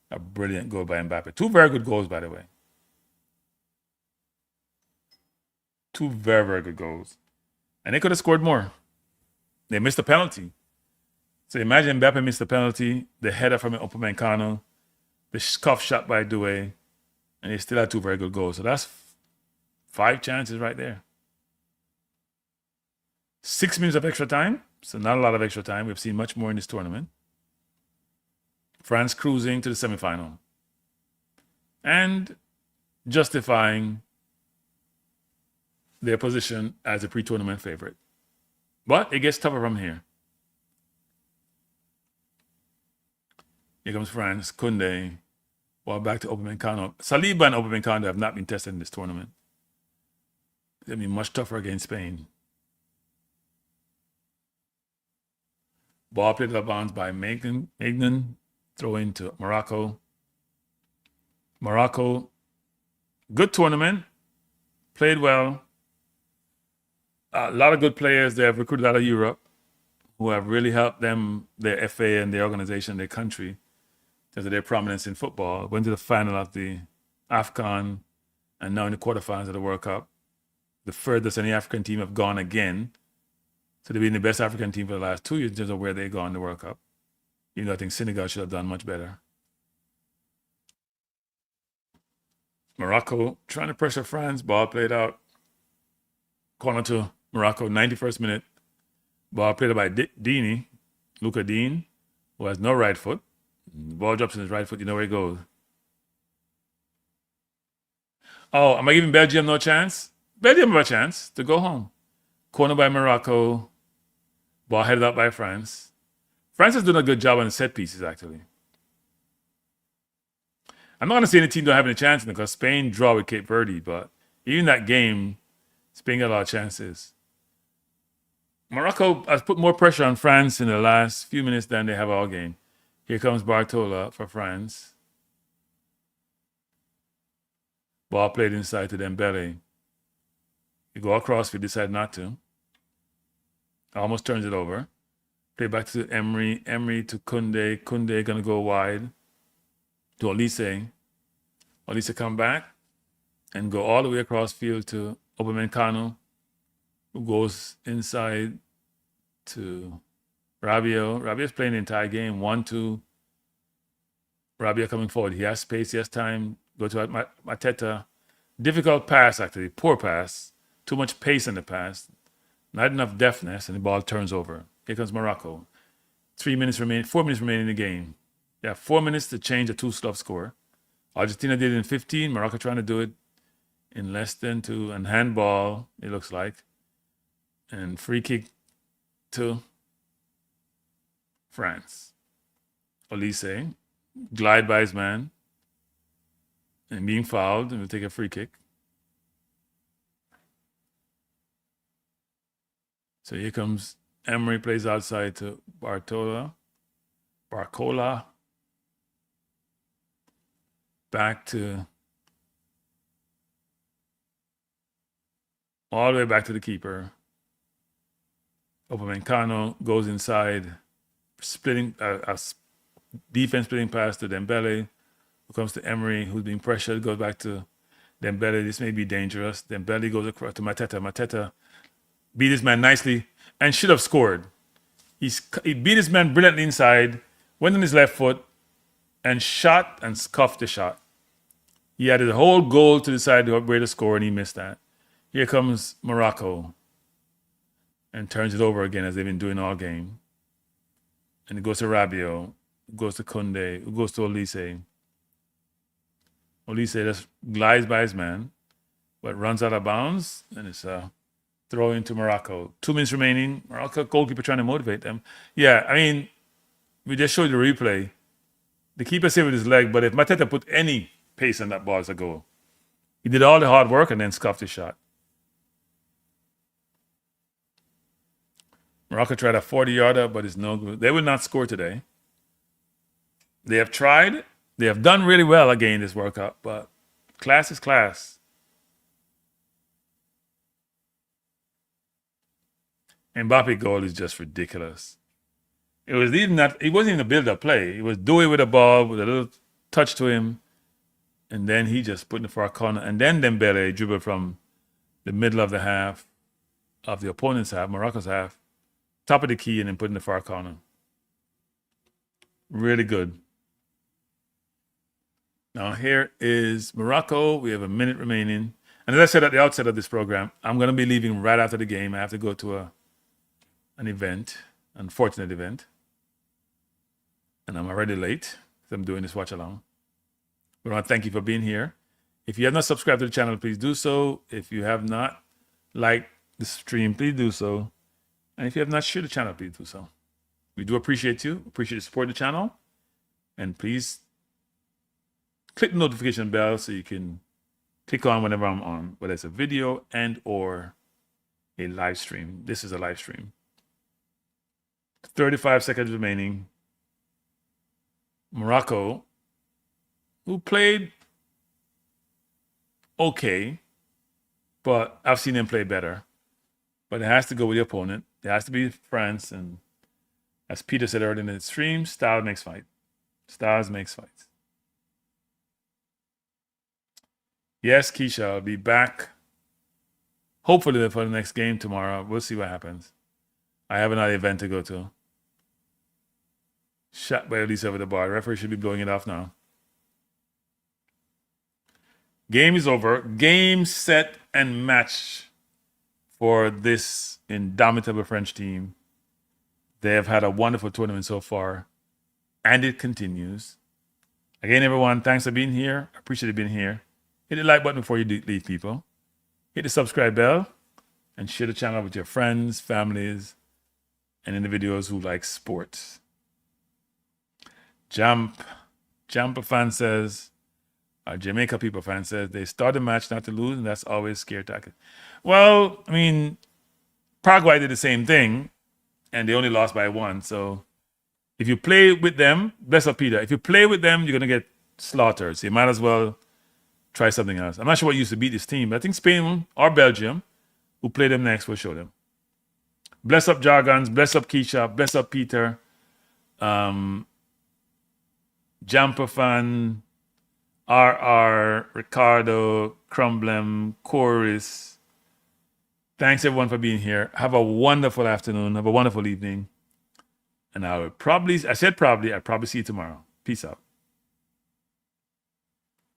a brilliant goal by Mbappé. 2 very good goals, by the way. 2 very, very good goals. And they could have scored more. They missed a penalty. So imagine Mbappé missed the penalty, the header from Upamecano, the scuff shot by Doué, and they still had 2 very good goals. So that's 5 chances right there. 6 minutes of extra time, so not a lot of extra time. We've seen much more in this tournament. France cruising to the semifinal and justifying their position as a pre-tournament favorite. But it gets tougher from here. Here comes France, Koundé, ball back to Upamecano. Saliba and Upamecano have not been tested in this tournament. It's going to be much tougher against Spain. Ball played out of bounds by Magnan. Throw into Morocco. Morocco, good tournament. Played well. A lot of good players they have recruited out of Europe who have really helped them, their FA and their organization, their country, because of their prominence in football. Went to the final of the AFCON and now in the quarterfinals of the World Cup. The furthest any African team have gone again. So they've been the best African team for the last 2 years in terms of where they've gone in the World Cup. Even though I think Senegal should have done much better. Morocco trying to pressure France. Ball played out. Corner to Morocco, 91st minute. Ball played out by Dini, Luca Dean, who has no right foot. The ball drops in his right foot. You know where he goes. Oh, am I giving Belgium no chance? Belgium have a chance to go home. Corner by Morocco. Ball headed up by France. France is doing a good job on the set pieces, actually. I'm not going to say any team don't have any chance because Spain draw with Cape Verde, but even that game, Spain got a lot of chances. Morocco has put more pressure on France in the last few minutes than they have all game. Here comes Bartola for France. Ball played inside to Dembele. You go across, we decide not to. Almost turns it over. Play back to Emery. Emery to Kunde. Kunde going to go wide to Olise. Olise come back and go all the way across field to Upamecano, who goes inside to Rabiot. Rabiot's playing the entire game. 1-2. Rabiot coming forward. He has space. He has time. Go to Mateta. Difficult pass, actually. Poor pass. Too much pace in the pass. Not enough deftness, and the ball turns over. Here comes Morocco. 4 minutes remaining in the game. They have 4 minutes to change a 2-love score. Argentina did it in 15. Morocco trying to do it in less than 2. And handball, it looks like. And free kick to France. Olise, glide by his man. And being fouled, and we'll take a free kick. So here comes Emery, plays outside to Barcola. Back to all the way back to the keeper. Upamecano goes inside, splitting a defense splitting pass to Dembele, who comes to Emery, who's being pressured, goes back to Dembele. This may be dangerous. Dembele goes across to Mateta. Mateta beat his man nicely and should have scored. He beat his man brilliantly inside, went on his left foot, and shot and scuffed the shot. He added a whole goal to decide where to score, and he missed that. Here comes Morocco and turns it over again as they've been doing all game. And it goes to Rabiot, it goes to Kunde, it goes to Olise. Olise just glides by his man, but runs out of bounds, and it's a throw into Morocco. 2 minutes remaining. Morocco goalkeeper trying to motivate them. Yeah, I mean, we just showed the replay. The keeper saved with his leg, but if Mateta put any pace on that ball, it's a goal. He did all the hard work and then scuffed his shot. Morocco tried a 40-yarder, but it's no good. They will not score today. They have tried. They have done really well again this World Cup, but class is class. Mbappé goal is just ridiculous. It wasn't even a build-up play. It was Dewey with a ball with a little touch to him, and then he just put in the far corner. And then Dembele dribbled from the middle of the half, of the opponent's half, Morocco's half, top of the key, and then put in the far corner. Really good. Now here is Morocco. We have a minute remaining. And as I said at the outset of this program, I'm going to be leaving right after the game. I have to go to an event, unfortunate event. And I'm already late because I'm doing this watch along. We want to thank you for being here. If you have not subscribed to the channel, please do so. If you have not liked the stream, please do so. And if you have not shared the channel, please do so. We do appreciate you. Appreciate the support of the channel. And please click the notification bell so you can click on whenever I'm on, whether it's a video and or a live stream. This is a live stream. 35 seconds remaining. Morocco, who played okay, but I've seen them play better. But it has to go with the opponent. It has to be France. And as Peter said earlier in the stream, style makes fight. Styles makes fights. Yes, Keisha, I'll be back. Hopefully for the next game tomorrow. We'll see what happens. I have another event to go to. Shot by Elise over the bar. The referee should be blowing it off now. Game is over. Game, set, and match for this indomitable French team. They have had a wonderful tournament so far, and it continues. Again, everyone, thanks for being here. I appreciate you being here. Hit the like button before you leave, people. Hit the subscribe bell and share the channel with your friends, families, and individuals who like sports. Jampa fan says, Jamaica people fan says, they start the match not to lose, and that's always scare tactic. Well, I mean, Paraguay did the same thing, and they only lost by 1. So if you play with them, bless up Peter, if you play with them, you're going to get slaughtered. So you might as well try something else. I'm not sure what used to beat this team, but I think Spain or Belgium, who play them next, will show them. Bless up Jargons, bless up Keisha, bless up Peter. Jampa fan, RR, Ricardo, Crumblem, Chorus. Thanks everyone for being here. Have a wonderful afternoon. Have a wonderful evening. And I'll probably see you tomorrow. Peace out.